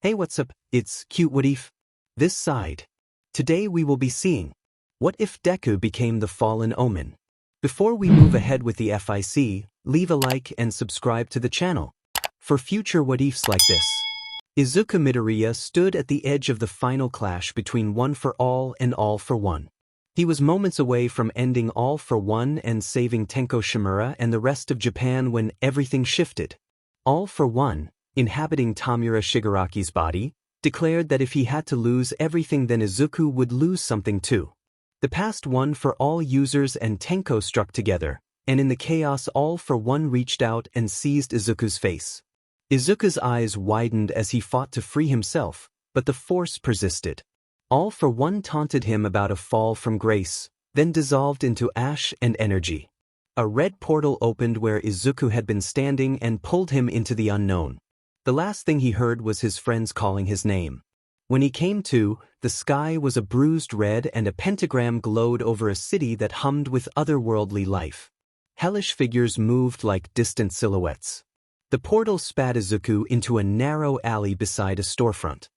Hey, what's up? It's Cute What If? This side. Today we will be seeing what if Deku became the fallen Omen. Before we move ahead with the FIC, leave a like and subscribe to the channel for future what ifs like this. Izuku Midoriya stood at the edge of the final clash between One for All and All for One. He was moments away from ending All for One and saving Tenko Shimura and the rest of Japan when everything shifted. All for One, inhabiting Tamura Shigaraki's body, declared that if he had to lose everything then Izuku would lose something too. The past One for All users and Tenko struck together, and in the chaos All for One reached out and seized Izuku's face. Izuku's eyes widened as he fought to free himself, but the force persisted. All for One taunted him about a fall from grace, then dissolved into ash and energy. A red portal opened where Izuku had been standing and pulled him into the unknown. The last thing he heard was his friends calling his name. When he came to, the sky was a bruised red and a pentagram glowed over a city that hummed with otherworldly life. Hellish figures moved like distant silhouettes. The portal spat Izuku into a narrow alley beside a storefront.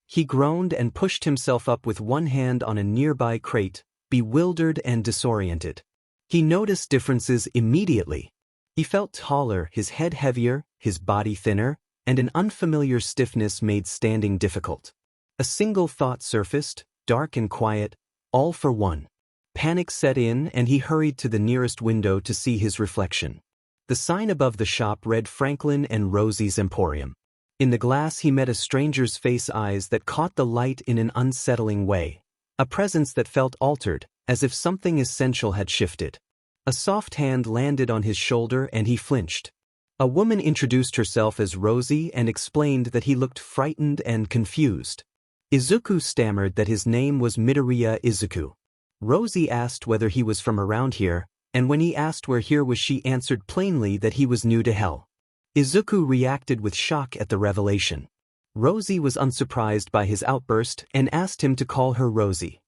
He groaned and pushed himself up with one hand on a nearby crate, bewildered and disoriented. He noticed differences immediately. He felt taller, his head heavier, his body thinner, and an unfamiliar stiffness made standing difficult. A single thought surfaced, dark and quiet, All for One. Panic set in and he hurried to the nearest window to see his reflection. The sign above the shop read Franklin and Rosie's Emporium. In the glass he met a stranger's face, eyes that caught the light in an unsettling way. A presence that felt altered, as if something essential had shifted. A soft hand landed on his shoulder and he flinched. A woman introduced herself as Rosie and explained that he looked frightened and confused. Izuku stammered that his name was Midoriya Izuku. Rosie asked whether he was from around here, and when he asked where here was she answered plainly that he was new to hell. Izuku reacted with shock at the revelation. Rosie was unsurprised by his outburst and asked him to call her Rosie.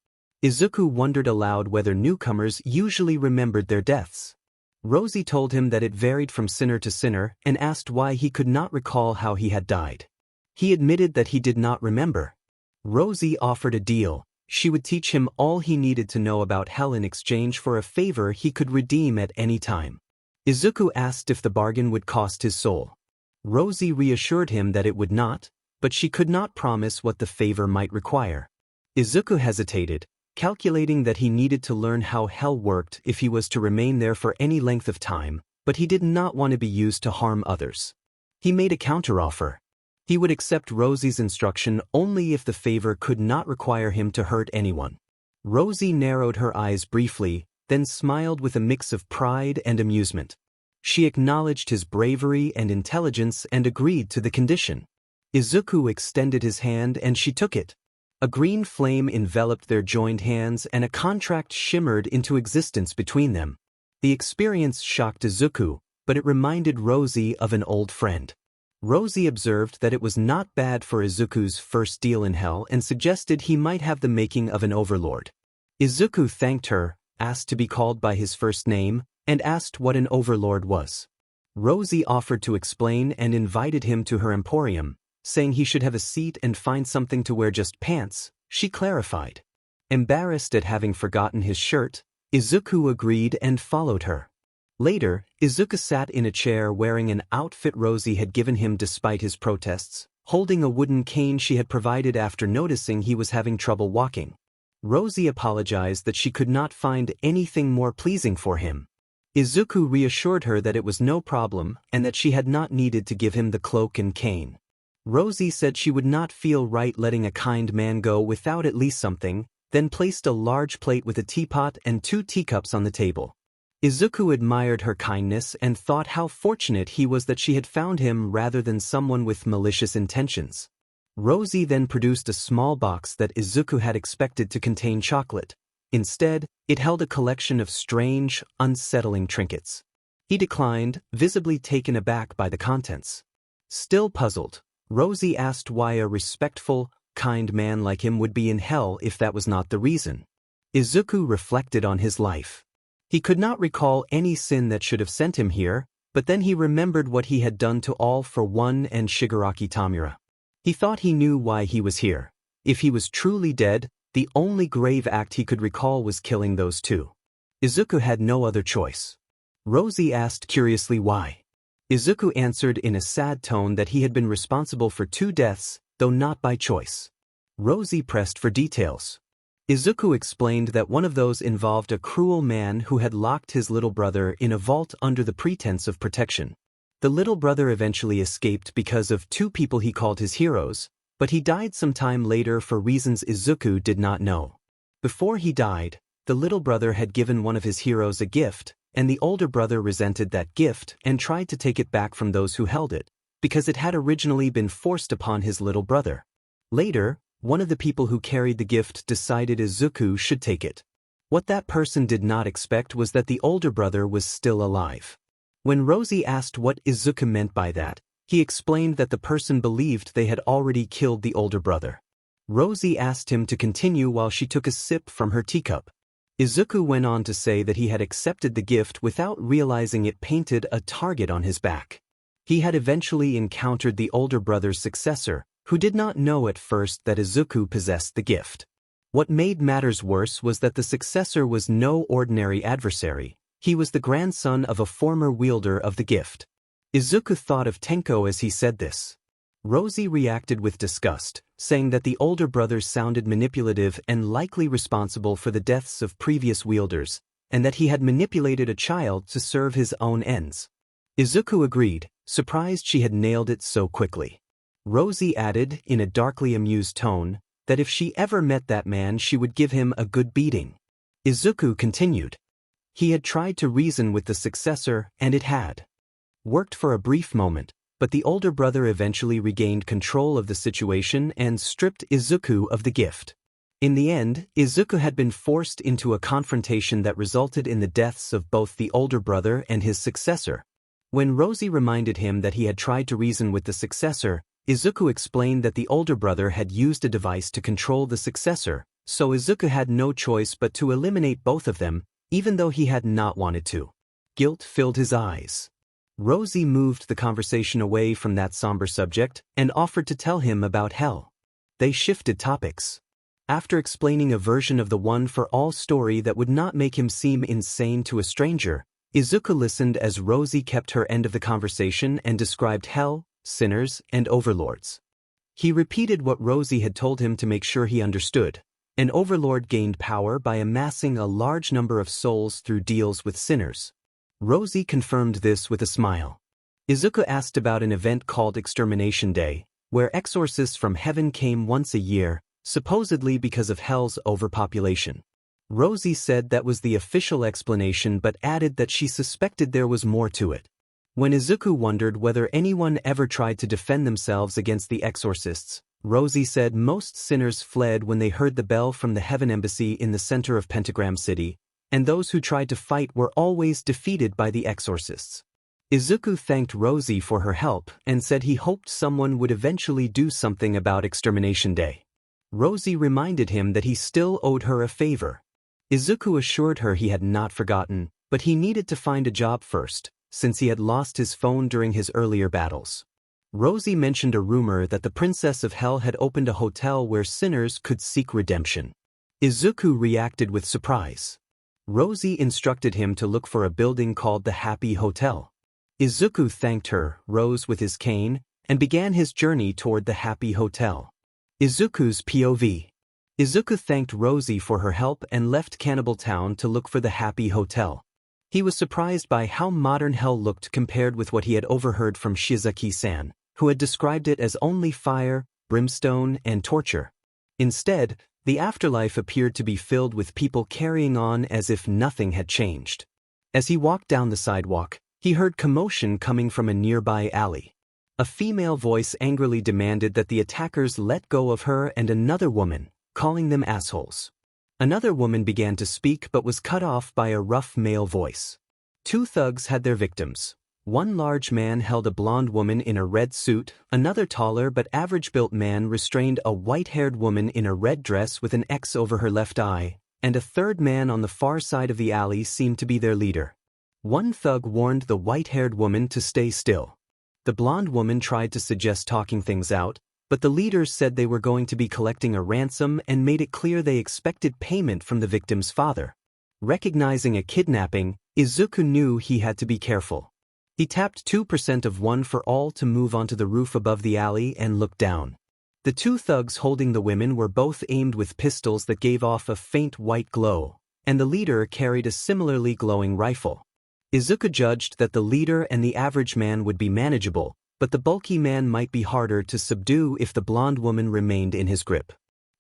Izuku wondered aloud whether newcomers usually remembered their deaths. Rosie told him that it varied from sinner to sinner and asked why he could not recall how he had died. He admitted that he did not remember. Rosie offered a deal. She would teach him all he needed to know about hell in exchange for a favor he could redeem at any time. Izuku asked if the bargain would cost his soul. Rosie reassured him that it would not, but she could not promise what the favor might require. Izuku hesitated, calculating that he needed to learn how hell worked if he was to remain there for any length of time, but he did not want to be used to harm others. He made a counteroffer. He would accept Rosie's instruction only if the favor could not require him to hurt anyone. Rosie narrowed her eyes briefly, then smiled with a mix of pride and amusement. She acknowledged his bravery and intelligence and agreed to the condition. Izuku extended his hand and she took it. A green flame enveloped their joined hands and a contract shimmered into existence between them. The experience shocked Izuku, but it reminded Rosie of an old friend. Rosie observed that it was not bad for Izuku's first deal in hell and suggested he might have the making of an overlord. Izuku thanked her, asked to be called by his first name, and asked what an overlord was. Rosie offered to explain and invited him to her emporium, saying he should have a seat and find something to wear, just pants, she clarified. Embarrassed at having forgotten his shirt, Izuku agreed and followed her. Later, Izuku sat in a chair wearing an outfit Rosie had given him despite his protests, holding a wooden cane she had provided after noticing he was having trouble walking. Rosie apologized that she could not find anything more pleasing for him. Izuku reassured her that it was no problem and that she had not needed to give him the cloak and cane. Rosie said she would not feel right letting a kind man go without at least something, then placed a large plate with a teapot and 2 teacups on the table. Izuku admired her kindness and thought how fortunate he was that she had found him rather than someone with malicious intentions. Rosie then produced a small box that Izuku had expected to contain chocolate. Instead, it held a collection of strange, unsettling trinkets. He declined, visibly taken aback by the contents. Still puzzled, Rosie asked why a respectful, kind man like him would be in hell if that was not the reason. Izuku reflected on his life. He could not recall any sin that should have sent him here, but then he remembered what he had done to All for One and Shigaraki Tamura. He thought he knew why he was here. If he was truly dead, the only grave act he could recall was killing those two. Izuku had no other choice. Rosie asked curiously why. Izuku answered in a sad tone that he had been responsible for 2 deaths, though not by choice. Rosie pressed for details. Izuku explained that one of those involved a cruel man who had locked his little brother in a vault under the pretense of protection. The little brother eventually escaped because of 2 people he called his heroes, but he died some time later for reasons Izuku did not know. Before he died, the little brother had given one of his heroes a gift, and the older brother resented that gift and tried to take it back from those who held it, because it had originally been forced upon his little brother. Later, one of the people who carried the gift decided Izuku should take it. What that person did not expect was that the older brother was still alive. When Rosie asked what Izuku meant by that, he explained that the person believed they had already killed the older brother. Rosie asked him to continue while she took a sip from her teacup. Izuku went on to say that he had accepted the gift without realizing it painted a target on his back. He had eventually encountered the older brother's successor, who did not know at first that Izuku possessed the gift. What made matters worse was that the successor was no ordinary adversary. He was the grandson of a former wielder of the gift. Izuku thought of Tenko as he said this. Rosie reacted with disgust, saying that the older brother sounded manipulative and likely responsible for the deaths of previous wielders, and that he had manipulated a child to serve his own ends. Izuku agreed, surprised she had nailed it so quickly. Rosie added, in a darkly amused tone, that if she ever met that man she would give him a good beating. Izuku continued. He had tried to reason with the successor, and it had worked for a brief moment, but the older brother eventually regained control of the situation and stripped Izuku of the gift. In the end, Izuku had been forced into a confrontation that resulted in the deaths of both the older brother and his successor. When Rosie reminded him that he had tried to reason with the successor, Izuku explained that the older brother had used a device to control the successor, so Izuku had no choice but to eliminate both of them, even though he had not wanted to. Guilt filled his eyes. Rosie moved the conversation away from that somber subject and offered to tell him about hell. They shifted topics. After explaining a version of the one-for-all story that would not make him seem insane to a stranger, Izuku listened as Rosie kept her end of the conversation and described hell, sinners, and overlords. He repeated what Rosie had told him to make sure he understood. An overlord gained power by amassing a large number of souls through deals with sinners. Rosie confirmed this with a smile. Izuku asked about an event called Extermination Day, where exorcists from heaven came once a year, supposedly because of hell's overpopulation. Rosie said that was the official explanation but added that she suspected there was more to it. When Izuku wondered whether anyone ever tried to defend themselves against the exorcists, Rosie said most sinners fled when they heard the bell from the Heaven Embassy in the center of Pentagram City, and those who tried to fight were always defeated by the exorcists. Izuku thanked Rosie for her help and said he hoped someone would eventually do something about Extermination Day. Rosie reminded him that he still owed her a favor. Izuku assured her he had not forgotten, but he needed to find a job first, since he had lost his phone during his earlier battles. Rosie mentioned a rumor that the Princess of Hell had opened a hotel where sinners could seek redemption. Izuku reacted with surprise. Rosie instructed him to look for a building called the Happy Hotel. Izuku thanked her, rose with his cane, and began his journey toward the Happy Hotel. Izuku's POV. Izuku thanked Rosie for her help and left Cannibal Town to look for the Happy Hotel. He was surprised by how modern hell looked compared with what he had overheard from Shizuki-san, who had described it as only fire, brimstone, and torture. Instead, the afterlife appeared to be filled with people carrying on as if nothing had changed. As he walked down the sidewalk, he heard commotion coming from a nearby alley. A female voice angrily demanded that the attackers let go of her and another woman, calling them assholes. Another woman began to speak but was cut off by a rough male voice. 2 thugs had their victims. One large man held a blonde woman in a red suit, another taller but average-built man restrained a white-haired woman in a red dress with an X over her left eye, and a third man on the far side of the alley seemed to be their leader. One thug warned the white-haired woman to stay still. The blonde woman tried to suggest talking things out, but the leaders said they were going to be collecting a ransom and made it clear they expected payment from the victim's father. Recognizing a kidnapping, Izuku knew he had to be careful. He tapped 2% of one for all to move onto the roof above the alley and looked down. The two thugs holding the women were both aimed with pistols that gave off a faint white glow, and the leader carried a similarly glowing rifle. Izuku judged that the leader and the average man would be manageable, but the bulky man might be harder to subdue if the blonde woman remained in his grip.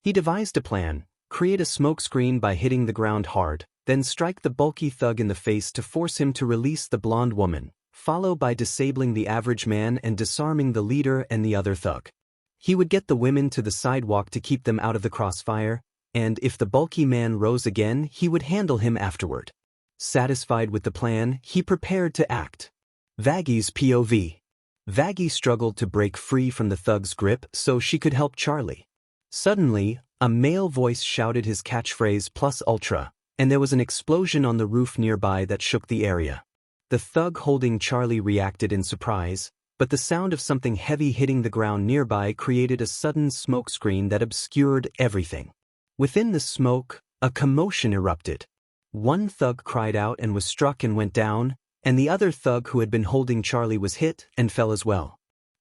He devised a plan: create a smokescreen by hitting the ground hard, then strike the bulky thug in the face to force him to release the blonde woman, followed by disabling the average man and disarming the leader and the other thug. He would get the women to the sidewalk to keep them out of the crossfire, and if the bulky man rose again, he would handle him afterward. Satisfied with the plan, he prepared to act. Vaggy's POV. Vaggy struggled to break free from the thug's grip so she could help Charlie. Suddenly, a male voice shouted his catchphrase plus ultra, and there was an explosion on the roof nearby that shook the area. The thug holding Charlie reacted in surprise, but the sound of something heavy hitting the ground nearby created a sudden smokescreen that obscured everything. Within the smoke, a commotion erupted. One thug cried out and was struck and went down, and the other thug who had been holding Charlie was hit and fell as well.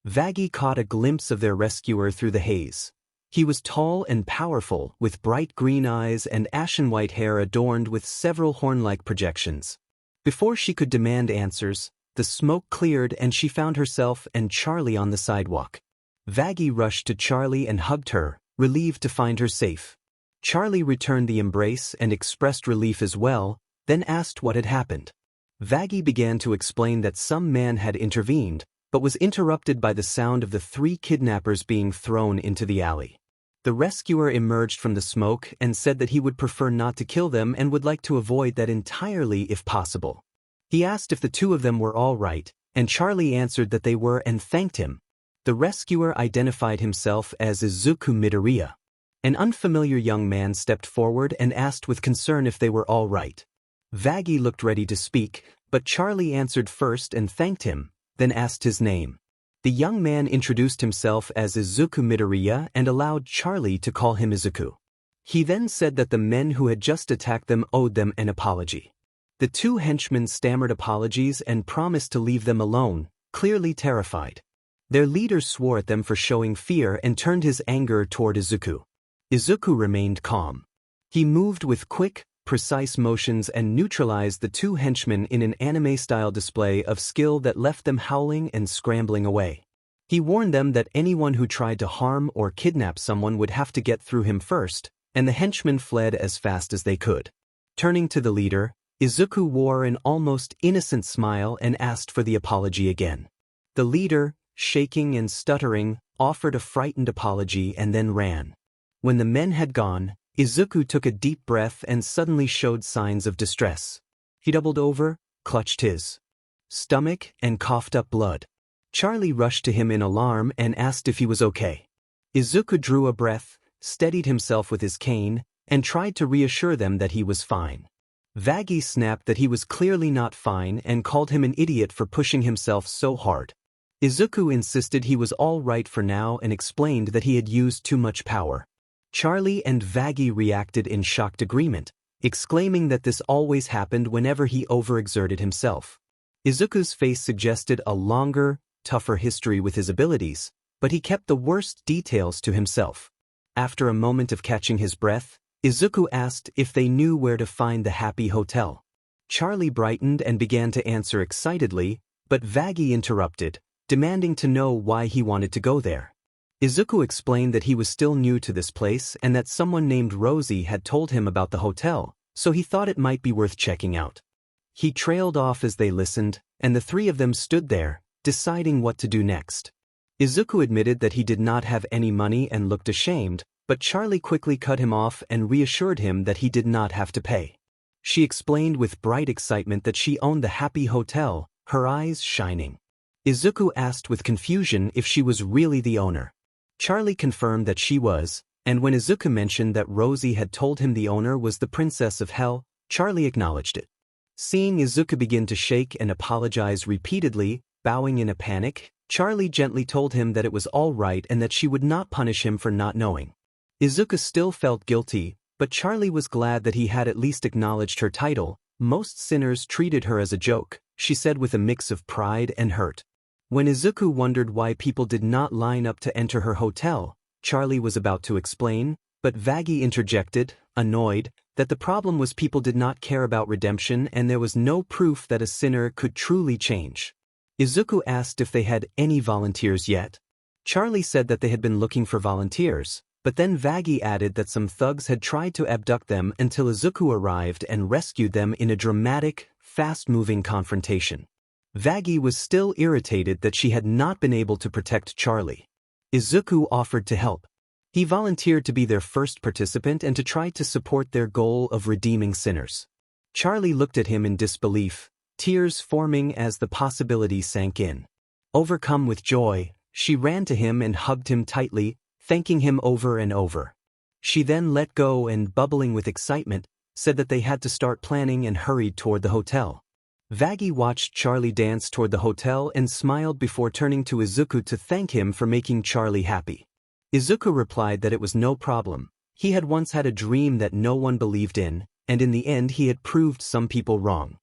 Vaggy caught a glimpse of their rescuer through the haze. He was tall and powerful, with bright green eyes and ashen-white hair adorned with several horn-like projections. Before she could demand answers, the smoke cleared and she found herself and Charlie on the sidewalk. Vaggy rushed to Charlie and hugged her, relieved to find her safe. Charlie returned the embrace and expressed relief as well, then asked what had happened. Vaggy began to explain that some man had intervened, but was interrupted by the sound of the three kidnappers being thrown into the alley. The rescuer emerged from the smoke and said that he would prefer not to kill them and would like to avoid that entirely if possible. He asked if the two of them were all right, and Charlie answered that they were and thanked him. The rescuer identified himself as Izuku Midoriya. An unfamiliar young man stepped forward and asked with concern if they were all right. Vaggy looked ready to speak, but Charlie answered first and thanked him, then asked his name. The young man introduced himself as Izuku Midoriya and allowed Charlie to call him Izuku. He then said that the men who had just attacked them owed them an apology. The two henchmen stammered apologies and promised to leave them alone, clearly terrified. Their leader swore at them for showing fear and turned his anger toward Izuku. Izuku remained calm. He moved with quick, precise motions and neutralized the two henchmen in an anime-style display of skill that left them howling and scrambling away. He warned them that anyone who tried to harm or kidnap someone would have to get through him first, and the henchmen fled as fast as they could. Turning to the leader, Izuku wore an almost innocent smile and asked for the apology again. The leader, shaking and stuttering, offered a frightened apology and then ran. When the men had gone, Izuku took a deep breath and suddenly showed signs of distress. He doubled over, clutched his stomach, and coughed up blood. Charlie rushed to him in alarm and asked if he was okay. Izuku drew a breath, steadied himself with his cane, and tried to reassure them that he was fine. Vaggy snapped that he was clearly not fine and called him an idiot for pushing himself so hard. Izuku insisted he was all right for now and explained that he had used too much power. Charlie and Vaggy reacted in shocked agreement, exclaiming that this always happened whenever he overexerted himself. Izuku's face suggested a longer, tougher history with his abilities, but he kept the worst details to himself. After a moment of catching his breath, Izuku asked if they knew where to find the Happy Hotel. Charlie brightened and began to answer excitedly, but Vaggy interrupted, demanding to know why he wanted to go there. Izuku explained that he was still new to this place and that someone named Rosie had told him about the hotel, so he thought it might be worth checking out. He trailed off as they listened, and the three of them stood there, deciding what to do next. Izuku admitted that he did not have any money and looked ashamed, but Charlie quickly cut him off and reassured him that he did not have to pay. She explained with bright excitement that she owned the Happy Hotel, her eyes shining. Izuku asked with confusion if she was really the owner. Charlie confirmed that she was, and when Izuku mentioned that Rosie had told him the owner was the Princess of Hell, Charlie acknowledged it. Seeing Izuku begin to shake and apologize repeatedly, bowing in a panic, Charlie gently told him that it was all right and that she would not punish him for not knowing. Izuku still felt guilty, but Charlie was glad that he had at least acknowledged her title. Most sinners treated her as a joke, she said with a mix of pride and hurt. When Izuku wondered why people did not line up to enter her hotel, Charlie was about to explain, but Vaggie interjected, annoyed, that the problem was people did not care about redemption and there was no proof that a sinner could truly change. Izuku asked if they had any volunteers yet. Charlie said that they had been looking for volunteers, but then Vaggie added that some thugs had tried to abduct them until Izuku arrived and rescued them in a dramatic, fast-moving confrontation. Vaggie was still irritated that she had not been able to protect Charlie. Izuku offered to help. He volunteered to be their first participant and to try to support their goal of redeeming sinners. Charlie looked at him in disbelief, tears forming as the possibility sank in. Overcome with joy, she ran to him and hugged him tightly, thanking him over and over. She then let go and, bubbling with excitement, said that they had to start planning and hurried toward the hotel. Vaggie watched Charlie dance toward the hotel and smiled before turning to Izuku to thank him for making Charlie happy. Izuku replied that it was no problem. He had once had a dream that no one believed in, and in the end he had proved some people wrong.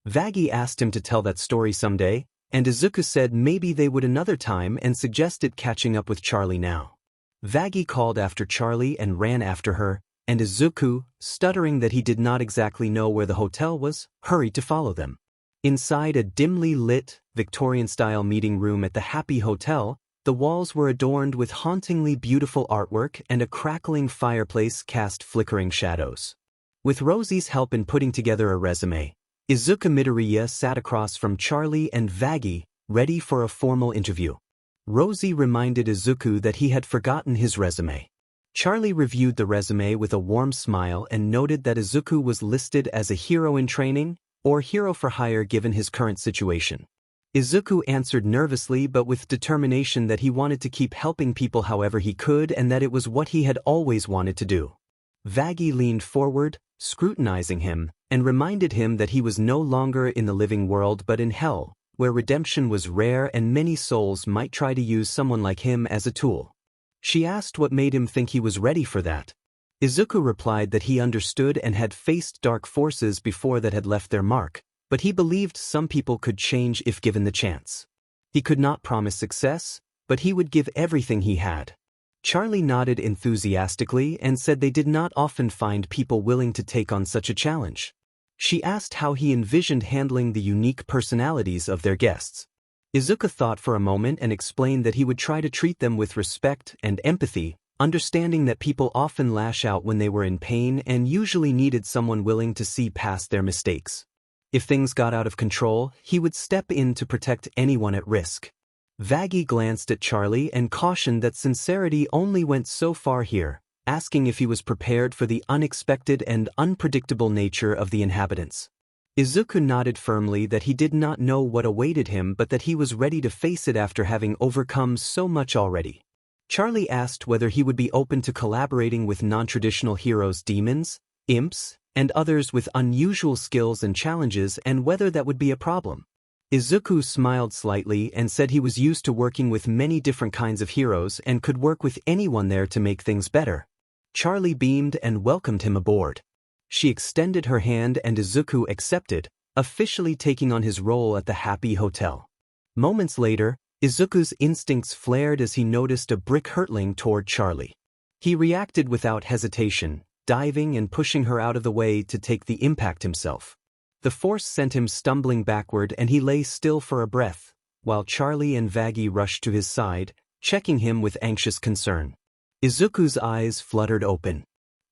Vaggie asked him to tell that story someday, and Izuku said maybe they would another time and suggested catching up with Charlie now. Vaggie called after Charlie and ran after her, and Izuku, stuttering that he did not exactly know where the hotel was, hurried to follow them. Inside a dimly lit, Victorian-style meeting room at the Happy Hotel, the walls were adorned with hauntingly beautiful artwork and a crackling fireplace cast flickering shadows. With Rosie's help in putting together a resume, Izuku Midoriya sat across from Charlie and Vaggie, ready for a formal interview. Rosie reminded Izuku that he had forgotten his resume. Charlie reviewed the resume with a warm smile and noted that Izuku was listed as a hero in training, or hero for hire given his current situation. Izuku answered nervously but with determination that he wanted to keep helping people however he could and that it was what he had always wanted to do. Vaggie leaned forward, scrutinizing him, and reminded him that he was no longer in the living world but in hell, where redemption was rare and many souls might try to use someone like him as a tool. She asked what made him think he was ready for that. Izuku replied that he understood and had faced dark forces before that had left their mark, but he believed some people could change if given the chance. He could not promise success, but he would give everything he had. Charlie nodded enthusiastically and said they did not often find people willing to take on such a challenge. She asked how he envisioned handling the unique personalities of their guests. Izuku thought for a moment and explained that he would try to treat them with respect and empathy, understanding that people often lash out when they were in pain and usually needed someone willing to see past their mistakes. If things got out of control, he would step in to protect anyone at risk. Vaggie glanced at Charlie and cautioned that sincerity only went so far here, asking if he was prepared for the unexpected and unpredictable nature of the inhabitants. Izuku nodded firmly that he did not know what awaited him but that he was ready to face it after having overcome so much already. Charlie asked whether he would be open to collaborating with non-traditional heroes, demons, imps, and others with unusual skills and challenges and whether that would be a problem. Izuku smiled slightly and said he was used to working with many different kinds of heroes and could work with anyone there to make things better. Charlie beamed and welcomed him aboard. She extended her hand and Izuku accepted, officially taking on his role at the Happy Hotel. Moments later, Izuku's instincts flared as he noticed a brick hurtling toward Charlie. He reacted without hesitation, diving and pushing her out of the way to take the impact himself. The force sent him stumbling backward and he lay still for a breath, while Charlie and Vaggie rushed to his side, checking him with anxious concern. Izuku's eyes fluttered open.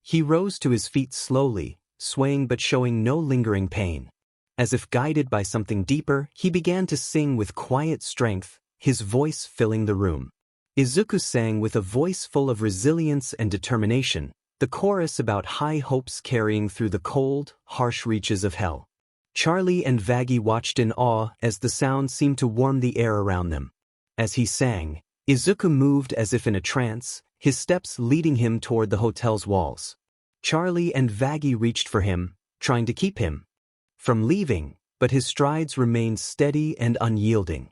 He rose to his feet slowly, swaying but showing no lingering pain. As if guided by something deeper, he began to sing with quiet strength, his voice filling the room. Izuku sang with a voice full of resilience and determination, the chorus about high hopes carrying through the cold, harsh reaches of hell. Charlie and Vaggie watched in awe as the sound seemed to warm the air around them. As he sang, Izuku moved as if in a trance, his steps leading him toward the hotel's walls. Charlie and Vaggie reached for him, trying to keep him from leaving, but his strides remained steady and unyielding.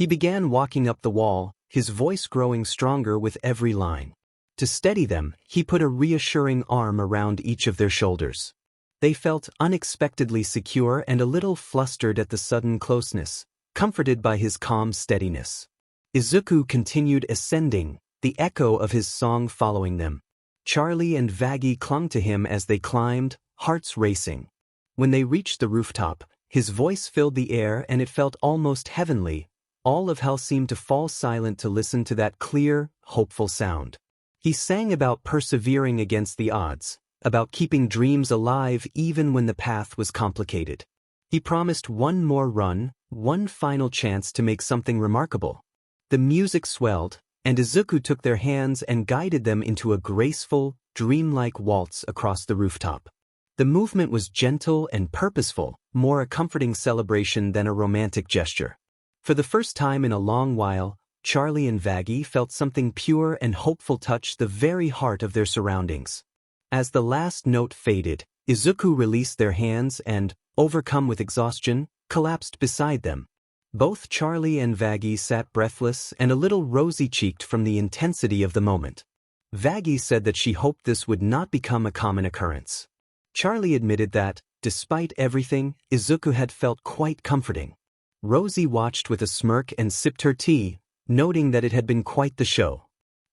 He began walking up the wall, his voice growing stronger with every line. To steady them, he put a reassuring arm around each of their shoulders. They felt unexpectedly secure and a little flustered at the sudden closeness, comforted by his calm steadiness. Izuku continued ascending, the echo of his song following them. Charlie and Vaggie clung to him as they climbed, hearts racing. When they reached the rooftop, his voice filled the air and it felt almost heavenly. All of hell seemed to fall silent to listen to that clear, hopeful sound. He sang about persevering against the odds, about keeping dreams alive even when the path was complicated. He promised one more run, one final chance to make something remarkable. The music swelled, and Izuku took their hands and guided them into a graceful, dreamlike waltz across the rooftop. The movement was gentle and purposeful, more a comforting celebration than a romantic gesture. For the first time in a long while, Charlie and Vaggie felt something pure and hopeful touch the very heart of their surroundings. As the last note faded, Izuku released their hands and, overcome with exhaustion, collapsed beside them. Both Charlie and Vaggie sat breathless and a little rosy-cheeked from the intensity of the moment. Vaggie said that she hoped this would not become a common occurrence. Charlie admitted that, despite everything, Izuku had felt quite comforting. Rosie watched with a smirk and sipped her tea, noting that it had been quite the show.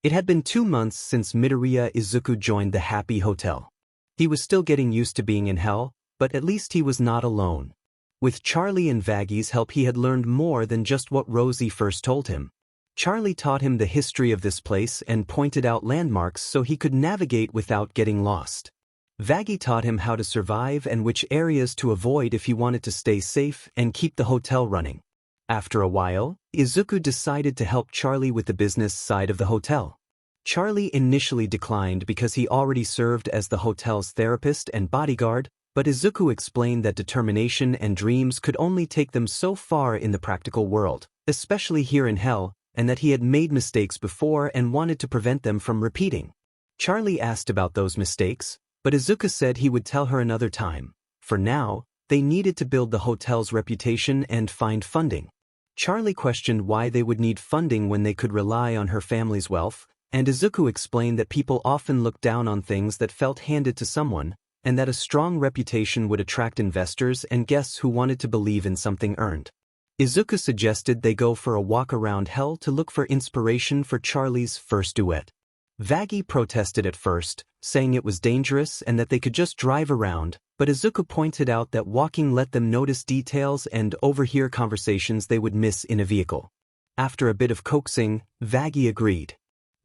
It had been 2 months since Midoriya Izuku joined the Happy Hotel. He was still getting used to being in hell, but at least he was not alone. With Charlie and Vaggie's help he had learned more than just what Rosie first told him. Charlie taught him the history of this place and pointed out landmarks so he could navigate without getting lost. Vaggie taught him how to survive and which areas to avoid if he wanted to stay safe and keep the hotel running. After a while, Izuku decided to help Charlie with the business side of the hotel. Charlie initially declined because he already served as the hotel's therapist and bodyguard, but Izuku explained that determination and dreams could only take them so far in the practical world, especially here in hell, and that he had made mistakes before and wanted to prevent them from repeating. Charlie asked about those mistakes, but Izuku said he would tell her another time. For now, they needed to build the hotel's reputation and find funding. Charlie questioned why they would need funding when they could rely on her family's wealth, and Izuku explained that people often looked down on things that felt handed to someone, and that a strong reputation would attract investors and guests who wanted to believe in something earned. Izuku suggested they go for a walk around hell to look for inspiration for Charlie's first duet. Vaggie protested at first, saying it was dangerous and that they could just drive around, but Izuku pointed out that walking let them notice details and overhear conversations they would miss in a vehicle. After a bit of coaxing, Vaggie agreed.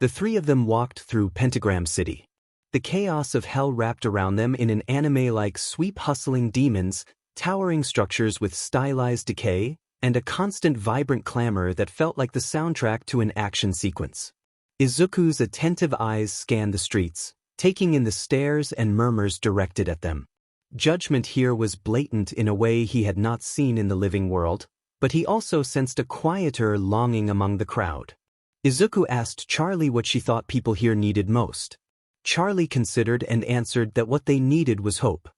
The three of them walked through Pentagram City. The chaos of hell wrapped around them in an anime-like sweep-hustling demons, towering structures with stylized decay, and a constant vibrant clamor that felt like the soundtrack to an action sequence. Izuku's attentive eyes scanned the streets, taking in the stares and murmurs directed at them. Judgment here was blatant in a way he had not seen in the living world, but he also sensed a quieter longing among the crowd. Izuku asked Charlie what she thought people here needed most. Charlie considered and answered that what they needed was hope.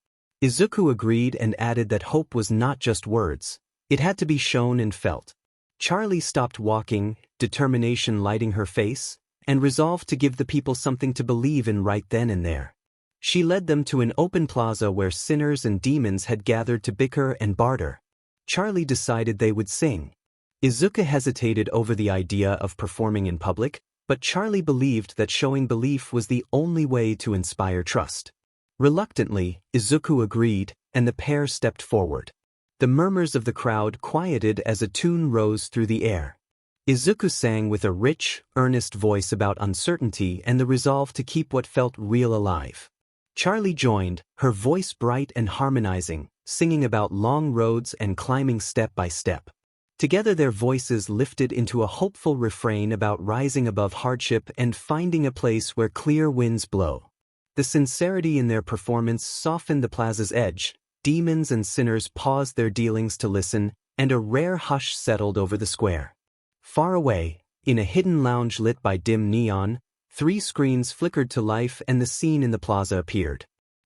Izuku agreed and added that hope was not just words, it had to be shown and felt. Charlie stopped walking, determination lighting her face, and resolved to give the people something to believe in right then and there. She led them to an open plaza where sinners and demons had gathered to bicker and barter. Charlie decided they would sing. Izuku hesitated over the idea of performing in public, but Charlie believed that showing belief was the only way to inspire trust. Reluctantly, Izuku agreed, and the pair stepped forward. The murmurs of the crowd quieted as a tune rose through the air. Izuku sang with a rich, earnest voice about uncertainty and the resolve to keep what felt real alive. Charlie joined, her voice bright and harmonizing, singing about long roads and climbing step by step. Together their voices lifted into a hopeful refrain about rising above hardship and finding a place where clear winds blow. The sincerity in their performance softened the plaza's edge, demons and sinners paused their dealings to listen, and a rare hush settled over the square. Far away, in a hidden lounge lit by dim neon, 3 screens flickered to life and the scene in the plaza appeared.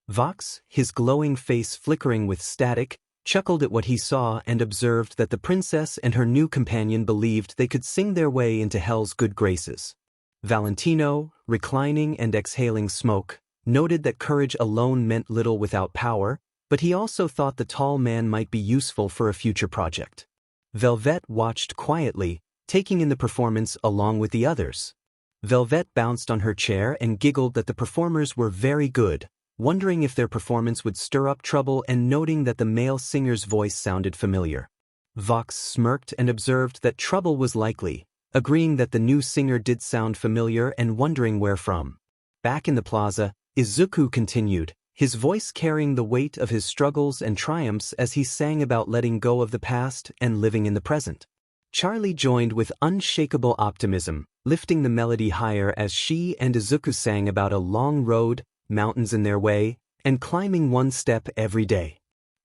Vox, his glowing face flickering with static, chuckled at what he saw and observed that the princess and her new companion believed they could sing their way into Hell's good graces. Valentino, reclining and exhaling smoke, noted that courage alone meant little without power, but he also thought the tall man might be useful for a future project. Velvet watched quietly, taking in the performance along with the others. Velvet bounced on her chair and giggled that the performers were very good, wondering if their performance would stir up trouble and noting that the male singer's voice sounded familiar. Vox smirked and observed that trouble was likely, agreeing that the new singer did sound familiar and wondering where from. Back in the plaza, Izuku continued, his voice carrying the weight of his struggles and triumphs as he sang about letting go of the past and living in the present. Charlie joined with unshakable optimism, lifting the melody higher as she and Izuku sang about a long road, mountains in their way, and climbing one step every day.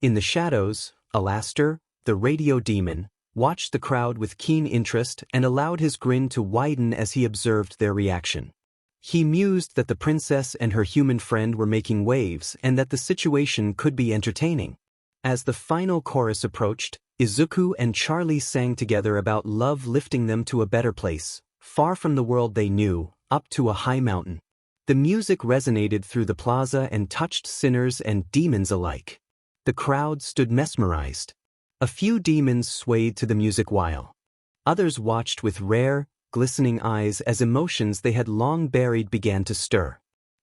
In the shadows, Alastair, the radio demon, watched the crowd with keen interest and allowed his grin to widen as he observed their reaction. He mused that the princess and her human friend were making waves and that the situation could be entertaining. As the final chorus approached, Izuku and Charlie sang together about love lifting them to a better place, far from the world they knew, up to a high mountain. The music resonated through the plaza and touched sinners and demons alike. The crowd stood mesmerized. A few demons swayed to the music while others watched with rare, glistening eyes as emotions they had long buried began to stir.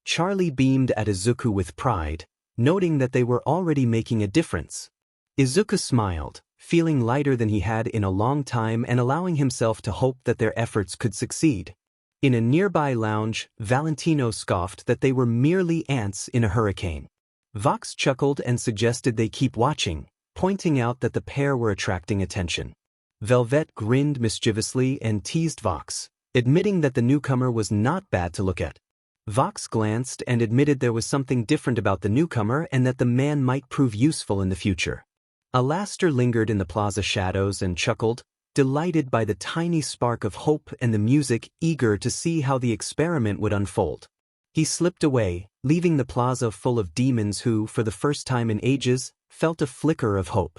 Charlie beamed at Izuku with pride, noting that they were already making a difference. Izuku smiled, feeling lighter than he had in a long time and allowing himself to hope that their efforts could succeed. In a nearby lounge, Valentino scoffed that they were merely ants in a hurricane. Vox chuckled and suggested they keep watching, pointing out that the pair were attracting attention. Velvet grinned mischievously and teased Vox, admitting that the newcomer was not bad to look at. Vox glanced and admitted there was something different about the newcomer and that the man might prove useful in the future. Alastair lingered in the plaza shadows and chuckled, delighted by the tiny spark of hope and the music, eager to see how the experiment would unfold. He slipped away, leaving the plaza full of demons who, for the first time in ages, felt a flicker of hope.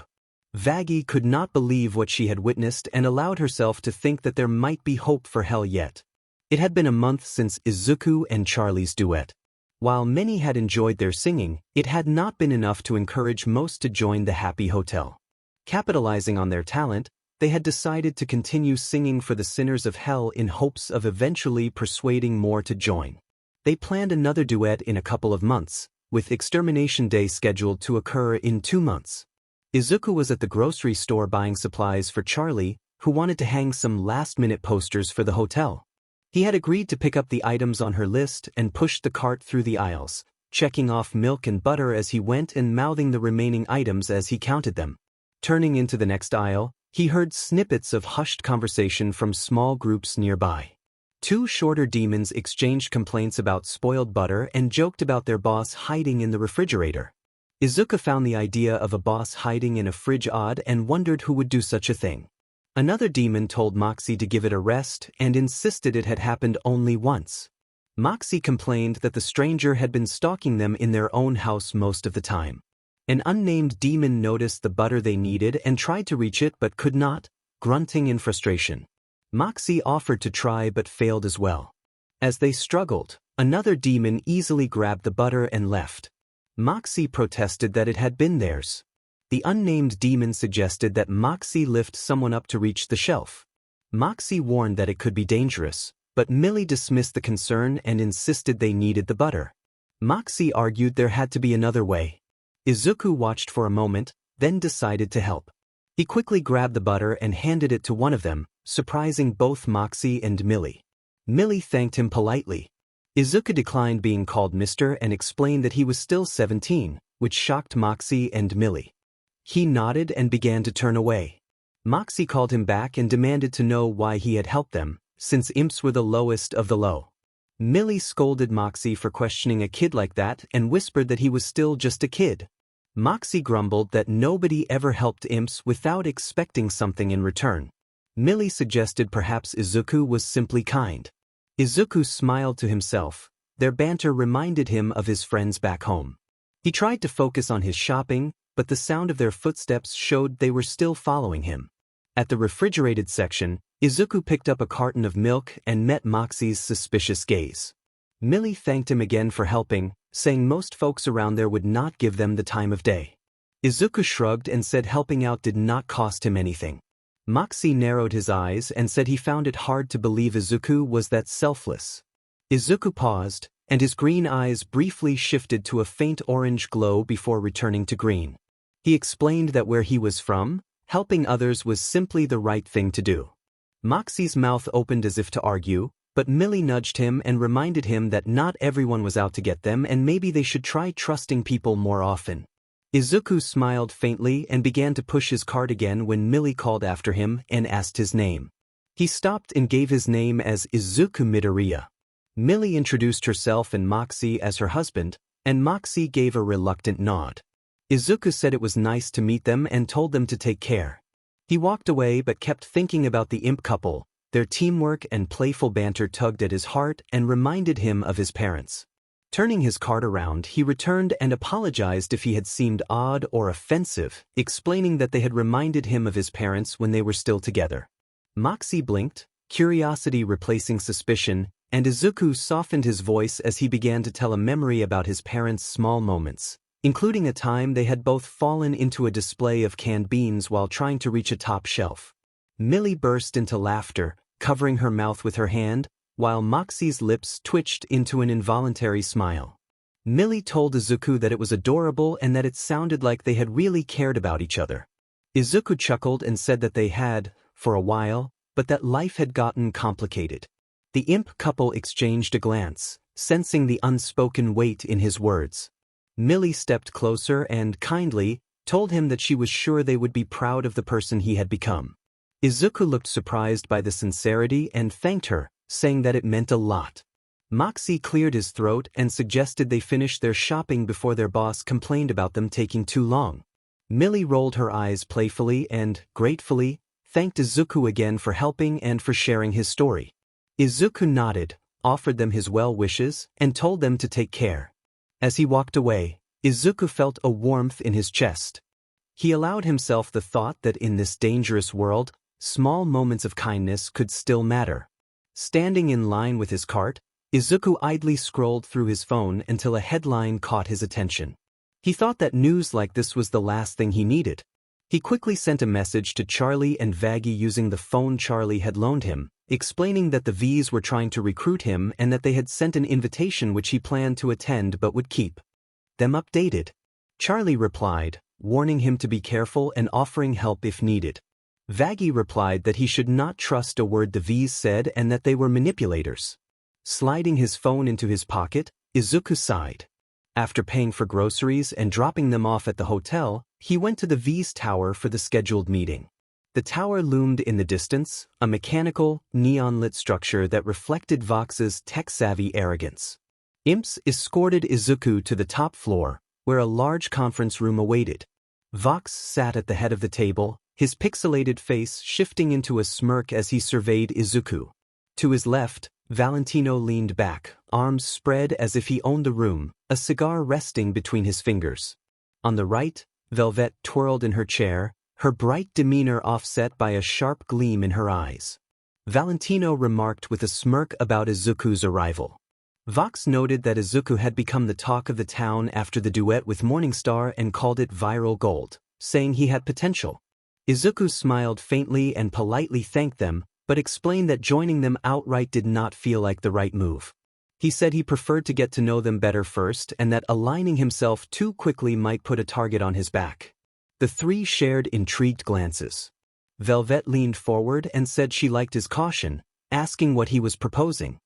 Vaggie could not believe what she had witnessed and allowed herself to think that there might be hope for Hell yet. It had been a month since Izuku and Charlie's duet. While many had enjoyed their singing, it had not been enough to encourage most to join the Happy Hotel. Capitalizing on their talent, they had decided to continue singing for the sinners of Hell in hopes of eventually persuading more to join. They planned another duet in a couple of months, with Extermination Day scheduled to occur in 2 months. Izuku was at the grocery store buying supplies for Charlie, who wanted to hang some last-minute posters for the hotel. He had agreed to pick up the items on her list and pushed the cart through the aisles, checking off milk and butter as he went and mouthing the remaining items as he counted them. Turning into the next aisle, he heard snippets of hushed conversation from small groups nearby. 2 shorter demons exchanged complaints about spoiled butter and joked about their boss hiding in the refrigerator. Izuku found the idea of a boss hiding in a fridge odd and wondered who would do such a thing. Another demon told Moxie to give it a rest and insisted it had happened only once. Moxie complained that the stranger had been stalking them in their own house most of the time. An unnamed demon noticed the butter they needed and tried to reach it but could not, grunting in frustration. Moxie offered to try but failed as well. As they struggled, another demon easily grabbed the butter and left. Moxie protested that it had been theirs. The unnamed demon suggested that Moxie lift someone up to reach the shelf. Moxie warned that it could be dangerous, but Millie dismissed the concern and insisted they needed the butter. Moxie argued there had to be another way. Izuku watched for a moment, then decided to help. He quickly grabbed the butter and handed it to one of them, surprising both Moxie and Millie. Millie thanked him politely. Izuku declined being called Mr. and explained that he was still 17, which shocked Moxie and Millie. He nodded and began to turn away. Moxie called him back and demanded to know why he had helped them, since imps were the lowest of the low. Millie scolded Moxie for questioning a kid like that and whispered that he was still just a kid. Moxie grumbled that nobody ever helped imps without expecting something in return. Millie suggested perhaps Izuku was simply kind. Izuku smiled to himself. Their banter reminded him of his friends back home. He tried to focus on his shopping, but the sound of their footsteps showed they were still following him. At the refrigerated section, Izuku picked up a carton of milk and met Moxie's suspicious gaze. Millie thanked him again for helping, saying most folks around there would not give them the time of day. Izuku shrugged and said helping out did not cost him anything. Moxie narrowed his eyes and said he found it hard to believe Izuku was that selfless. Izuku paused, and his green eyes briefly shifted to a faint orange glow before returning to green. He explained that where he was from, helping others was simply the right thing to do. Moxie's mouth opened as if to argue, but Millie nudged him and reminded him that not everyone was out to get them and maybe they should try trusting people more often. Izuku smiled faintly and began to push his cart again when Millie called after him and asked his name. He stopped and gave his name as Izuku Midoriya. Millie introduced herself and Moxie as her husband, and Moxie gave a reluctant nod. Izuku said it was nice to meet them and told them to take care. He walked away but kept thinking about the imp couple. Their teamwork and playful banter tugged at his heart and reminded him of his parents. Turning his cart around, he returned and apologized if he had seemed odd or offensive, explaining that they had reminded him of his parents when they were still together. Moxie blinked, curiosity replacing suspicion, and Izuku softened his voice as he began to tell a memory about his parents' small moments, including a time they had both fallen into a display of canned beans while trying to reach a top shelf. Millie burst into laughter, covering her mouth with her hand, while Moxie's lips twitched into an involuntary smile. Millie told Izuku that it was adorable and that it sounded like they had really cared about each other. Izuku chuckled and said that they had, for a while, but that life had gotten complicated. The imp couple exchanged a glance, sensing the unspoken weight in his words. Millie stepped closer and, kindly, told him that she was sure they would be proud of the person he had become. Izuku looked surprised by the sincerity and thanked her, saying that it meant a lot. Moxie cleared his throat and suggested they finish their shopping before their boss complained about them taking too long. Millie rolled her eyes playfully and, gratefully, thanked Izuku again for helping and for sharing his story. Izuku nodded, offered them his well wishes, and told them to take care. As he walked away, Izuku felt a warmth in his chest. He allowed himself the thought that in this dangerous world, small moments of kindness could still matter. Standing in line with his cart, Izuku idly scrolled through his phone until a headline caught his attention. He thought that news like this was the last thing he needed. He quickly sent a message to Charlie and Vaggie using the phone Charlie had loaned him, explaining that the V's were trying to recruit him and that they had sent an invitation which he planned to attend but would keep them updated. Charlie replied, warning him to be careful and offering help if needed. Vaggie replied that he should not trust a word the V's said and that they were manipulators. Sliding his phone into his pocket, Izuku sighed. After paying for groceries and dropping them off at the hotel, he went to the V's tower for the scheduled meeting. The tower loomed in the distance, a mechanical, neon-lit structure that reflected Vox's tech-savvy arrogance. Imps escorted Izuku to the top floor, where a large conference room awaited. Vox sat at the head of the table, his pixelated face shifting into a smirk as he surveyed Izuku. To his left, Valentino leaned back, arms spread as if he owned the room, a cigar resting between his fingers. On the right, Velvet twirled in her chair, her bright demeanor offset by a sharp gleam in her eyes. Valentino remarked with a smirk about Izuku's arrival. Vox noted that Izuku had become the talk of the town after the duet with Morningstar and called it viral gold, saying he had potential. Izuku smiled faintly and politely thanked them, but explained that joining them outright did not feel like the right move. He said he preferred to get to know them better first and that aligning himself too quickly might put a target on his back. The three shared intrigued glances. Velvet leaned forward and said she liked his caution, asking what he was proposing.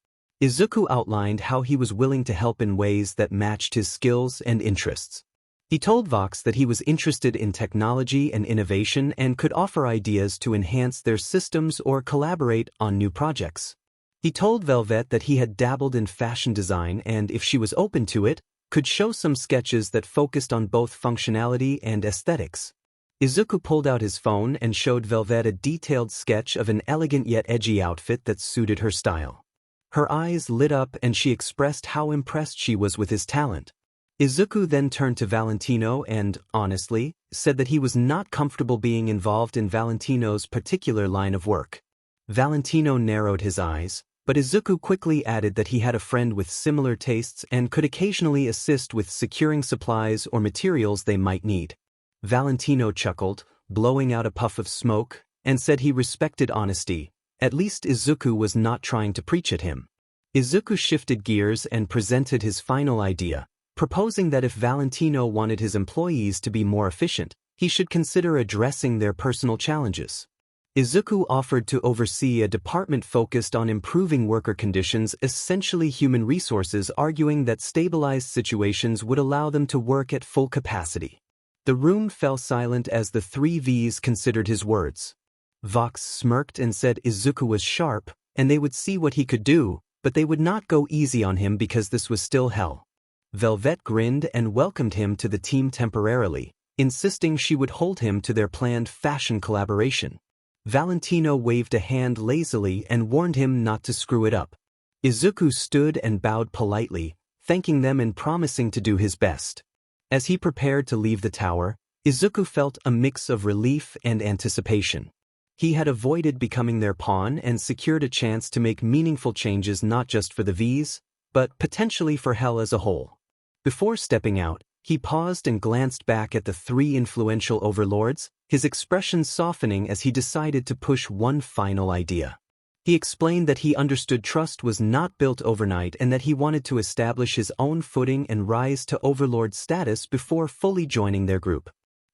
Izuku outlined how he was willing to help in ways that matched his skills and interests. He told Vox that he was interested in technology and innovation and could offer ideas to enhance their systems or collaborate on new projects. He told Velvet that he had dabbled in fashion design and, if she was open to it, could show some sketches that focused on both functionality and aesthetics. Izuku pulled out his phone and showed Velvet a detailed sketch of an elegant yet edgy outfit that suited her style. Her eyes lit up and she expressed how impressed she was with his talent. Izuku then turned to Valentino and, honestly, said that he was not comfortable being involved in Valentino's particular line of work. Valentino narrowed his eyes, but Izuku quickly added that he had a friend with similar tastes and could occasionally assist with securing supplies or materials they might need. Valentino chuckled, blowing out a puff of smoke, and said he respected honesty. At least Izuku was not trying to preach at him. Izuku shifted gears and presented his final idea, proposing that if Valentino wanted his employees to be more efficient, he should consider addressing their personal challenges. Izuku offered to oversee a department focused on improving worker conditions, essentially human resources, arguing that stabilized situations would allow them to work at full capacity. The room fell silent as the three Vs considered his words. Vox smirked and said Izuku was sharp, and they would see what he could do, but they would not go easy on him because this was still hell. Velvet grinned and welcomed him to the team temporarily, insisting she would hold him to their planned fashion collaboration. Valentino waved a hand lazily and warned him not to screw it up. Izuku stood and bowed politely, thanking them and promising to do his best. As he prepared to leave the tower, Izuku felt a mix of relief and anticipation. He had avoided becoming their pawn and secured a chance to make meaningful changes not just for the Vs, but potentially for Hell as a whole. Before stepping out, he paused and glanced back at the three influential overlords, his expression softening as he decided to push one final idea. He explained that he understood trust was not built overnight and that he wanted to establish his own footing and rise to overlord status before fully joining their group.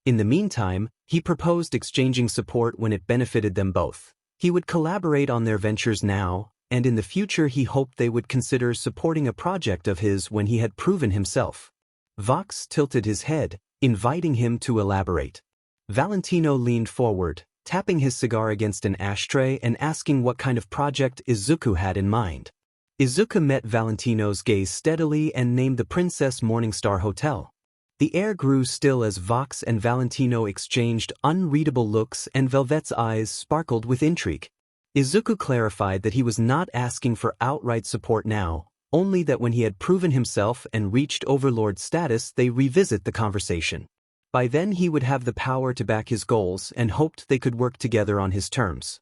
In the meantime, he proposed exchanging support when it benefited them both. He would collaborate on their ventures now, and in the future he hoped they would consider supporting a project of his when he had proven himself. Vox tilted his head, inviting him to elaborate. Valentino leaned forward, tapping his cigar against an ashtray and asking what kind of project Izuku had in mind. Izuku met Valentino's gaze steadily and named the Princess Morningstar Hotel. The air grew still as Vox and Valentino exchanged unreadable looks and Velvet's eyes sparkled with intrigue. Izuku clarified that he was not asking for outright support now, only that when he had proven himself and reached overlord status they revisit the conversation. By then he would have the power to back his goals and hoped they could work together on his terms.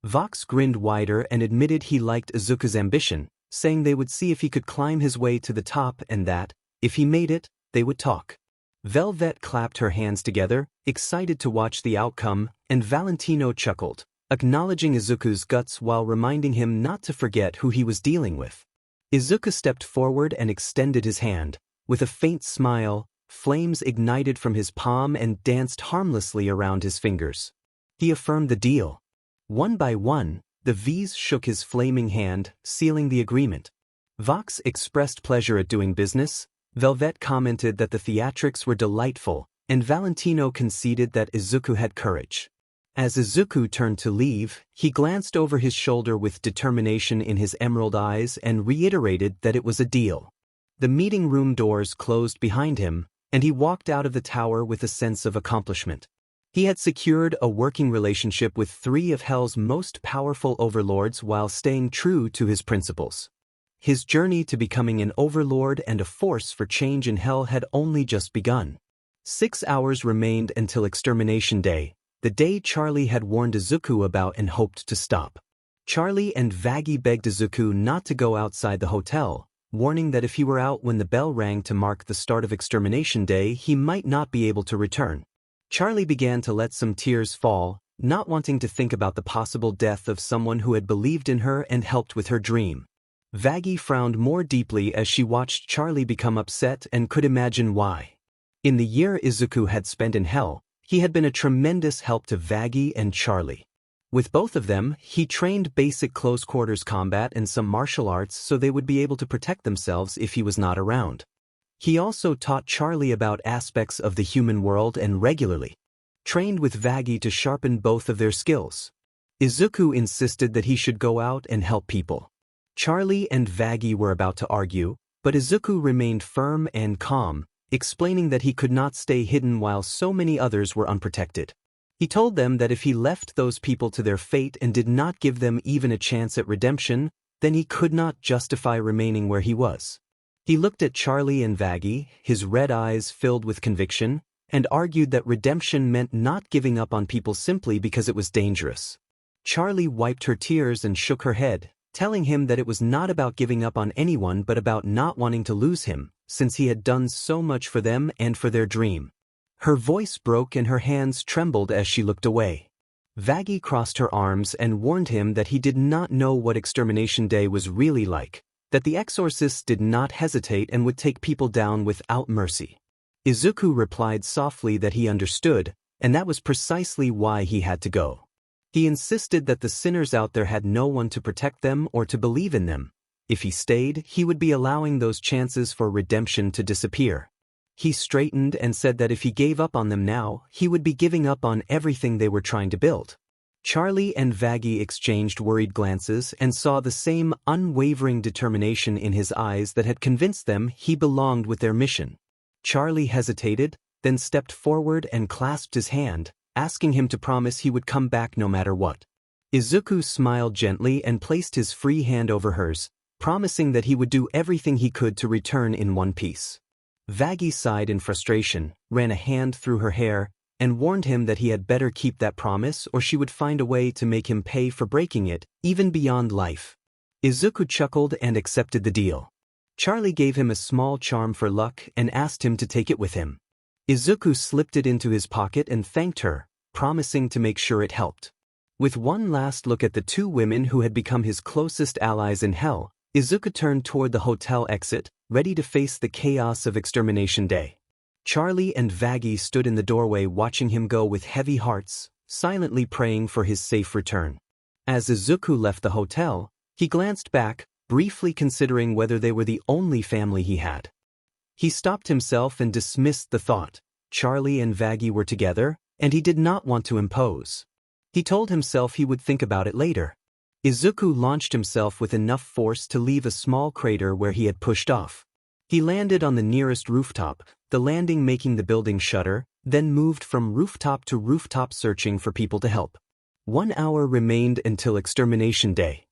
Vox grinned wider and admitted he liked Izuku's ambition, saying they would see if he could climb his way to the top and that, if he made it, they would talk. Velvet clapped her hands together, excited to watch the outcome, and Valentino chuckled, acknowledging Izuku's guts while reminding him not to forget who he was dealing with. Izuku stepped forward and extended his hand. With a faint smile, flames ignited from his palm and danced harmlessly around his fingers. He affirmed the deal. One by one, the Vs shook his flaming hand, sealing the agreement. Vox expressed pleasure at doing business, Velvet commented that the theatrics were delightful, and Valentino conceded that Izuku had courage. As Izuku turned to leave, he glanced over his shoulder with determination in his emerald eyes and reiterated that it was a deal. The meeting room doors closed behind him, and he walked out of the tower with a sense of accomplishment. He had secured a working relationship with three of Hell's most powerful overlords while staying true to his principles. His journey to becoming an overlord and a force for change in Hell had only just begun. 6 hours remained until Extermination Day, the day Charlie had warned Izuku about and hoped to stop. Charlie and Vaggie begged Izuku not to go outside the hotel, warning that if he were out when the bell rang to mark the start of Extermination Day, he might not be able to return. Charlie began to let some tears fall, not wanting to think about the possible death of someone who had believed in her and helped with her dream. Vaggie frowned more deeply as she watched Charlie become upset and could imagine why. In the year Izuku had spent in Hell, he had been a tremendous help to Vaggie and Charlie. With both of them, he trained basic close-quarters combat and some martial arts so they would be able to protect themselves if he was not around. He also taught Charlie about aspects of the human world and regularly trained with Vaggie to sharpen both of their skills. Izuku insisted that he should go out and help people. Charlie and Vaggie were about to argue, but Izuku remained firm and calm, explaining that he could not stay hidden while so many others were unprotected. He told them that if he left those people to their fate and did not give them even a chance at redemption, then he could not justify remaining where he was. He looked at Charlie and Vaggie, his red eyes filled with conviction, and argued that redemption meant not giving up on people simply because it was dangerous. Charlie wiped her tears and shook her head, telling him that it was not about giving up on anyone but about not wanting to lose him, since he had done so much for them and for their dream. Her voice broke and her hands trembled as she looked away. Vaggie crossed her arms and warned him that he did not know what Extermination Day was really like, that the exorcists did not hesitate and would take people down without mercy. Izuku replied softly that he understood, and that was precisely why he had to go. He insisted that the sinners out there had no one to protect them or to believe in them. If he stayed, he would be allowing those chances for redemption to disappear. He straightened and said that if he gave up on them now, he would be giving up on everything they were trying to build. Charlie and Vaggie exchanged worried glances and saw the same unwavering determination in his eyes that had convinced them he belonged with their mission. Charlie hesitated, then stepped forward and clasped his hand, asking him to promise he would come back no matter what. Izuku smiled gently and placed his free hand over hers, promising that he would do everything he could to return in one piece. Vaggie sighed in frustration, ran a hand through her hair, and warned him that he had better keep that promise or she would find a way to make him pay for breaking it, even beyond life. Izuku chuckled and accepted the deal. Charlie gave him a small charm for luck and asked him to take it with him. Izuku slipped it into his pocket and thanked her, promising to make sure it helped. With one last look at the two women who had become his closest allies in hell, Izuku turned toward the hotel exit, ready to face the chaos of Extermination Day. Charlie and Vaggie stood in the doorway watching him go with heavy hearts, silently praying for his safe return. As Izuku left the hotel, he glanced back, briefly considering whether they were the only family he had. He stopped himself and dismissed the thought. Charlie and Vaggie were together, and he did not want to impose. He told himself he would think about it later. Izuku launched himself with enough force to leave a small crater where he had pushed off. He landed on the nearest rooftop, the landing making the building shudder, then moved from rooftop to rooftop searching for people to help. 1 hour remained until Extermination Day.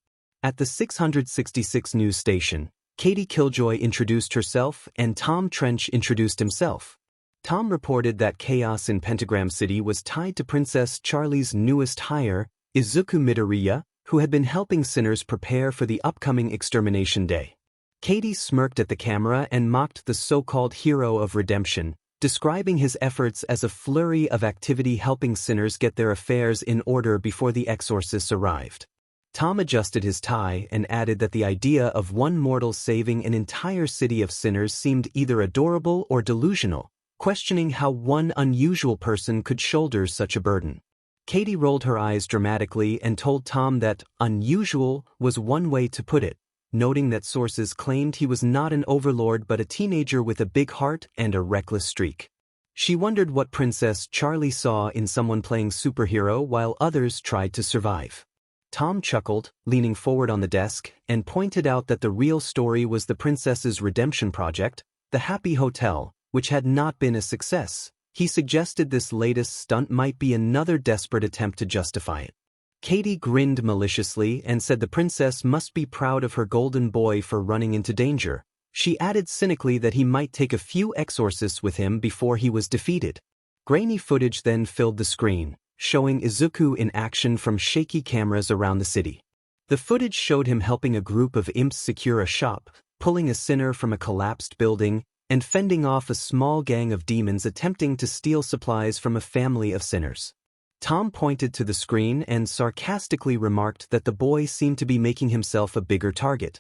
At the 666 news station, Katie Killjoy introduced herself and Tom Trench introduced himself. Tom reported that chaos in Pentagram City was tied to Princess Charlie's newest hire, Izuku Midoriya, who had been helping sinners prepare for the upcoming Extermination Day. Katie smirked at the camera and mocked the so-called hero of redemption, describing his efforts as a flurry of activity helping sinners get their affairs in order before the exorcists arrived. Tom adjusted his tie and added that the idea of one mortal saving an entire city of sinners seemed either adorable or delusional, questioning how one unusual person could shoulder such a burden. Katie rolled her eyes dramatically and told Tom that unusual was one way to put it, noting that sources claimed he was not an overlord but a teenager with a big heart and a reckless streak. She wondered what Princess Charlie saw in someone playing superhero while others tried to survive. Tom chuckled, leaning forward on the desk, and pointed out that the real story was the princess's redemption project, the Happy Hotel, which had not been a success. He suggested this latest stunt might be another desperate attempt to justify it. Katie grinned maliciously and said the princess must be proud of her golden boy for running into danger. She added cynically that he might take a few exorcists with him before he was defeated. Grainy footage then filled the screen, showing Izuku in action from shaky cameras around the city. The footage showed him helping a group of imps secure a shop, pulling a sinner from a collapsed building, and fending off a small gang of demons attempting to steal supplies from a family of sinners. Tom pointed to the screen and sarcastically remarked that the boy seemed to be making himself a bigger target.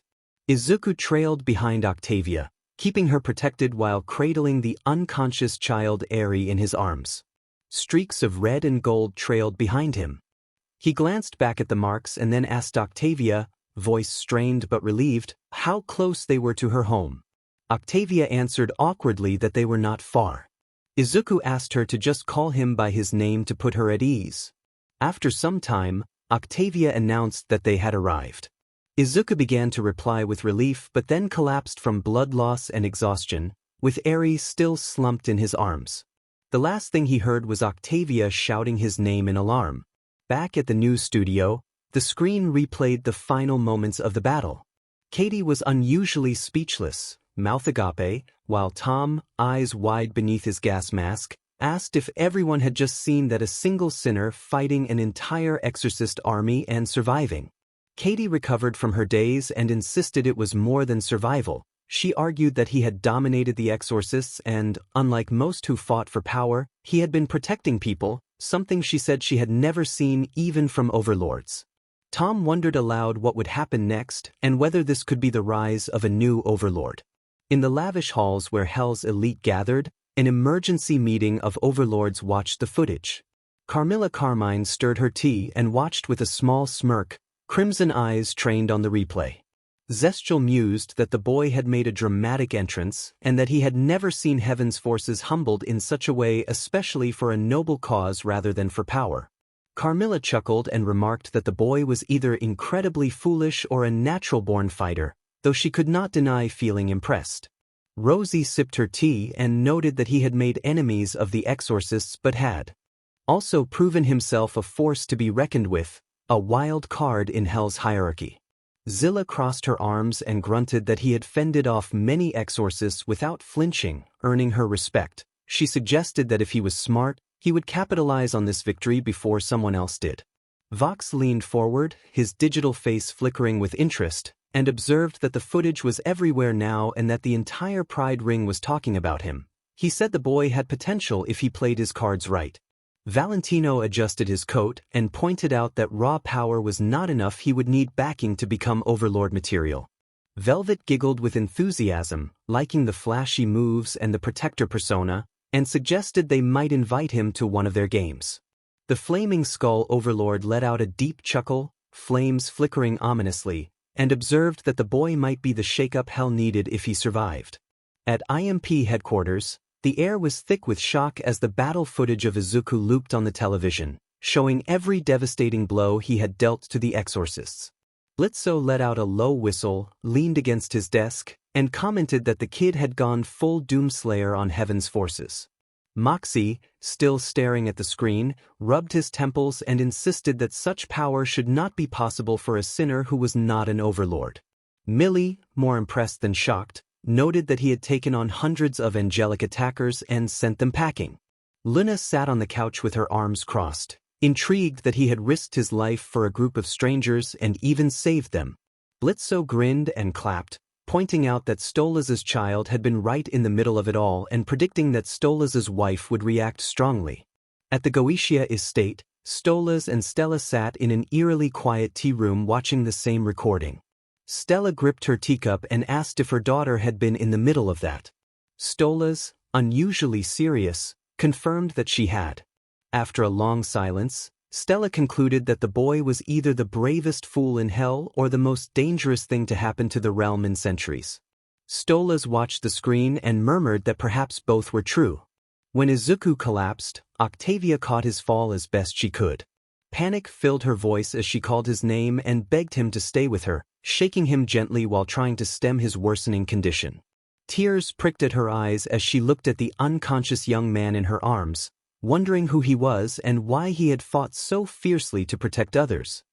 Izuku trailed behind Octavia, keeping her protected while cradling the unconscious child Eri in his arms. Streaks of red and gold trailed behind him. He glanced back at the marks and then asked Octavia, voice strained but relieved, how close they were to her home. Octavia answered awkwardly that they were not far. Izuku asked her to just call him by his name to put her at ease. After some time, Octavia announced that they had arrived. Izuku began to reply with relief but then collapsed from blood loss and exhaustion, with Eri still slumped in his arms. The last thing he heard was Octavia shouting his name in alarm. Back at the news studio, the screen replayed the final moments of the battle. Katie was unusually speechless, mouth agape, while Tom, eyes wide beneath his gas mask, asked if everyone had just seen that a single sinner fighting an entire exorcist army and surviving. Katie recovered from her daze and insisted it was more than survival. She argued that he had dominated the exorcists and, unlike most who fought for power, he had been protecting people, something she said she had never seen even from overlords. Tom wondered aloud what would happen next and whether this could be the rise of a new overlord. In the lavish halls where Hell's elite gathered, an emergency meeting of overlords watched the footage. Carmilla Carmine stirred her tea and watched with a small smirk, crimson eyes trained on the replay. Zestial mused that the boy had made a dramatic entrance and that he had never seen Heaven's forces humbled in such a way, especially for a noble cause rather than for power. Carmilla chuckled and remarked that the boy was either incredibly foolish or a natural-born fighter, though she could not deny feeling impressed. Rosie sipped her tea and noted that he had made enemies of the exorcists but had also proven himself a force to be reckoned with, a wild card in Hell's hierarchy. Zilla crossed her arms and grunted that he had fended off many exorcists without flinching, earning her respect. She suggested that if he was smart, he would capitalize on this victory before someone else did. Vox leaned forward, his digital face flickering with interest, and observed that the footage was everywhere now and that the entire Pride Ring was talking about him. He said the boy had potential if he played his cards right. Valentino adjusted his coat and pointed out that raw power was not enough, he would need backing to become overlord material. Velvet giggled with enthusiasm, liking the flashy moves and the protector persona, and suggested they might invite him to one of their games. The Flaming Skull overlord let out a deep chuckle, flames flickering ominously, and observed that the boy might be the shake-up Hell needed if he survived. At IMP headquarters, the air was thick with shock as the battle footage of Izuku looped on the television, showing every devastating blow he had dealt to the exorcists. Blitzo let out a low whistle, leaned against his desk, and commented that the kid had gone full Doomslayer on Heaven's forces. Moxie, still staring at the screen, rubbed his temples and insisted that such power should not be possible for a sinner who was not an overlord. Millie, more impressed than shocked, noted that he had taken on hundreds of angelic attackers and sent them packing. Luna sat on the couch with her arms crossed, intrigued that he had risked his life for a group of strangers and even saved them. Blitzo grinned and clapped, pointing out that Stolas' child had been right in the middle of it all and predicting that Stolas' wife would react strongly. At the Goetia estate, Stolas and Stella sat in an eerily quiet tea room watching the same recording. Stella gripped her teacup and asked if her daughter had been in the middle of that. Stolas, unusually serious, confirmed that she had. After a long silence, Stella concluded that the boy was either the bravest fool in Hell or the most dangerous thing to happen to the realm in centuries. Stolas watched the screen and murmured that perhaps both were true. When Izuku collapsed, Octavia caught his fall as best she could. Panic filled her voice as she called his name and begged him to stay with her, shaking him gently while trying to stem his worsening condition. Tears pricked at her eyes as she looked at the unconscious young man in her arms, wondering who he was and why he had fought so fiercely to protect others.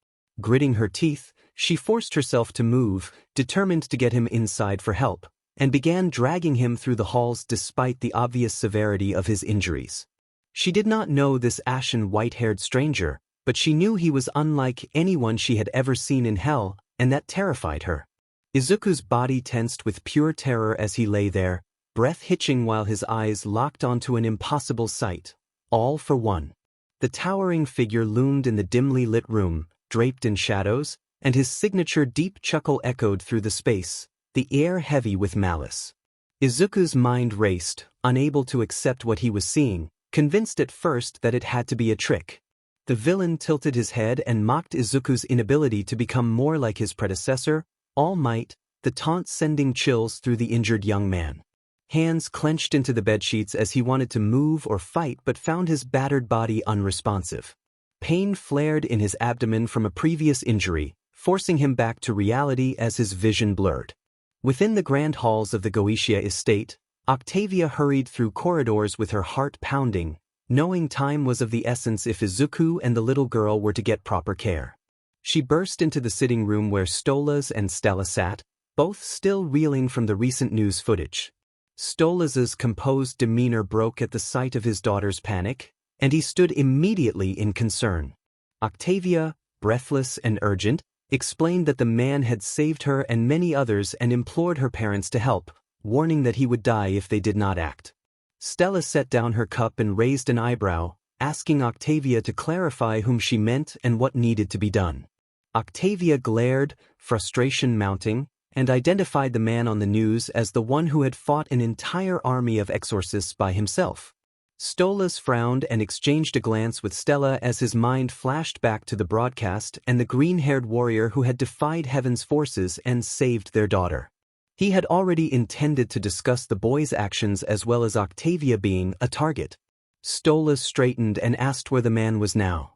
Gritting her teeth, she forced herself to move, determined to get him inside for help, and began dragging him through the halls despite the obvious severity of his injuries. She did not know this ashen white-haired stranger, but she knew he was unlike anyone she had ever seen in Hell, and that terrified her. Izuku's body tensed with pure terror as he lay there, breath hitching while his eyes locked onto an impossible sight, all for one. The towering figure loomed in the dimly lit room, draped in shadows, and his signature deep chuckle echoed through the space, the air heavy with malice. Izuku's mind raced, unable to accept what he was seeing, convinced at first that it had to be a trick. The villain tilted his head and mocked Izuku's inability to become more like his predecessor, All Might, the taunt sending chills through the injured young man. Hands clenched into the bedsheets as he wanted to move or fight but found his battered body unresponsive. Pain flared in his abdomen from a previous injury, forcing him back to reality as his vision blurred. Within the grand halls of the Goetia estate, Octavia hurried through corridors with her heart pounding, knowing time was of the essence if Izuku and the little girl were to get proper care. She burst into the sitting room where Stolas and Stella sat, both still reeling from the recent news footage. Stolas's composed demeanor broke at the sight of his daughter's panic, and he stood immediately in concern. Octavia, breathless and urgent, explained that the man had saved her and many others and implored her parents to help, warning that he would die if they did not act. Stella set down her cup and raised an eyebrow, asking Octavia to clarify whom she meant and what needed to be done. Octavia glared, frustration mounting, and identified the man on the news as the one who had fought an entire army of exorcists by himself. Stolas frowned and exchanged a glance with Stella as his mind flashed back to the broadcast and the green-haired warrior who had defied heaven's forces and saved their daughter. He had already intended to discuss the boy's actions as well as Octavia being a target. Stolas straightened and asked where the man was now.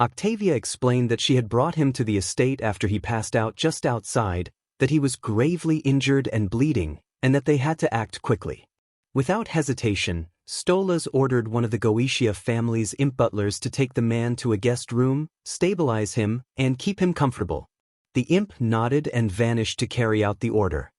Octavia explained that she had brought him to the estate after he passed out just outside, that he was gravely injured and bleeding, and that they had to act quickly. Without hesitation, Stolas ordered one of the Goetia family's imp butlers to take the man to a guest room, stabilize him, and keep him comfortable. The imp nodded and vanished to carry out the order.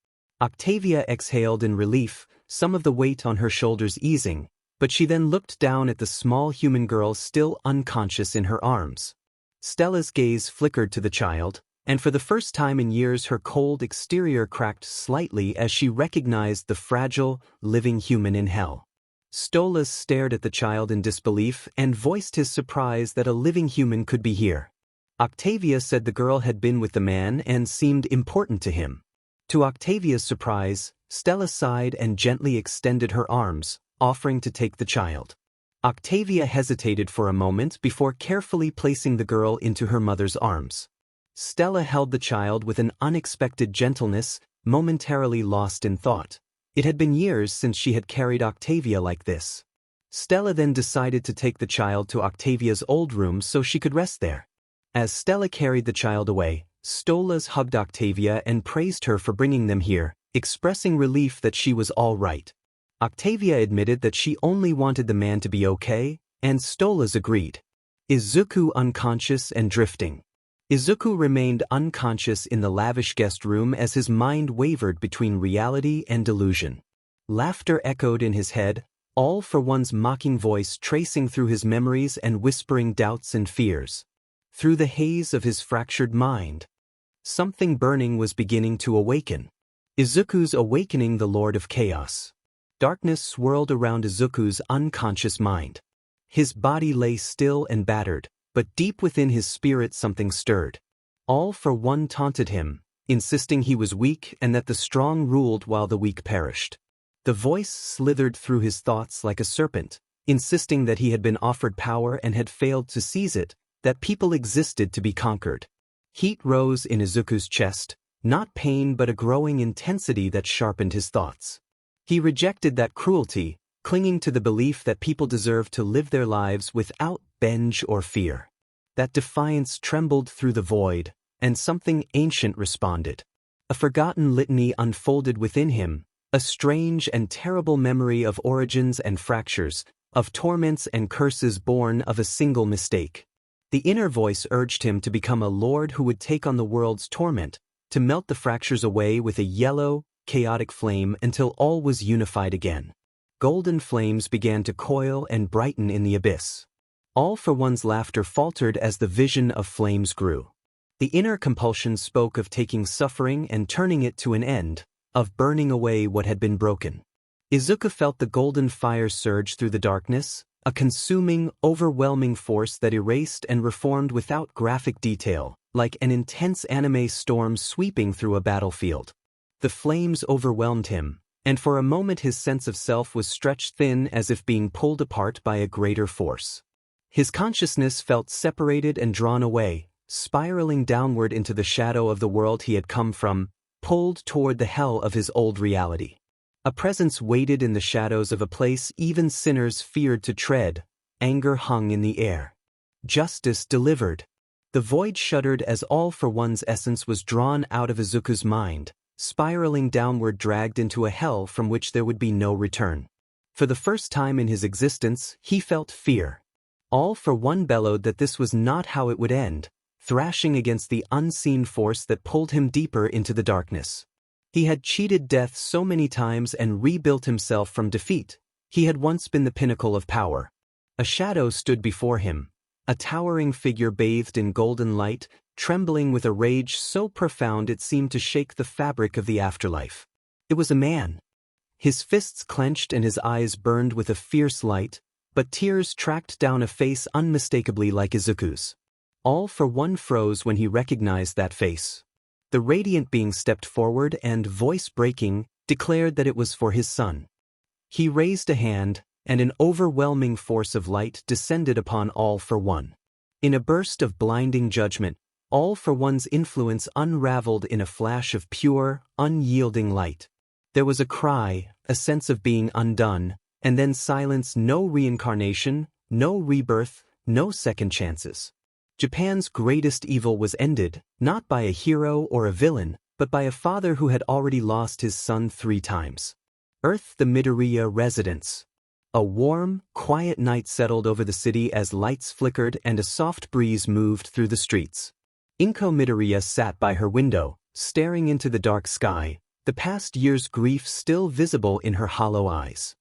Octavia exhaled in relief, some of the weight on her shoulders easing, but she then looked down at the small human girl still unconscious in her arms. Stella's gaze flickered to the child, and for the first time in years her cold exterior cracked slightly as she recognized the fragile, living human in hell. Stolas stared at the child in disbelief and voiced his surprise that a living human could be here. Octavia said the girl had been with the man and seemed important to him. To Octavia's surprise, Stella sighed and gently extended her arms, offering to take the child. Octavia hesitated for a moment before carefully placing the girl into her mother's arms. Stella held the child with an unexpected gentleness, momentarily lost in thought. It had been years since she had carried Octavia like this. Stella then decided to take the child to Octavia's old room so she could rest there. As Stella carried the child away, Stolas hugged Octavia and praised her for bringing them here, expressing relief that she was all right. Octavia admitted that she only wanted the man to be okay, and Stolas agreed. Izuku unconscious and drifting. Izuku remained unconscious in the lavish guest room as his mind wavered between reality and delusion. Laughter echoed in his head, all for one's mocking voice tracing through his memories and whispering doubts and fears. Through the haze of his fractured mind, something burning was beginning to awaken. Izuku's awakening the Lord of Chaos. Darkness swirled around Izuku's unconscious mind. His body lay still and battered, but deep within his spirit something stirred. All for one taunted him, insisting he was weak and that the strong ruled while the weak perished. The voice slithered through his thoughts like a serpent, insisting that he had been offered power and had failed to seize it, that people existed to be conquered. Heat rose in Izuku's chest, not pain but a growing intensity that sharpened his thoughts. He rejected that cruelty, clinging to the belief that people deserved to live their lives without venge or fear. That defiance trembled through the void, and something ancient responded. A forgotten litany unfolded within him, a strange and terrible memory of origins and fractures, of torments and curses born of a single mistake. The inner voice urged him to become a lord who would take on the world's torment, to melt the fractures away with a yellow, chaotic flame until all was unified again. Golden flames began to coil and brighten in the abyss. All for one's laughter faltered as the vision of flames grew. The inner compulsion spoke of taking suffering and turning it to an end, of burning away what had been broken. Izuku felt the golden fire surge through the darkness, a consuming, overwhelming force that erased and reformed without graphic detail, like an intense anime storm sweeping through a battlefield. The flames overwhelmed him, and for a moment his sense of self was stretched thin as if being pulled apart by a greater force. His consciousness felt separated and drawn away, spiraling downward into the shadow of the world he had come from, pulled toward the hell of his old reality. A presence waited in the shadows of a place even sinners feared to tread. Anger hung in the air. Justice delivered. The void shuddered as all for one's essence was drawn out of Izuku's mind, spiraling downward, dragged into a hell from which there would be no return. For the first time in his existence, he felt fear. All for one bellowed that this was not how it would end, thrashing against the unseen force that pulled him deeper into the darkness. He had cheated death so many times and rebuilt himself from defeat. He had once been the pinnacle of power. A shadow stood before him, a towering figure bathed in golden light, trembling with a rage so profound it seemed to shake the fabric of the afterlife. It was a man. His fists clenched and his eyes burned with a fierce light, but tears tracked down a face unmistakably like Izuku's. All for one froze when he recognized that face. The radiant being stepped forward and, voice breaking, declared that it was for his son. He raised a hand, and an overwhelming force of light descended upon All for One. In a burst of blinding judgment, All for One's influence unraveled in a flash of pure, unyielding light. There was a cry, a sense of being undone, and then silence. No reincarnation, no rebirth, no second chances. Japan's greatest evil was ended, not by a hero or a villain, but by a father who had already lost his son 3 times. Earth, the Midoriya residence. A warm, quiet night settled over the city as lights flickered and a soft breeze moved through the streets. Inko Midoriya sat by her window, staring into the dark sky, the past year's grief still visible in her hollow eyes.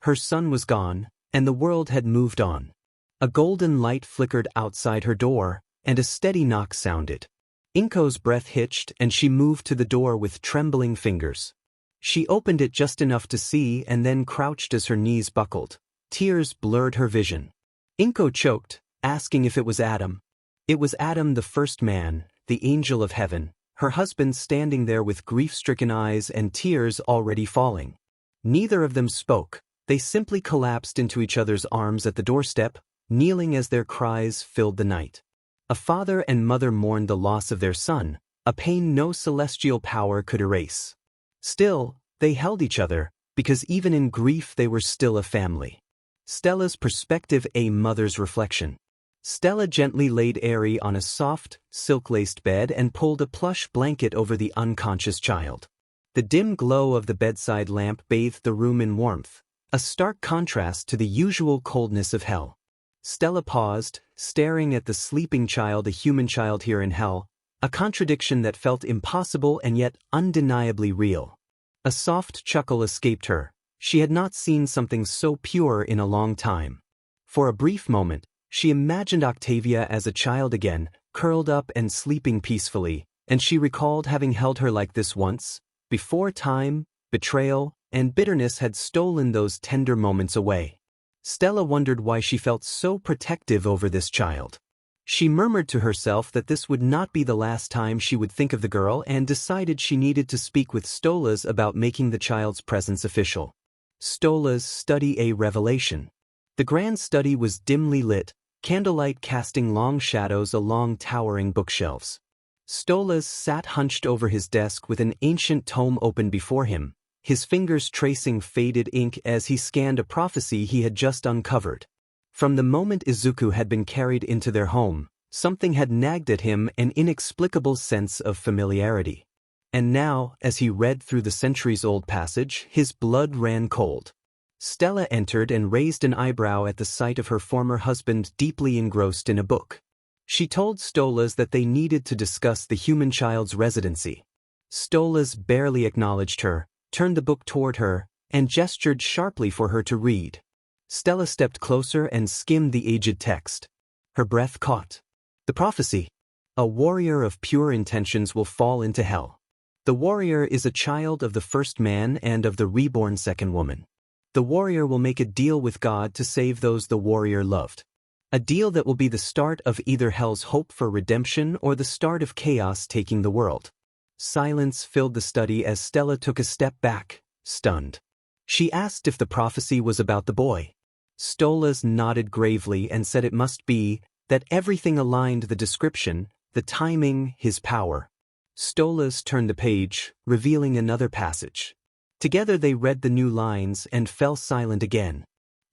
Her son was gone, and the world had moved on. A golden light flickered outside her door, and a steady knock sounded. Inko's breath hitched and she moved to the door with trembling fingers. She opened it just enough to see and then crouched as her knees buckled. Tears blurred her vision. Inko choked, asking if it was Adam. It was Adam, the first man, the angel of heaven, her husband standing there with grief-stricken eyes and tears already falling. Neither of them spoke, they simply collapsed into each other's arms at the doorstep, kneeling as their cries filled the night. A father and mother mourned the loss of their son, a pain no celestial power could erase. Still, they held each other, because even in grief they were still a family. Stella's perspective, a mother's reflection. Stella gently laid Eri on a soft, silk-laced bed and pulled a plush blanket over the unconscious child. The dim glow of the bedside lamp bathed the room in warmth, a stark contrast to the usual coldness of hell. Stella paused, staring at the sleeping child, a human child here in hell, a contradiction that felt impossible and yet undeniably real. A soft chuckle escaped her. She had not seen something so pure in a long time. For a brief moment, she imagined Octavia as a child again, curled up and sleeping peacefully, and she recalled having held her like this once, before time, betrayal, and bitterness had stolen those tender moments away. Stella wondered why she felt so protective over this child. She murmured to herself that this would not be the last time she would think of the girl and decided she needed to speak with Stolas about making the child's presence official. Stola's study, a revelation. The grand study was dimly lit, candlelight casting long shadows along towering bookshelves. Stolas sat hunched over his desk with an ancient tome open before him, his fingers tracing faded ink as he scanned a prophecy he had just uncovered. From the moment Izuku had been carried into their home, something had nagged at him, an inexplicable sense of familiarity. And now, as he read through the centuries-old passage, his blood ran cold. Stella entered and raised an eyebrow at the sight of her former husband deeply engrossed in a book. She told Stolas that they needed to discuss the human child's residency. Stolas barely acknowledged her, turned the book toward her, and gestured sharply for her to read. Stella stepped closer and skimmed the aged text. Her breath caught. The prophecy. A warrior of pure intentions will fall into hell. The warrior is a child of the first man and of the reborn second woman. The warrior will make a deal with God to save those the warrior loved. A deal that will be the start of either hell's hope for redemption or the start of chaos taking the world. Silence filled the study as Stella took a step back, stunned. She asked if the prophecy was about the boy. Stolas nodded gravely and said it must be, that everything aligned: the description, the timing, his power. Stolas turned the page, revealing another passage. Together they read the new lines and fell silent again.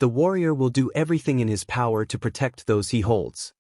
The warrior will do everything in his power to protect those he holds.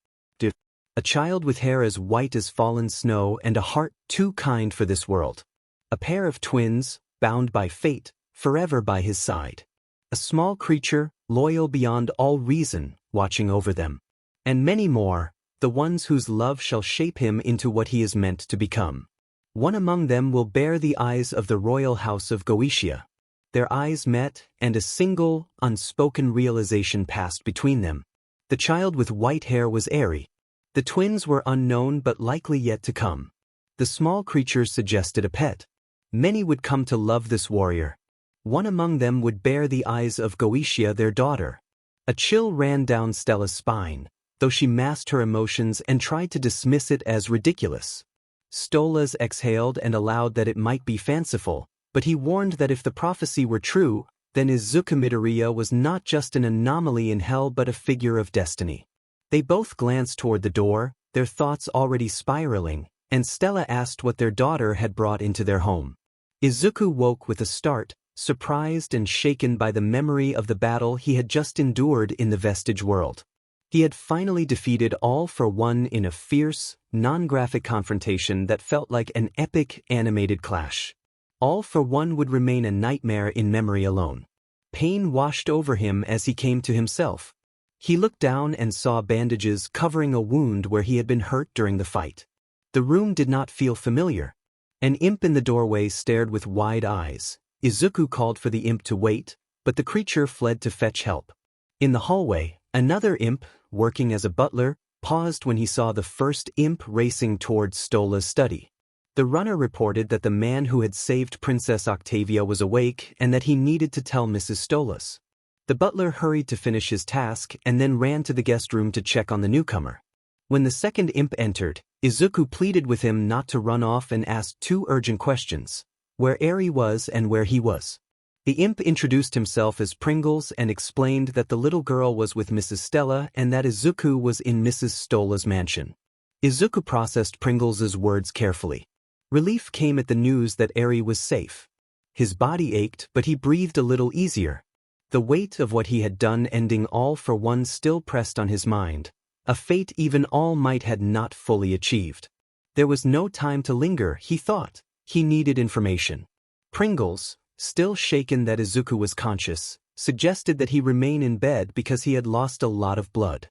A child with hair as white as fallen snow and a heart too kind for this world. A pair of twins, bound by fate, forever by his side. A small creature, loyal beyond all reason, watching over them. And many more, the ones whose love shall shape him into what he is meant to become. One among them will bear the eyes of the royal house of Goetia. Their eyes met, and a single, unspoken realization passed between them. The child with white hair was Eri. The twins were unknown but likely yet to come. The small creatures suggested a pet. Many would come to love this warrior. One among them would bear the eyes of Goetia, their daughter. A chill ran down Stella's spine, though she masked her emotions and tried to dismiss it as ridiculous. Stolas exhaled and allowed that it might be fanciful, but he warned that if the prophecy were true, then Izuku Midoriya was not just an anomaly in hell but a figure of destiny. They both glanced toward the door, their thoughts already spiraling, and Stella asked what their daughter had brought into their home. Izuku woke with a start, surprised and shaken by the memory of the battle he had just endured in the Vestige world. He had finally defeated All for One in a fierce, non-graphic confrontation that felt like an epic animated clash. All for One would remain a nightmare in memory alone. Pain washed over him as he came to himself. He looked down and saw bandages covering a wound where he had been hurt during the fight. The room did not feel familiar. An imp in the doorway stared with wide eyes. Izuku called for the imp to wait, but the creature fled to fetch help. In the hallway, another imp, working as a butler, paused when he saw the first imp racing towards Stola's study. The runner reported that the man who had saved Princess Octavia was awake and that he needed to tell Mrs. Stolas. The butler hurried to finish his task and then ran to the guest room to check on the newcomer. When the second imp entered, Izuku pleaded with him not to run off and asked two urgent questions: where Eri was and where he was. The imp introduced himself as Pringles and explained that the little girl was with Mrs. Stella and that Izuku was in Mrs. Stola's mansion. Izuku processed Pringles's words carefully. Relief came at the news that Eri was safe. His body ached, but he breathed a little easier. The weight of what he had done ending All for One still pressed on his mind, a fate even All Might had not fully achieved. There was no time to linger, he thought. He needed information. Pringles, still shaken that Izuku was conscious, suggested that he remain in bed because he had lost a lot of blood.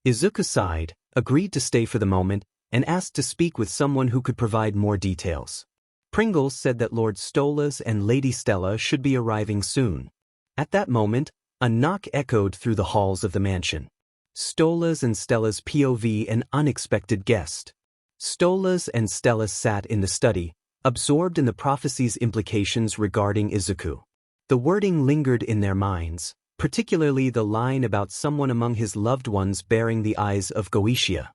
Izuku sighed, agreed to stay for the moment, and asked to speak with someone who could provide more details. Pringles said that Lord Stolas and Lady Stella should be arriving soon. At that moment, a knock echoed through the halls of the mansion. Stolas and Stella's POV, an unexpected guest. Stolas and Stella sat in the study, absorbed in the prophecy's implications regarding Izuku. The wording lingered in their minds, particularly the line about someone among his loved ones bearing the eyes of Goetia.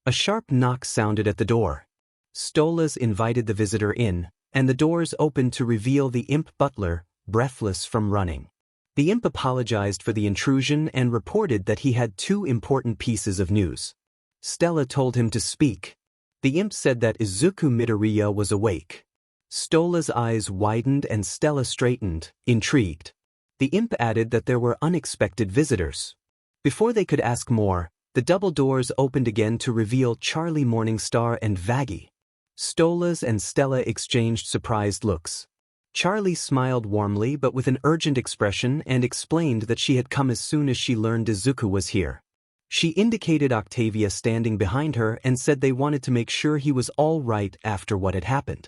A sharp knock sounded at the door. Stolas invited the visitor in, and the doors opened to reveal the imp butler, breathless from running. The imp apologized for the intrusion and reported that he had two important pieces of news. Stella told him to speak. The imp said that Izuku Midoriya was awake. Stola's eyes widened and Stella straightened, intrigued. The imp added that there were unexpected visitors. Before they could ask more, the double doors opened again to reveal Charlie Morningstar and Vaggie. Stolas and Stella exchanged surprised looks. Charlie smiled warmly but with an urgent expression and explained that she had come as soon as she learned Izuku was here. She indicated Octavia standing behind her and said they wanted to make sure he was all right after what had happened.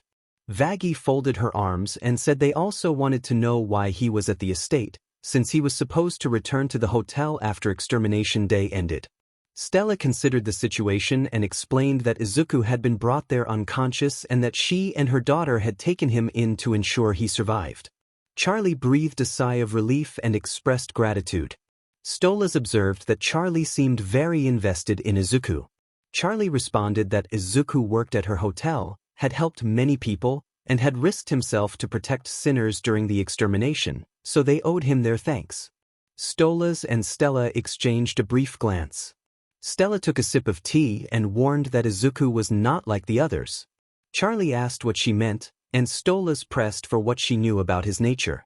Vaggie folded her arms and said they also wanted to know why he was at the estate, since he was supposed to return to the hotel after Extermination Day ended. Stella considered the situation and explained that Izuku had been brought there unconscious and that she and her daughter had taken him in to ensure he survived. Charlie breathed a sigh of relief and expressed gratitude. Stolas observed that Charlie seemed very invested in Izuku. Charlie responded that Izuku worked at her hotel, had helped many people, and had risked himself to protect sinners during the extermination, so they owed him their thanks. Stolas and Stella exchanged a brief glance. Stella took a sip of tea and warned that Izuku was not like the others. Charlie asked what she meant, and Stolas pressed for what she knew about his nature.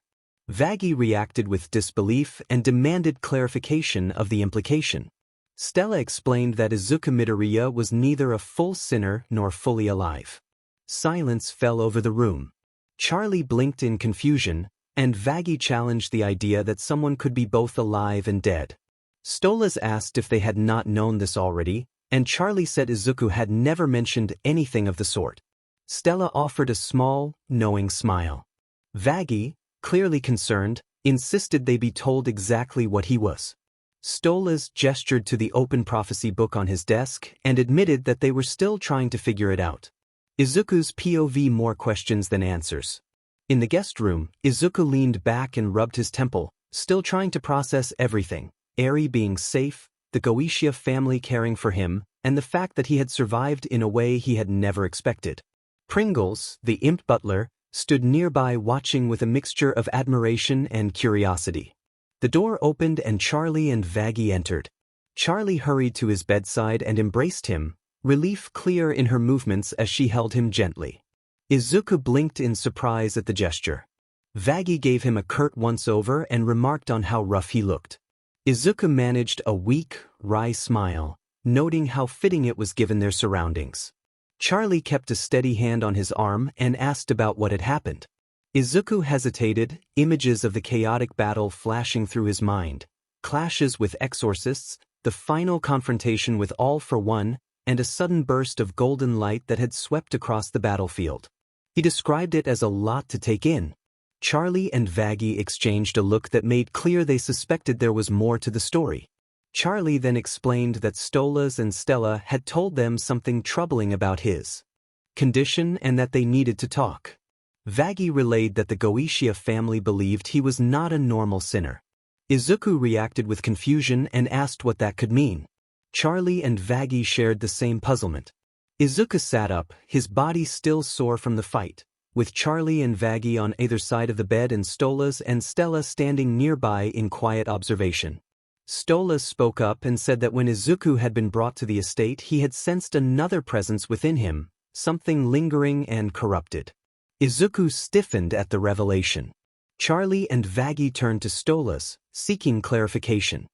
Vaggie reacted with disbelief and demanded clarification of the implication. Stella explained that Izuku Midoriya was neither a full sinner nor fully alive. Silence fell over the room. Charlie blinked in confusion, and Vaggie challenged the idea that someone could be both alive and dead. Stolas asked if they had not known this already, and Charlie said Izuku had never mentioned anything of the sort. Stella offered a small, knowing smile. Vaggie, clearly concerned, insisted they be told exactly what he was. Stolas gestured to the open prophecy book on his desk and admitted that they were still trying to figure it out. Izuku's POV more questions than answers. In the guest room, Izuku leaned back and rubbed his temple, still trying to process everything, Eri being safe, the Goetia family caring for him, and the fact that he had survived in a way he had never expected. Pringles, the imp butler, stood nearby watching with a mixture of admiration and curiosity. The door opened and Charlie and Vaggie entered. Charlie hurried to his bedside and embraced him, relief clear in her movements as she held him gently. Izuku blinked in surprise at the gesture. Vaggie gave him a curt once-over and remarked on how rough he looked. Izuku managed a weak, wry smile, noting how fitting it was given their surroundings. Charlie kept a steady hand on his arm and asked about what had happened. Izuku hesitated, images of the chaotic battle flashing through his mind, clashes with exorcists, the final confrontation with All for One, and a sudden burst of golden light that had swept across the battlefield. He described it as a lot to take in. Charlie and Vaggie exchanged a look that made clear they suspected there was more to the story. Charlie then explained that Stolas and Stella had told them something troubling about his condition and that they needed to talk. Vaggie relayed that the Goetia family believed he was not a normal sinner. Izuku reacted with confusion and asked what that could mean. Charlie and Vaggie shared the same puzzlement. Izuku sat up, his body still sore from the fight, with Charlie and Vaggie on either side of the bed and Stolas and Stella standing nearby in quiet observation. Stolas spoke up and said that when Izuku had been brought to the estate he had sensed another presence within him, something lingering and corrupted. Izuku stiffened at the revelation. Charlie and Vaggie turned to Stolas, seeking clarification.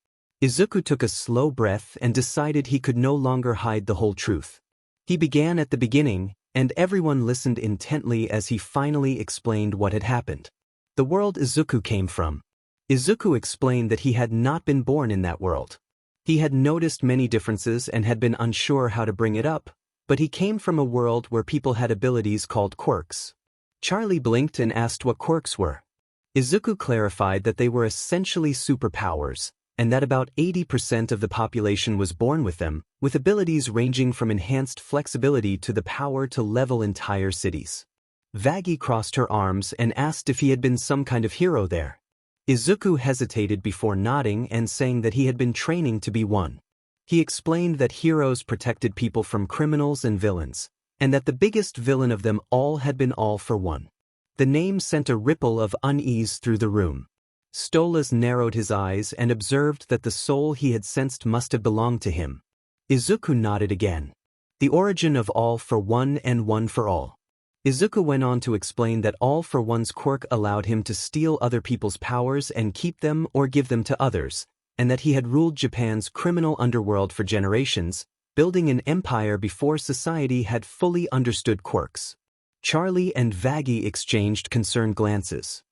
Izuku took a slow breath and decided he could no longer hide the whole truth. He began at the beginning, and everyone listened intently as he finally explained what had happened. The world Izuku came from. Izuku explained that he had not been born in that world. He had noticed many differences and had been unsure how to bring it up, but he came from a world where people had abilities called quirks. Charlie blinked and asked what quirks were. Izuku clarified that they were essentially superpowers, and that about 80% of the population was born with them, with abilities ranging from enhanced flexibility to the power to level entire cities. Vaggie crossed her arms and asked if he had been some kind of hero there. Izuku hesitated before nodding and saying that he had been training to be one. He explained that heroes protected people from criminals and villains, and that the biggest villain of them all had been All for One. The name sent a ripple of unease through the room. Stolas narrowed his eyes and observed that the soul he had sensed must have belonged to him. Izuku nodded again. The origin of All for One and One for All. Izuku went on to explain that All for One's quirk allowed him to steal other people's powers and keep them or give them to others, and that he had ruled Japan's criminal underworld for generations, building an empire before society had fully understood quirks. Charlie and Vaggie exchanged concerned glances.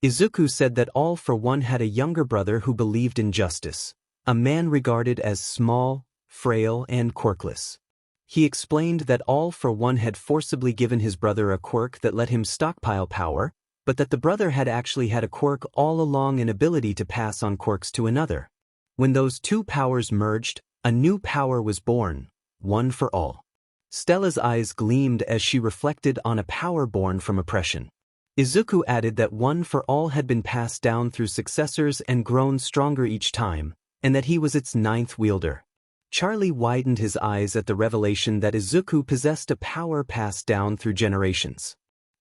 Izuku said that All for One had a younger brother who believed in justice, a man regarded as small, frail, and quirkless. He explained that All for One had forcibly given his brother a quirk that let him stockpile power, but that the brother had actually had a quirk all along, an ability to pass on quirks to another. When those two powers merged, a new power was born, One for All. Stella's eyes gleamed as she reflected on a power born from oppression. Izuku added that One for All had been passed down through successors and grown stronger each time, and that he was its ninth wielder. Charlie widened his eyes at the revelation that Izuku possessed a power passed down through generations.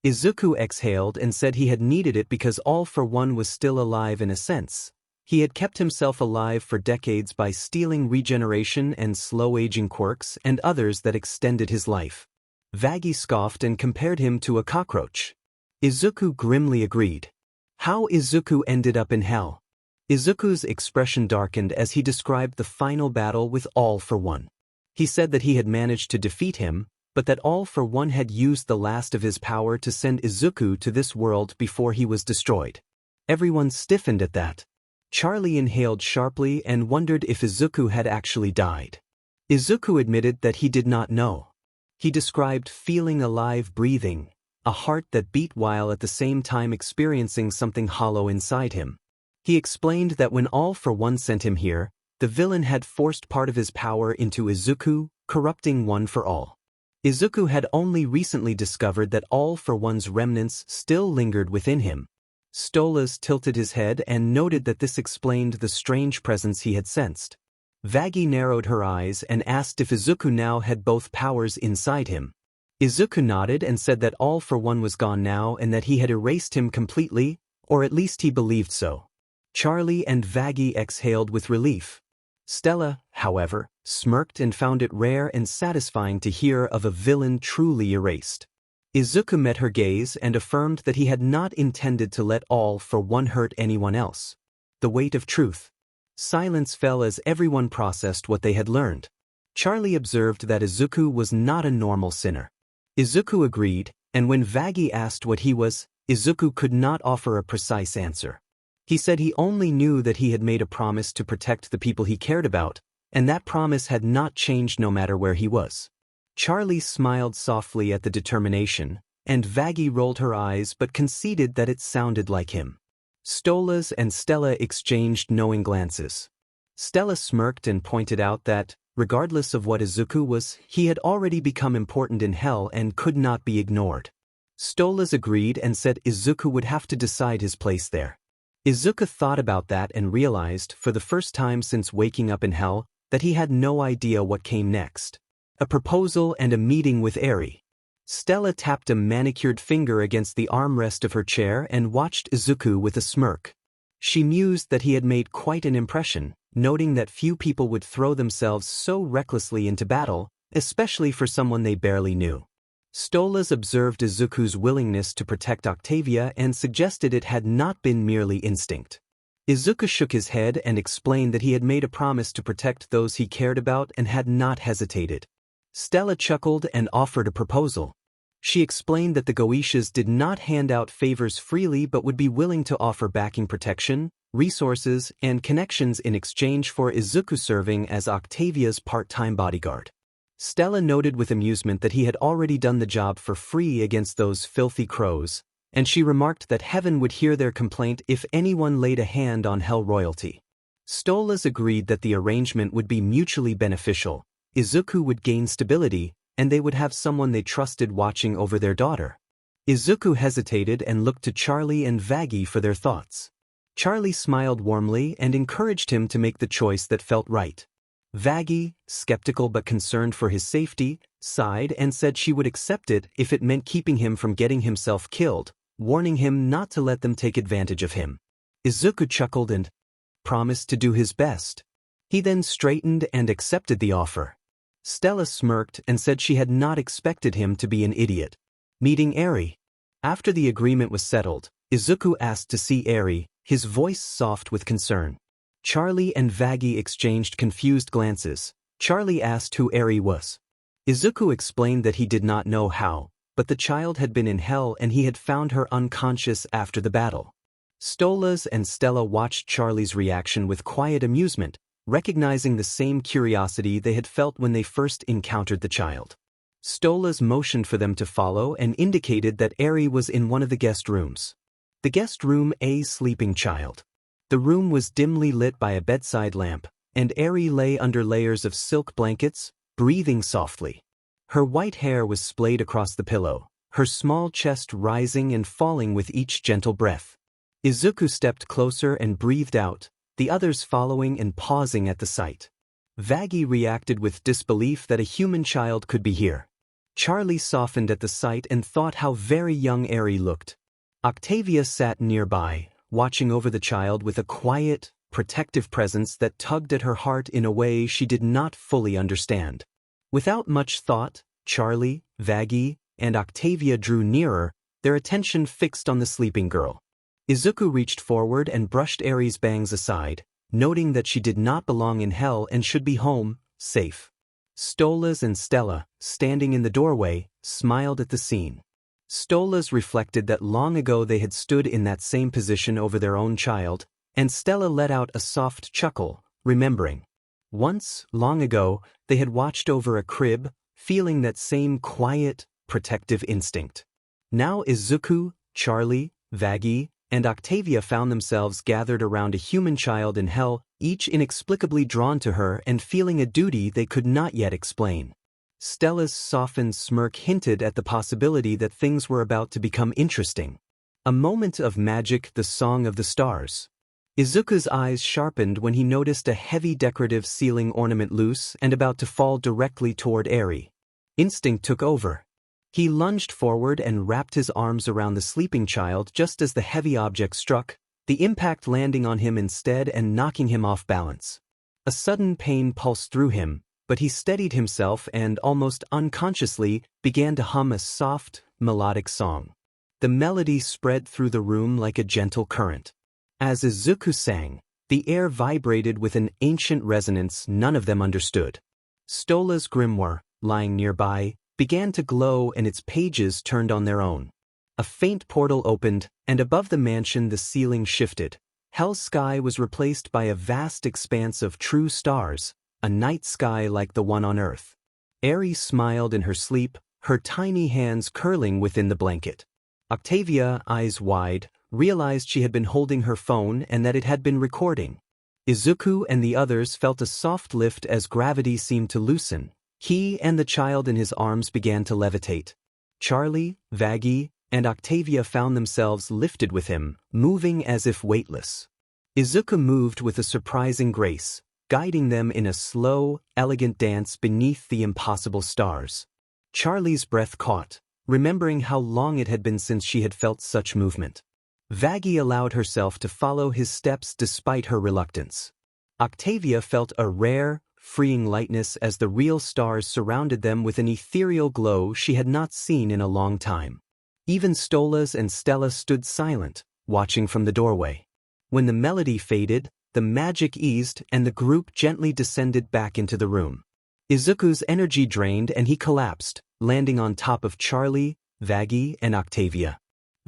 Izuku exhaled and said he had needed it because All for One was still alive in a sense. He had kept himself alive for decades by stealing regeneration and slow-aging quirks and others that extended his life. Vaggie scoffed and compared him to a cockroach. Izuku grimly agreed. How Izuku ended up in hell? Izuku's expression darkened as he described the final battle with All for One. He said that he had managed to defeat him, but that All for One had used the last of his power to send Izuku to this world before he was destroyed. Everyone stiffened at that. Charlie inhaled sharply and wondered if Izuku had actually died. Izuku admitted that he did not know. He described feeling alive breathing, a heart that beat while at the same time experiencing something hollow inside him. He explained that when All for One sent him here, the villain had forced part of his power into Izuku, corrupting One for All. Izuku had only recently discovered that All for One's remnants still lingered within him. Stolas tilted his head and noted that this explained the strange presence he had sensed. Vaggie narrowed her eyes and asked if Izuku now had both powers inside him. Izuku nodded and said that All for One was gone now and that he had erased him completely, or at least he believed so. Charlie and Vaggie exhaled with relief. Stella, however, smirked and found it rare and satisfying to hear of a villain truly erased. Izuku met her gaze and affirmed that he had not intended to let All for One hurt anyone else. The weight of truth. Silence fell as everyone processed what they had learned. Charlie observed that Izuku was not a normal sinner. Izuku agreed, and when Vaggie asked what he was, Izuku could not offer a precise answer. He said he only knew that he had made a promise to protect the people he cared about, and that promise had not changed no matter where he was. Charlie smiled softly at the determination, and Vaggie rolled her eyes but conceded that it sounded like him. Stolas and Stella exchanged knowing glances. Stella smirked and pointed out that, regardless of what Izuku was, he had already become important in Hell and could not be ignored. Stolas agreed and said Izuku would have to decide his place there. Izuku thought about that and realized, for the first time since waking up in Hell, that he had no idea what came next. A proposal and a meeting with Eri. Stella tapped a manicured finger against the armrest of her chair and watched Izuku with a smirk. She mused that he had made quite an impression, noting that few people would throw themselves so recklessly into battle, especially for someone they barely knew. Stolas observed Izuku's willingness to protect Octavia and suggested it had not been merely instinct. Izuku shook his head and explained that he had made a promise to protect those he cared about and had not hesitated. Stella chuckled and offered a proposal. She explained that the Goishas did not hand out favors freely but would be willing to offer backing protection, resources, and connections in exchange for Izuku serving as Octavia's part-time bodyguard. Stella noted with amusement that he had already done the job for free against those filthy crows, and she remarked that heaven would hear their complaint if anyone laid a hand on Hell royalty. Stolas agreed that the arrangement would be mutually beneficial. Izuku would gain stability, and they would have someone they trusted watching over their daughter. Izuku hesitated and looked to Charlie and Vaggie for their thoughts. Charlie smiled warmly and encouraged him to make the choice that felt right. Vaggie, skeptical but concerned for his safety, sighed and said she would accept it if it meant keeping him from getting himself killed, warning him not to let them take advantage of him. Izuku chuckled and promised to do his best. He then straightened and accepted the offer. Stella smirked and said she had not expected him to be an idiot. Meeting Eri. After the agreement was settled, Izuku asked to see Eri, his voice soft with concern. Charlie and Vaggie exchanged confused glances. Charlie asked who Eri was. Izuku explained that he did not know how, but the child had been in Hell and he had found her unconscious after the battle. Stolas and Stella watched Charlie's reaction with quiet amusement, recognizing the same curiosity they had felt when they first encountered the child. Stolas motioned for them to follow and indicated that Eri was in one of the guest rooms. The guest room A's sleeping child. The room was dimly lit by a bedside lamp, and Eri lay under layers of silk blankets, breathing softly. Her white hair was splayed across the pillow, her small chest rising and falling with each gentle breath. Izuku stepped closer and breathed out, the others following and pausing at the sight. Vaggie reacted with disbelief that a human child could be here. Charlie softened at the sight and thought how very young Eri looked. Octavia sat nearby, watching over the child with a quiet, protective presence that tugged at her heart in a way she did not fully understand. Without much thought, Charlie, Vaggie, and Octavia drew nearer, their attention fixed on the sleeping girl. Izuku reached forward and brushed Eri's bangs aside, noting that she did not belong in Hell and should be home, safe. Stolas and Stella, standing in the doorway, smiled at the scene. Stolas reflected that long ago they had stood in that same position over their own child, and Stella let out a soft chuckle, remembering. Once, long ago, they had watched over a crib, feeling that same quiet, protective instinct. Now Izuku, Charlie, Vaggie, and Octavia found themselves gathered around a human child in hell, each inexplicably drawn to her and feeling a duty they could not yet explain. Stella's softened smirk hinted at the possibility that things were about to become interesting. A moment of magic, the song of the stars. Izuku's eyes sharpened when he noticed a heavy decorative ceiling ornament loose and about to fall directly toward Eri. Instinct took over. He lunged forward and wrapped his arms around the sleeping child just as the heavy object struck, the impact landing on him instead and knocking him off balance. A sudden pain pulsed through him, but he steadied himself and, almost unconsciously, began to hum a soft, melodic song. The melody spread through the room like a gentle current. As Izuku sang, the air vibrated with an ancient resonance none of them understood. Stola's grimoire, lying nearby, began to glow and its pages turned on their own. A faint portal opened, and above the mansion the ceiling shifted. Hell's sky was replaced by a vast expanse of true stars, a night sky like the one on Earth. Eri smiled in her sleep, her tiny hands curling within the blanket. Octavia, eyes wide, realized she had been holding her phone and that it had been recording. Izuku and the others felt a soft lift as gravity seemed to loosen. He and the child in his arms began to levitate. Charlie, Vaggie, and Octavia found themselves lifted with him, moving as if weightless. Izuku moved with a surprising grace, guiding them in a slow, elegant dance beneath the impossible stars. Charlie's breath caught, remembering how long it had been since she had felt such movement. Vaggie allowed herself to follow his steps despite her reluctance. Octavia felt a rare, freeing lightness as the real stars surrounded them with an ethereal glow she had not seen in a long time. Even Stolas and Stella stood silent, watching from the doorway. When the melody faded, the magic eased and the group gently descended back into the room. Izuku's energy drained and he collapsed, landing on top of Charlie, Vaggie, and Octavia.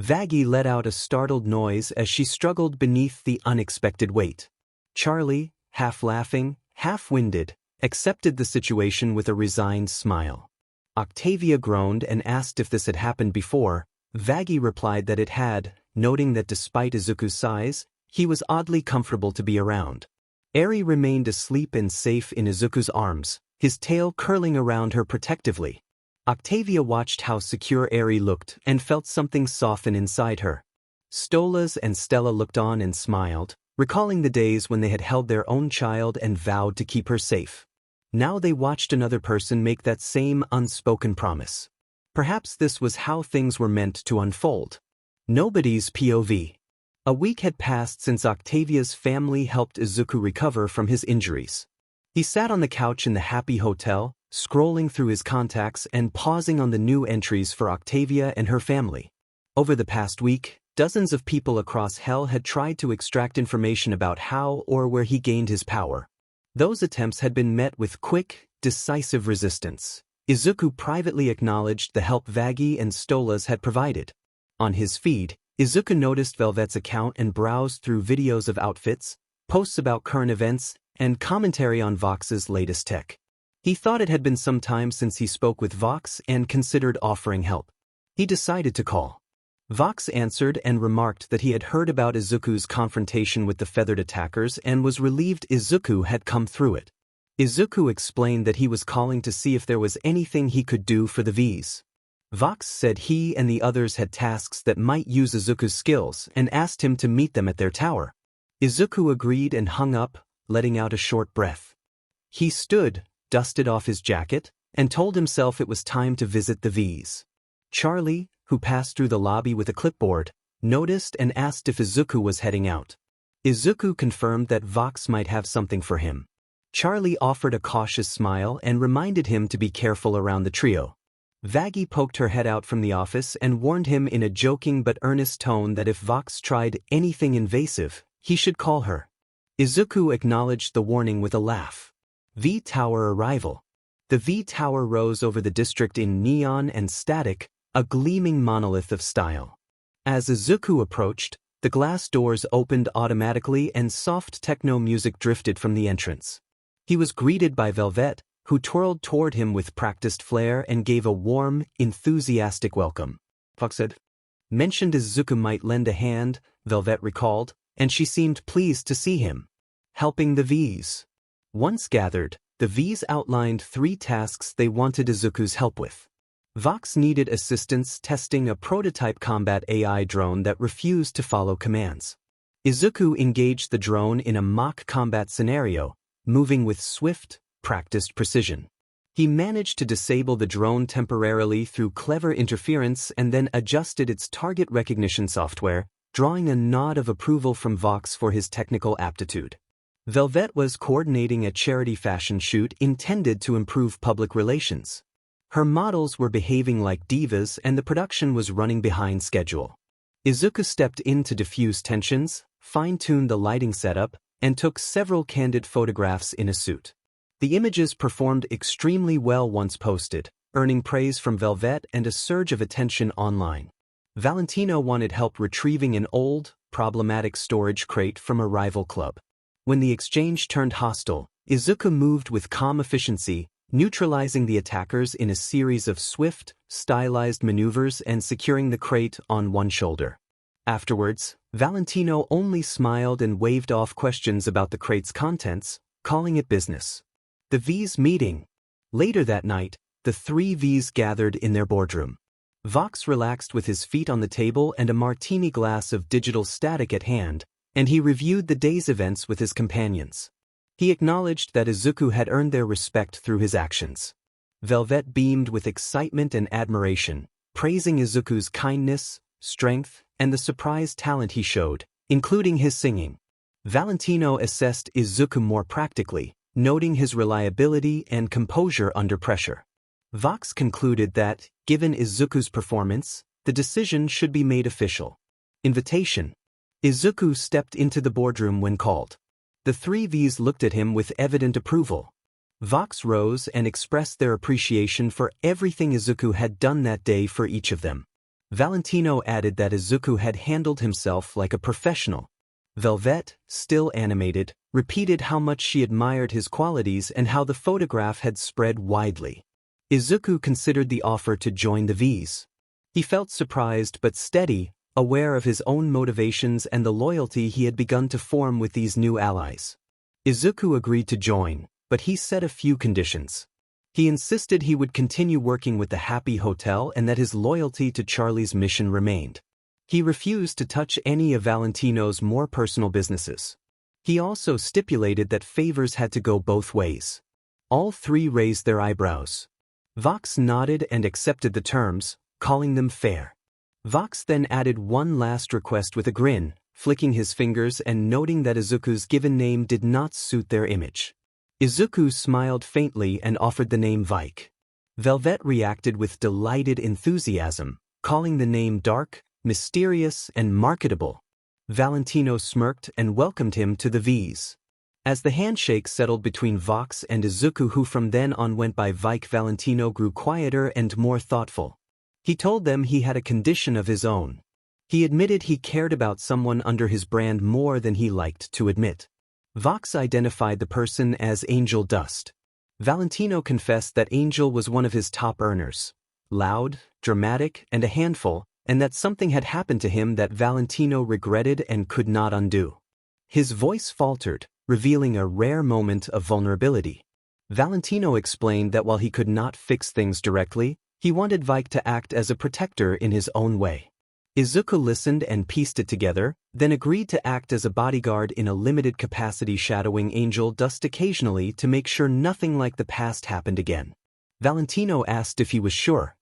Vaggie let out a startled noise as she struggled beneath the unexpected weight. Charlie, half laughing, half-winded, accepted the situation with a resigned smile. Octavia groaned and asked if this had happened before. Vaggie replied that it had, noting that despite Izuku's size, he was oddly comfortable to be around. Eri remained asleep and safe in Izuku's arms, his tail curling around her protectively. Octavia watched how secure Eri looked and felt something soften inside her. Stolas and Stella looked on and smiled, recalling the days when they had held their own child and vowed to keep her safe. Now they watched another person make that same unspoken promise. Perhaps this was how things were meant to unfold. Nobody's POV. A week had passed since Octavia's family helped Izuku recover from his injuries. He sat on the couch in the Happy Hotel, scrolling through his contacts and pausing on the new entries for Octavia and her family. Over the past week, dozens of people across Hell had tried to extract information about how or where he gained his power. Those attempts had been met with quick, decisive resistance. Izuku privately acknowledged the help Vaggie and Stolas had provided. On his feed, Izuku noticed Velvet's account and browsed through videos of outfits, posts about current events, and commentary on Vox's latest tech. He thought it had been some time since he spoke with Vox and considered offering help. He decided to call. Vox answered and remarked that he had heard about Izuku's confrontation with the feathered attackers and was relieved Izuku had come through it. Izuku explained that he was calling to see if there was anything he could do for the V's. Vox said he and the others had tasks that might use Izuku's skills and asked him to meet them at their tower. Izuku agreed and hung up, letting out a short breath. He stood, dusted off his jacket, and told himself it was time to visit the V's. Charlie, who passed through the lobby with a clipboard, noticed and asked if Izuku was heading out. Izuku confirmed that Vox might have something for him. Charlie offered a cautious smile and reminded him to be careful around the trio. Vaggie poked her head out from the office and warned him in a joking but earnest tone that if Vox tried anything invasive, he should call her. Izuku acknowledged the warning with a laugh. V-Tower arrival. The V-Tower rose over the district in neon and static, a gleaming monolith of style. As Izuku approached, the glass doors opened automatically and soft techno music drifted from the entrance. He was greeted by Velvet, who twirled toward him with practiced flair and gave a warm, enthusiastic welcome. Vox said. Mentioned Izuku might lend a hand, Velvet recalled, and she seemed pleased to see him. Helping the V's. Once gathered, the V's outlined 3 tasks they wanted Izuku's help with. Vox needed assistance testing a prototype combat AI drone that refused to follow commands. Izuku engaged the drone in a mock combat scenario, moving with swift, practiced precision. He managed to disable the drone temporarily through clever interference and then adjusted its target recognition software, drawing a nod of approval from Vox for his technical aptitude. Velvet was coordinating a charity fashion shoot intended to improve public relations. Her models were behaving like divas and the production was running behind schedule. Izuku stepped in to diffuse tensions, fine-tuned the lighting setup, and took several candid photographs in a suit. The images performed extremely well once posted, earning praise from Velvet and a surge of attention online. Valentino wanted help retrieving an old, problematic storage crate from a rival club. When the exchange turned hostile, Izuku moved with calm efficiency, neutralizing the attackers in a series of swift, stylized maneuvers and securing the crate on one shoulder. Afterwards, Valentino only smiled and waved off questions about the crate's contents, calling it business. The V's meeting. Later that night, the 3 V's gathered in their boardroom. Vox relaxed with his feet on the table and a martini glass of digital static at hand, and he reviewed the day's events with his companions. He acknowledged that Izuku had earned their respect through his actions. Velvet beamed with excitement and admiration, praising Izuku's kindness, strength, and the surprise talent he showed, including his singing. Valentino assessed Izuku more practically, noting his reliability and composure under pressure. Vox concluded that, given Izuku's performance, the decision should be made official. Invitation. Izuku stepped into the boardroom when called. The 3 V's looked at him with evident approval. Vox rose and expressed their appreciation for everything Izuku had done that day for each of them. Valentino added that Izuku had handled himself like a professional. Velvet, still animated, repeated how much she admired his qualities and how the photograph had spread widely. Izuku considered the offer to join the V's. He felt surprised but steady, aware of his own motivations and the loyalty he had begun to form with these new allies. Izuku agreed to join, but he set a few conditions. He insisted he would continue working with the Happy Hotel and that his loyalty to Charlie's mission remained. He refused to touch any of Valentino's more personal businesses. He also stipulated that favors had to go both ways. All 3 raised their eyebrows. Vox nodded and accepted the terms, calling them fair. Vox then added one last request with a grin, flicking his fingers and noting that Izuku's given name did not suit their image. Izuku smiled faintly and offered the name Vike. Velvet reacted with delighted enthusiasm, calling the name dark, mysterious, and marketable. Valentino smirked and welcomed him to the V's. As the handshake settled between Vox and Izuku, who from then on went by Vike, Valentino grew quieter and more thoughtful. He told them he had a condition of his own. He admitted he cared about someone under his brand more than he liked to admit. Vox identified the person as Angel Dust. Valentino confessed that Angel was one of his top earners. Loud, dramatic, and a handful, and that something had happened to him that Valentino regretted and could not undo. His voice faltered, revealing a rare moment of vulnerability. Valentino explained that while he could not fix things directly, he wanted Vike to act as a protector in his own way. Izuku listened and pieced it together, then agreed to act as a bodyguard in a limited capacity, shadowing Angel Dust occasionally to make sure nothing like the past happened again. Valentino asked if he was sure.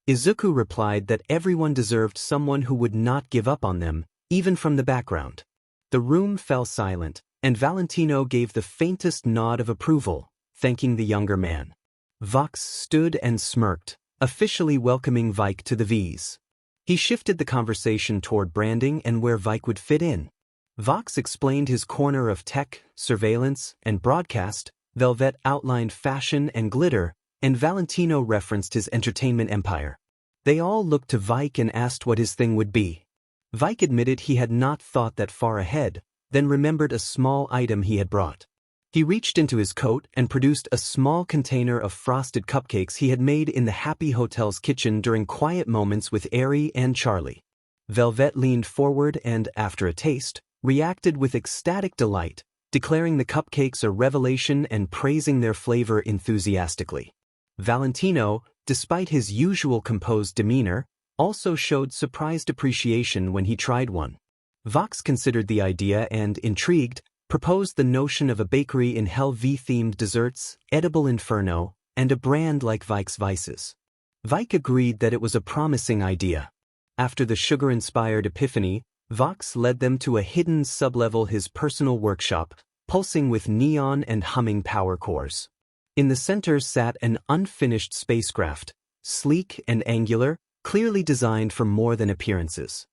Izuku replied that everyone deserved someone who would not give up on them, even from the background. The room fell silent, and Valentino gave the faintest nod of approval, thanking the younger man. Vox stood and smirked, officially welcoming Vike to the V's. He shifted the conversation toward branding and where Vike would fit in. Vox explained his corner of tech, surveillance, and broadcast, Velvet outlined fashion and glitter, and Valentino referenced his entertainment empire. They all looked to Vike and asked what his thing would be. Vike admitted he had not thought that far ahead, then remembered a small item he had brought. He reached into his coat and produced a small container of frosted cupcakes he had made in the Happy Hotel's kitchen during quiet moments with Eri and Charlie. Velvet leaned forward and, after a taste, reacted with ecstatic delight, declaring the cupcakes a revelation and praising their flavor enthusiastically. Valentino, despite his usual composed demeanor, also showed surprised appreciation when he tried one. Vox considered the idea and, intrigued, proposed the notion of a bakery in Hell-V-themed desserts, edible inferno, and a brand like Vike's Vices. Vike agreed that it was a promising idea. After the sugar-inspired epiphany, Vox led them to a hidden sublevel, his personal workshop, pulsing with neon and humming power cores. In the center sat an unfinished spacecraft, sleek and angular, clearly designed for more than appearances.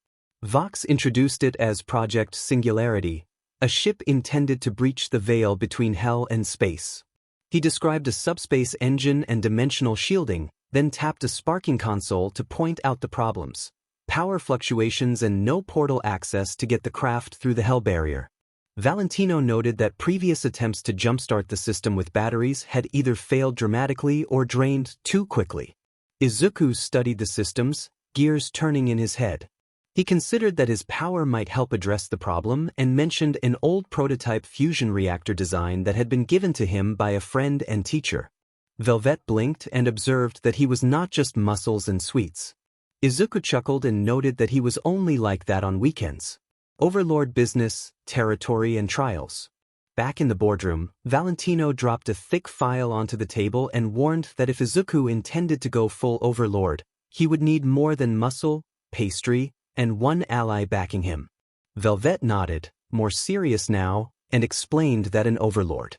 Vox introduced it as Project Singularity, a ship intended to breach the veil between hell and space. He described a subspace engine and dimensional shielding, then tapped a sparking console to point out the problems: power fluctuations and no portal access to get the craft through the hell barrier. Valentino noted that previous attempts to jumpstart the system with batteries had either failed dramatically or drained too quickly. Izuku studied the systems, gears turning in his head. He considered that his power might help address the problem and mentioned an old prototype fusion reactor design that had been given to him by a friend and teacher. Velvet blinked and observed that he was not just muscles and sweets. Izuku chuckled and noted that he was only like that on weekends. Overlord business, territory and trials. Back in the boardroom, Valentino dropped a thick file onto the table and warned that if Izuku intended to go full overlord, he would need more than muscle, pastry, and one ally backing him. Velvet nodded, more serious now, and explained that an overlord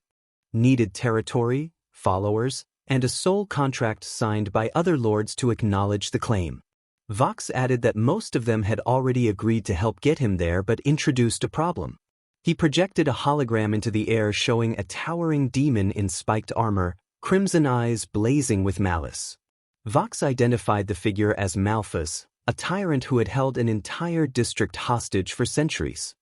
needed territory, followers, and a soul contract signed by other lords to acknowledge the claim. Vox added that most of them had already agreed to help get him there but introduced a problem. He projected a hologram into the air showing a towering demon in spiked armor, crimson eyes blazing with malice. Vox identified the figure as Malphas, a tyrant who had held an entire district hostage for centuries.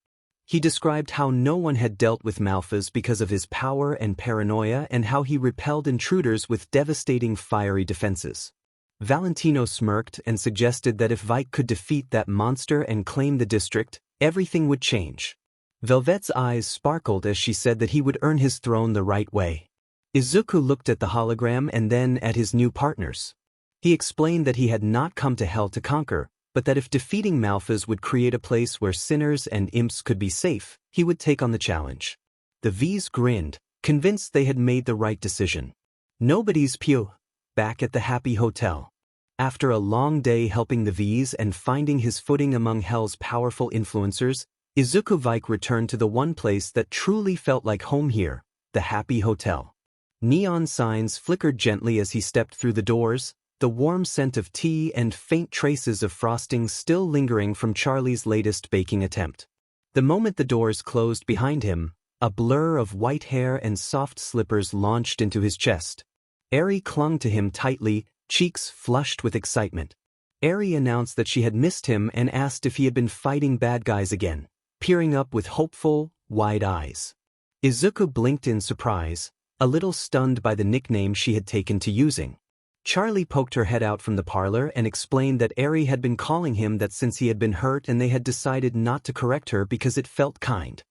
He described how no one had dealt with Malphas because of his power and paranoia and how he repelled intruders with devastating fiery defenses. Valentino smirked and suggested that if Vike could defeat that monster and claim the district, everything would change. Velvet's eyes sparkled as she said that he would earn his throne the right way. Izuku looked at the hologram and then at his new partners. He explained that he had not come to hell to conquer, but that if defeating Malphas would create a place where sinners and imps could be safe, he would take on the challenge. The V's grinned, convinced they had made the right decision. Nobody's pew. Back at the Happy Hotel. After a long day helping the V's and finding his footing among Hell's powerful influencers, Izuku Vike returned to the one place that truly felt like home here, the Happy Hotel. Neon signs flickered gently as he stepped through the doors, the warm scent of tea and faint traces of frosting still lingering from Charlie's latest baking attempt. The moment the doors closed behind him, a blur of white hair and soft slippers launched into his chest. Eri clung to him tightly, cheeks flushed with excitement. Eri announced that she had missed him and asked if he had been fighting bad guys again, peering up with hopeful, wide eyes. Izuku blinked in surprise, a little stunned by the nickname she had taken to using. Charlie poked her head out from the parlor and explained that Eri had been calling him that since he had been hurt and they had decided not to correct her because it felt kind.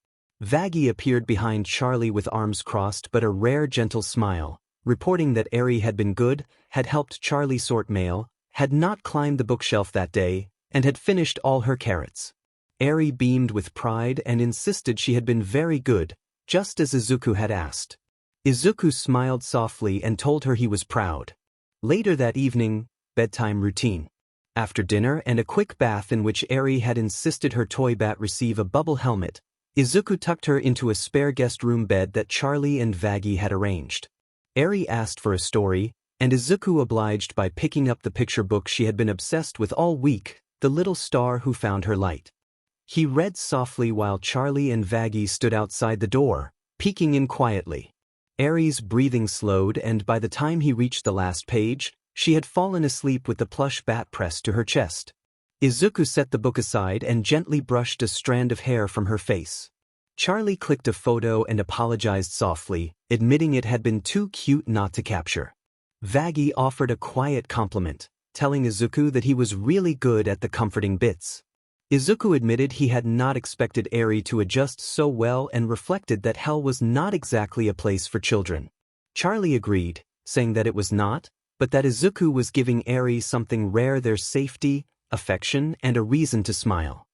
Vaggie appeared behind Charlie with arms crossed but a rare gentle smile, reporting that Eri had been good, had helped Charlie sort mail, had not climbed the bookshelf that day, and had finished all her carrots. Eri beamed with pride and insisted she had been very good, just as Izuku had asked. Izuku smiled softly and told her he was proud. Later that evening, bedtime routine. After dinner and a quick bath in which Eri had insisted her toy bat receive a bubble helmet, Izuku tucked her into a spare guest room bed that Charlie and Vaggie had arranged. Eri asked for a story, and Izuku obliged by picking up the picture book she had been obsessed with all week, The Little Star Who Found Her Light. He read softly while Charlie and Vaggie stood outside the door, peeking in quietly. Eri's breathing slowed and by the time he reached the last page, she had fallen asleep with the plush bat pressed to her chest. Izuku set the book aside and gently brushed a strand of hair from her face. Charlie clicked a photo and apologized softly, admitting it had been too cute not to capture. Vaggie offered a quiet compliment, telling Izuku that he was really good at the comforting bits. Izuku admitted he had not expected Eri to adjust so well and reflected that hell was not exactly a place for children. Charlie agreed, saying that it was not, but that Izuku was giving Eri something rare: their safety, affection, and a reason to smile.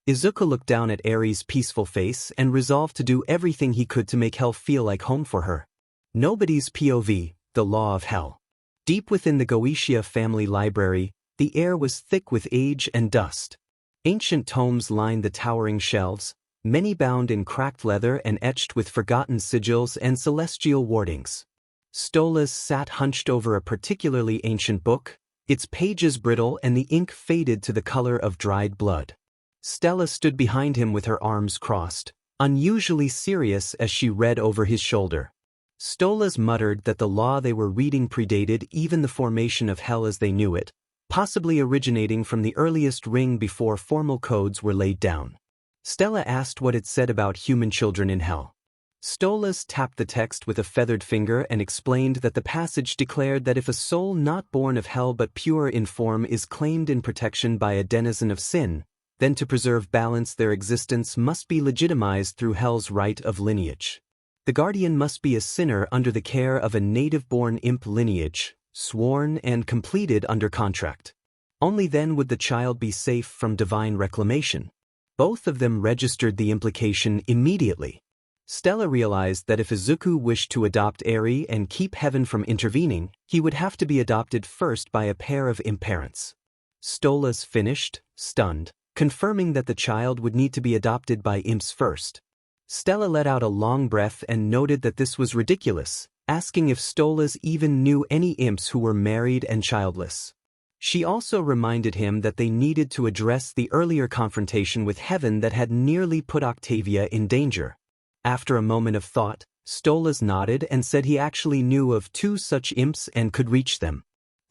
Izuku looked down at Eri's peaceful face and resolved to do everything he could to make hell feel like home for her. Nobody's POV, the law of hell. Deep within the Goetia family library, the air was thick with age and dust. Ancient tomes lined the towering shelves, many bound in cracked leather and etched with forgotten sigils and celestial wardings. Stolas sat hunched over a particularly ancient book, its pages brittle and the ink faded to the color of dried blood. Stella stood behind him with her arms crossed, unusually serious as she read over his shoulder. Stolas muttered that the law they were reading predated even the formation of hell as they knew it, possibly originating from the earliest ring before formal codes were laid down. Stella asked what it said about human children in hell. Stolas tapped the text with a feathered finger and explained that the passage declared that if a soul not born of hell but pure in form is claimed in protection by a denizen of sin, then to preserve balance their existence must be legitimized through hell's right of lineage. The guardian must be a sinner under the care of a native-born imp lineage, sworn and completed under contract. Only then would the child be safe from divine reclamation. Both of them registered the implication immediately. Stella realized that if Izuku wished to adopt Eri and keep heaven from intervening, he would have to be adopted first by a pair of imp parents. Stolas finished, stunned, confirming that the child would need to be adopted by imps first. Stella let out a long breath and noted that this was ridiculous, asking if Stolas even knew any imps who were married and childless. She also reminded him that they needed to address the earlier confrontation with heaven that had nearly put Octavia in danger. After a moment of thought, Stolas nodded and said he actually knew of 2 such imps and could reach them.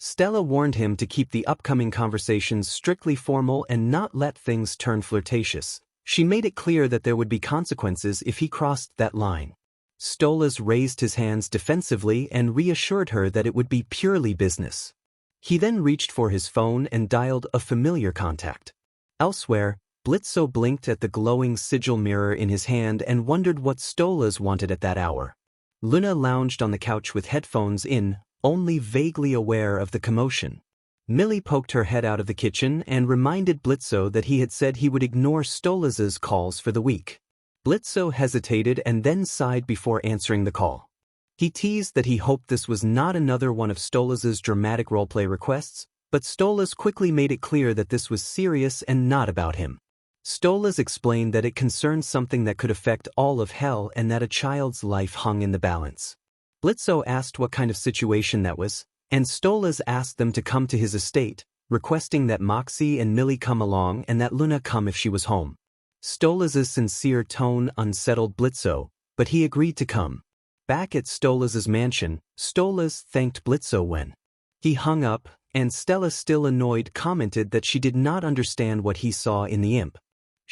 Stella warned him to keep the upcoming conversations strictly formal and not let things turn flirtatious. She made it clear that there would be consequences if he crossed that line. Stolas raised his hands defensively and reassured her that it would be purely business. He then reached for his phone and dialed a familiar contact. Elsewhere, Blitzo blinked at the glowing sigil mirror in his hand and wondered what Stolas wanted at that hour. Luna lounged on the couch with headphones in, only vaguely aware of the commotion. Millie poked her head out of the kitchen and reminded Blitzo that he had said he would ignore Stolas's calls for the week. Blitzo hesitated and then sighed before answering the call. He teased that he hoped this was not another one of Stolas's dramatic roleplay requests, but Stolas quickly made it clear that this was serious and not about him. Stolas explained that it concerned something that could affect all of hell and that a child's life hung in the balance. Blitzo asked what kind of situation that was, and Stolas asked them to come to his estate, requesting that Moxie and Millie come along and that Luna come if she was home. Stolas's sincere tone unsettled Blitzo, but he agreed to come. Back at Stolas's mansion, Stolas thanked Blitzo when he hung up, and Stella, still annoyed, commented that she did not understand what he saw in the imp.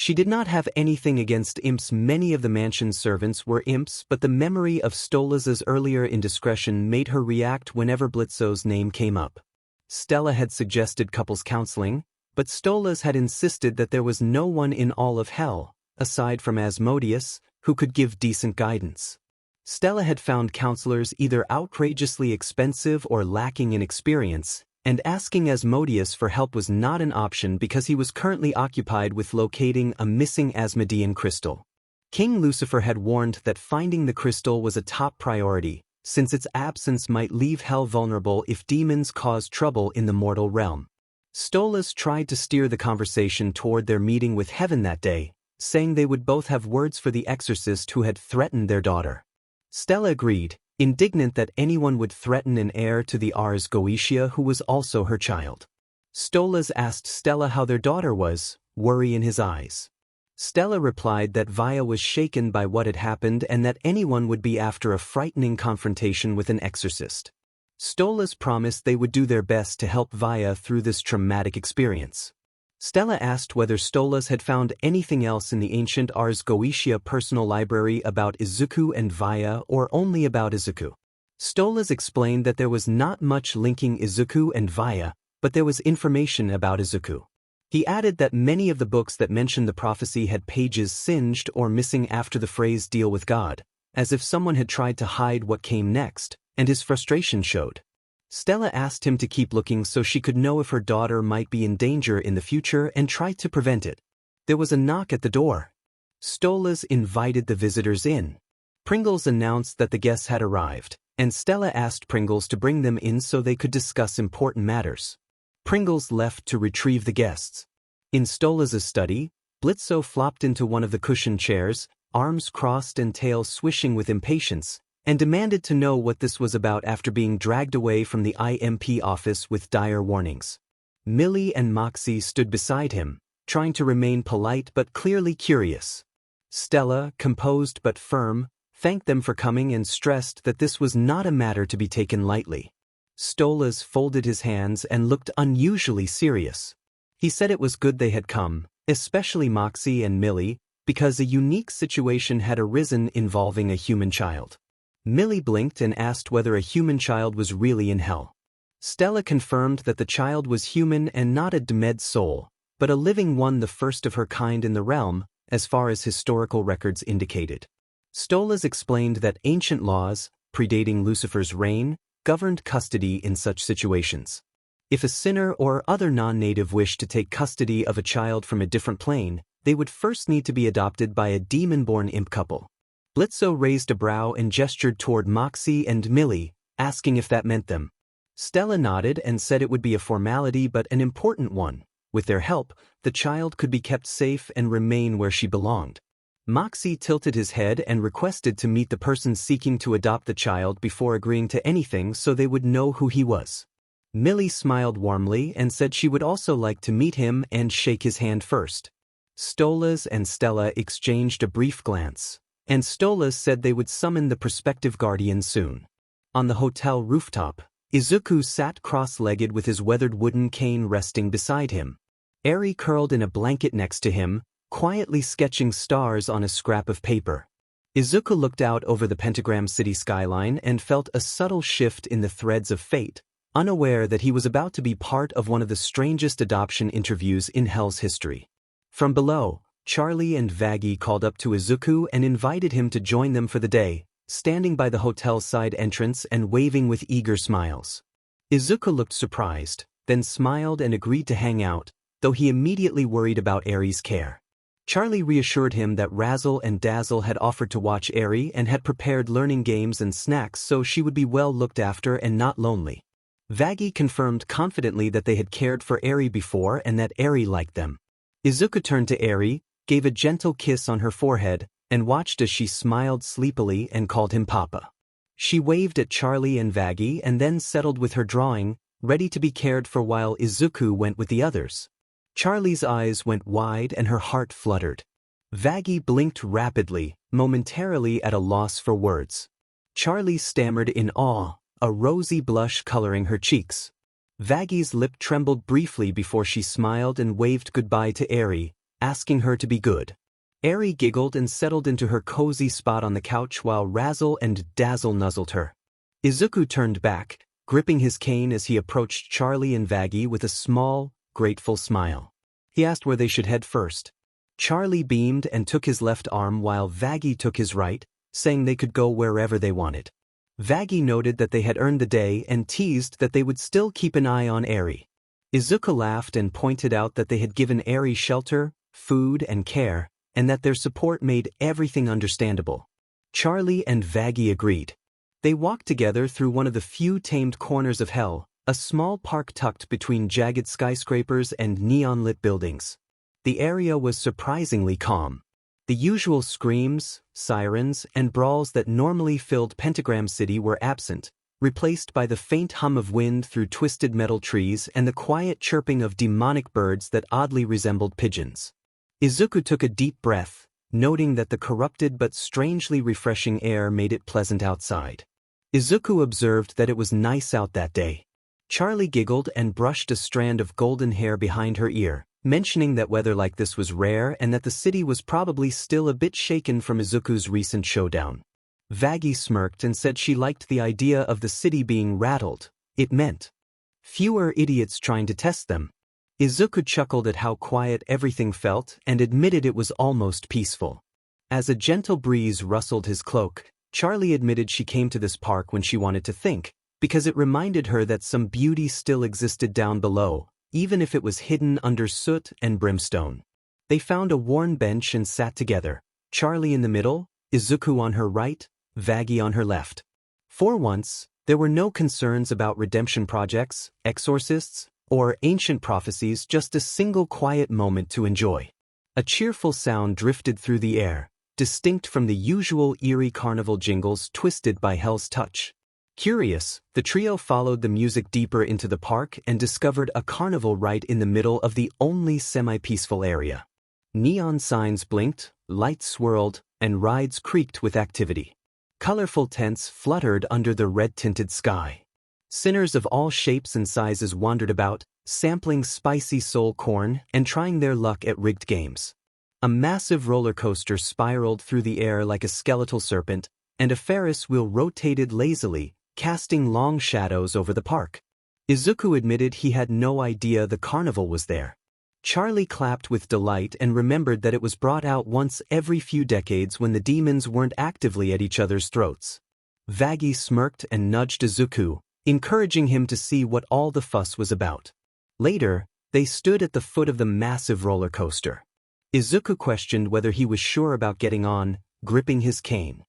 She did not have anything against imps. Many of the mansion's servants were imps, but the memory of Stolas's earlier indiscretion made her react whenever Blitzo's name came up. Stella had suggested couples counseling, but Stolas had insisted that there was no one in all of hell, aside from Asmodeus, who could give decent guidance. Stella had found counselors either outrageously expensive or lacking in experience, and asking Asmodeus for help was not an option because he was currently occupied with locating a missing Asmodean crystal. King Lucifer had warned that finding the crystal was a top priority, since its absence might leave hell vulnerable if demons caused trouble in the mortal realm. Stolas tried to steer the conversation toward their meeting with heaven that day, saying they would both have words for the exorcist who had threatened their daughter. Stella agreed, indignant that anyone would threaten an heir to the Ars Goetia who was also her child. Stolas asked Stella how their daughter was, worry in his eyes. Stella replied that Vaya was shaken by what had happened and that anyone would be after a frightening confrontation with an exorcist. Stolas promised they would do their best to help Vaya through this traumatic experience. Stella asked whether Stolas had found anything else in the ancient Ars Goetia personal library about Izuku and Vaya or only about Izuku. Stolas explained that there was not much linking Izuku and Vaya, but there was information about Izuku. He added that many of the books that mentioned the prophecy had pages singed or missing after the phrase "deal with God," as if someone had tried to hide what came next, and his frustration showed. Stella asked him to keep looking so she could know if her daughter might be in danger in the future and try to prevent it. There was a knock at the door. Stolas invited the visitors in. Pringles announced that the guests had arrived, and Stella asked Pringles to bring them in so they could discuss important matters. Pringles left to retrieve the guests. In Stolas' study, Blitzo flopped into one of the cushioned chairs, arms crossed and tail swishing with impatience, and demanded to know what this was about after being dragged away from the IMP office with dire warnings. Millie and Moxie stood beside him, trying to remain polite but clearly curious. Stella, composed but firm, thanked them for coming and stressed that this was not a matter to be taken lightly. Stolas folded his hands and looked unusually serious. He said it was good they had come, especially Moxie and Millie, because a unique situation had arisen involving a human child. Millie blinked and asked whether a human child was really in hell. Stella confirmed that the child was human and not a demed soul, but a living one, the first of her kind in the realm, as far as historical records indicated. Stolas explained that ancient laws, predating Lucifer's reign, governed custody in such situations. If a sinner or other non-native wished to take custody of a child from a different plane, they would first need to be adopted by a demon-born imp couple. Blitzo raised a brow and gestured toward Moxie and Millie, asking if that meant them. Stella nodded and said it would be a formality but an important one. With their help, the child could be kept safe and remain where she belonged. Moxie tilted his head and requested to meet the person seeking to adopt the child before agreeing to anything so they would know who he was. Millie smiled warmly and said she would also like to meet him and shake his hand first. Stolas and Stella exchanged a brief glance, and Stolas said they would summon the prospective guardian soon. On the hotel rooftop, Izuku sat cross-legged with his weathered wooden cane resting beside him. Eri curled in a blanket next to him, quietly sketching stars on a scrap of paper. Izuku looked out over the pentagram city skyline and felt a subtle shift in the threads of fate, unaware that he was about to be part of one of the strangest adoption interviews in Hell's history. From below, Charlie and Vaggie called up to Izuku and invited him to join them for the day, standing by the hotel's side entrance and waving with eager smiles. Izuku looked surprised, then smiled and agreed to hang out, though he immediately worried about Eri's care. Charlie reassured him that Razzle and Dazzle had offered to watch Eri and had prepared learning games and snacks so she would be well looked after and not lonely. Vaggie confirmed confidently that they had cared for Eri before and that Eri liked them. Izuku turned to Eri, gave a gentle kiss on her forehead, and watched as she smiled sleepily and called him Papa. She waved at Charlie and Vaggie and then settled with her drawing, ready to be cared for while Izuku went with the others. Charlie's eyes went wide and her heart fluttered. Vaggie blinked rapidly, momentarily at a loss for words. Charlie stammered in awe, a rosy blush coloring her cheeks. Vaggie's lip trembled briefly before she smiled and waved goodbye to Eri, asking her to be good. Eri giggled and settled into her cozy spot on the couch while Razzle and Dazzle nuzzled her. Izuku turned back, gripping his cane as he approached Charlie and Vaggie with a small, grateful smile. He asked where they should head first. Charlie beamed and took his left arm while Vaggie took his right, saying they could go wherever they wanted. Vaggie noted that they had earned the day and teased that they would still keep an eye on Eri. Izuku laughed and pointed out that they had given Eri shelter, food and care, and that their support made everything understandable. Charlie and Vaggie agreed. They walked together through one of the few tamed corners of Hell, a small park tucked between jagged skyscrapers and neon-lit buildings. The area was surprisingly calm. The usual screams, sirens, and brawls that normally filled Pentagram City were absent, replaced by the faint hum of wind through twisted metal trees and the quiet chirping of demonic birds that oddly resembled pigeons. Izuku took a deep breath, noting that the corrupted but strangely refreshing air made it pleasant outside. Izuku observed that it was nice out that day. Charlie giggled and brushed a strand of golden hair behind her ear, mentioning that weather like this was rare and that the city was probably still a bit shaken from Izuku's recent showdown. Vaggie smirked and said she liked the idea of the city being rattled. It meant fewer idiots trying to test them. Izuku chuckled at how quiet everything felt and admitted it was almost peaceful. As a gentle breeze rustled his cloak, Charlie admitted she came to this park when she wanted to think, because it reminded her that some beauty still existed down below, even if it was hidden under soot and brimstone. They found a worn bench and sat together, Charlie in the middle, Izuku on her right, Vaggie on her left. For once, there were no concerns about redemption projects, exorcists, or ancient prophecies, just a single quiet moment to enjoy. A cheerful sound drifted through the air, distinct from the usual eerie carnival jingles twisted by Hell's touch. Curious, the trio followed the music deeper into the park and discovered a carnival right in the middle of the only semi-peaceful area. Neon signs blinked, lights swirled, and rides creaked with activity. Colorful tents fluttered under the red-tinted sky. Sinners of all shapes and sizes wandered about, sampling spicy soul corn and trying their luck at rigged games. A massive roller coaster spiraled through the air like a skeletal serpent, and a Ferris wheel rotated lazily, casting long shadows over the park. Izuku admitted he had no idea the carnival was there. Charlie clapped with delight and remembered that it was brought out once every few decades when the demons weren't actively at each other's throats. Vaggie smirked and nudged Izuku, encouraging him to see what all the fuss was about. Later, they stood at the foot of the massive roller coaster. Izuku questioned whether he was sure about getting on, gripping his cane.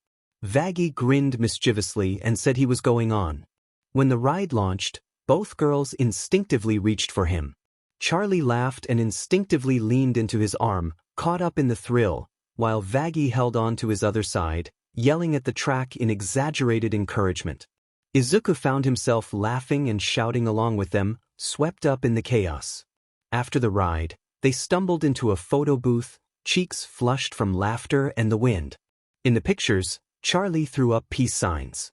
Vaggie grinned mischievously and said he was going on. When the ride launched, both girls instinctively reached for him. Charlie laughed and instinctively leaned into his arm, caught up in the thrill, while Vaggie held on to his other side, yelling at the track in exaggerated encouragement. Izuku found himself laughing and shouting along with them, swept up in the chaos. After the ride, they stumbled into a photo booth, cheeks flushed from laughter and the wind. In the pictures, Charlie threw up peace signs.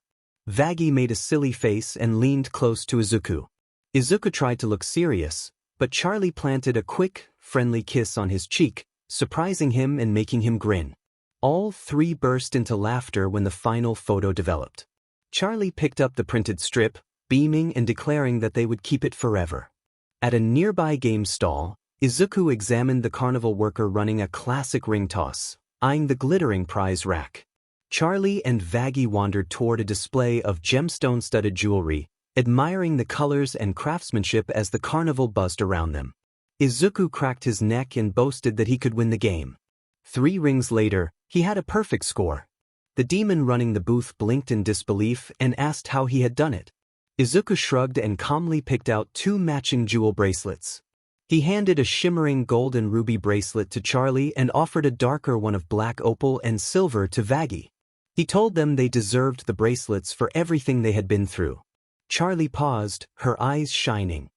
Vaggie made a silly face and leaned close to Izuku. Izuku tried to look serious, but Charlie planted a quick, friendly kiss on his cheek, surprising him and making him grin. All three burst into laughter when the final photo developed. Charlie picked up the printed strip, beaming and declaring that they would keep it forever. At a nearby game stall, Izuku examined the carnival worker running a classic ring toss, eyeing the glittering prize rack. Charlie and Vaggie wandered toward a display of gemstone-studded jewelry, admiring the colors and craftsmanship as the carnival buzzed around them. Izuku cracked his neck and boasted that he could win the game. 3 rings later, he had a perfect score. The demon running the booth blinked in disbelief and asked how he had done it. Izuku shrugged and calmly picked out 2 matching jewel bracelets. He handed a shimmering gold and ruby bracelet to Charlie and offered a darker one of black opal and silver to Vaggie. He told them they deserved the bracelets for everything they had been through. Charlie paused, her eyes shining.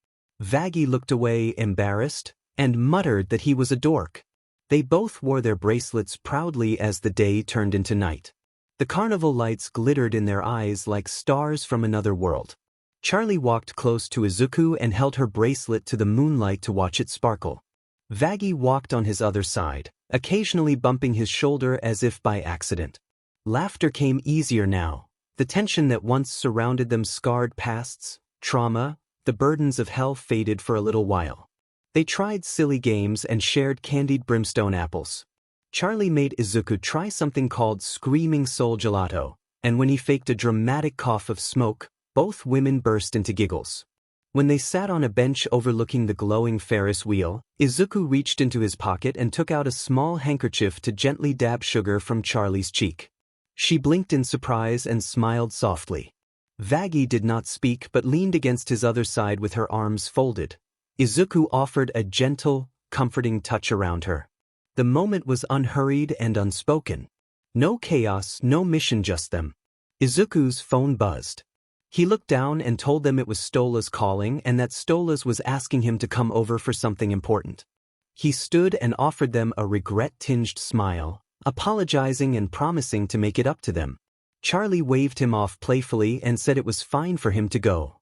Vaggie looked away embarrassed and muttered that he was a dork. They both wore their bracelets proudly as the day turned into night. The carnival lights glittered in their eyes like stars from another world. Charlie walked close to Izuku and held her bracelet to the moonlight to watch it sparkle. Vaggie walked on his other side, occasionally bumping his shoulder as if by accident. Laughter came easier now. The tension that once surrounded them scarred pasts, trauma, the burdens of hell faded for a little while. They tried silly games and shared candied brimstone apples. Charlie made Izuku try something called Screaming Soul Gelato, and when he faked a dramatic cough of smoke, both women burst into giggles. When they sat on a bench overlooking the glowing Ferris wheel, Izuku reached into his pocket and took out a small handkerchief to gently dab sugar from Charlie's cheek. She blinked in surprise and smiled softly. Vaggie did not speak but leaned against his other side with her arms folded. Izuku offered a gentle, comforting touch around her. The moment was unhurried and unspoken. No chaos, no mission, just them. Izuku's phone buzzed. He looked down and told them it was Stola's calling and that Stola's was asking him to come over for something important. He stood and offered them a regret-tinged smile, apologizing and promising to make it up to them. Charlie waved him off playfully and said it was fine for him to go.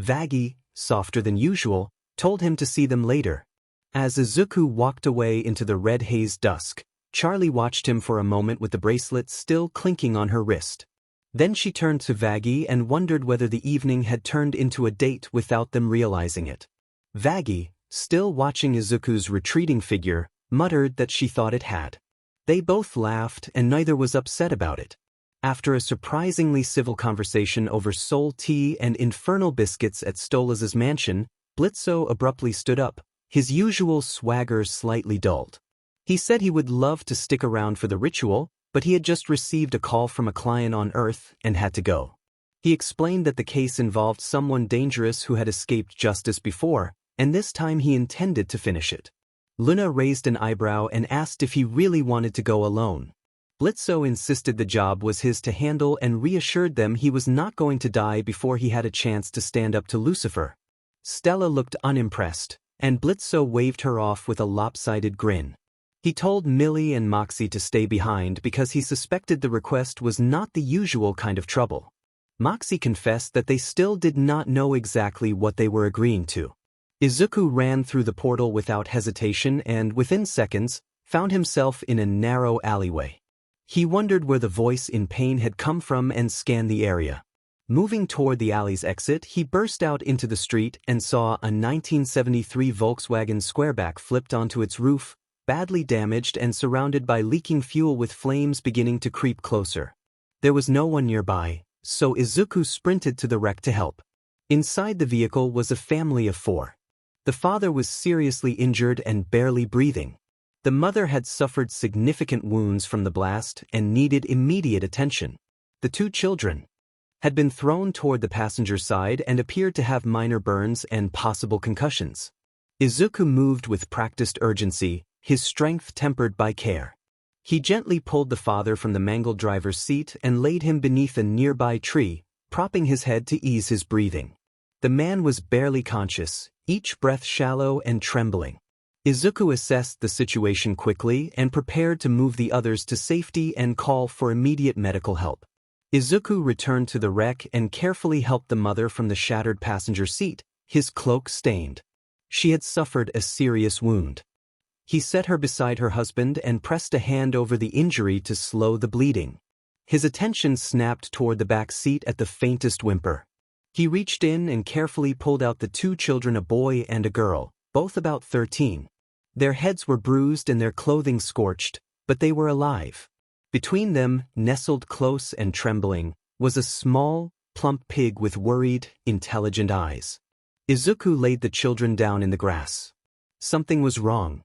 Vaggie, softer than usual, told him to see them later. As Izuku walked away into the red haze dusk, Charlie watched him for a moment with the bracelet still clinking on her wrist. Then she turned to Vaggie and wondered whether the evening had turned into a date without them realizing it. Vaggie, still watching Izuku's retreating figure, muttered that she thought it had. They both laughed and neither was upset about it. After a surprisingly civil conversation over soul tea and infernal biscuits at Stola's mansion, Blitzo abruptly stood up, his usual swagger slightly dulled. He said he would love to stick around for the ritual, but he had just received a call from a client on Earth and had to go. He explained that the case involved someone dangerous who had escaped justice before, and this time he intended to finish it. Luna raised an eyebrow and asked if he really wanted to go alone. Blitzo insisted the job was his to handle and reassured them he was not going to die before he had a chance to stand up to Lucifer. Stella looked unimpressed, and Blitzo waved her off with a lopsided grin. He told Millie and Moxie to stay behind because he suspected the request was not the usual kind of trouble. Moxie confessed that they still did not know exactly what they were agreeing to. Izuku ran through the portal without hesitation and, within seconds, found himself in a narrow alleyway. He wondered where the voice in pain had come from and scanned the area. Moving toward the alley's exit, he burst out into the street and saw a 1973 Volkswagen Squareback flipped onto its roof, badly damaged and surrounded by leaking fuel with flames beginning to creep closer. There was no one nearby, so Izuku sprinted to the wreck to help. Inside the vehicle was a family of 4. The father was seriously injured and barely breathing. The mother had suffered significant wounds from the blast and needed immediate attention. The 2 children had been thrown toward the passenger side and appeared to have minor burns and possible concussions. Izuku moved with practiced urgency, his strength tempered by care. He gently pulled the father from the mangled driver's seat and laid him beneath a nearby tree, propping his head to ease his breathing. The man was barely conscious, each breath shallow and trembling. Izuku assessed the situation quickly and prepared to move the others to safety and call for immediate medical help. Izuku returned to the wreck and carefully helped the mother from the shattered passenger seat, his cloak stained. She had suffered a serious wound. He set her beside her husband and pressed a hand over the injury to slow the bleeding. His attention snapped toward the back seat at the faintest whimper. He reached in and carefully pulled out the 2 children, a boy and a girl, both about 13. Their heads were bruised and their clothing scorched, but they were alive. Between them, nestled close and trembling, was a small, plump pig with worried, intelligent eyes. Izuku laid the children down in the grass. Something was wrong.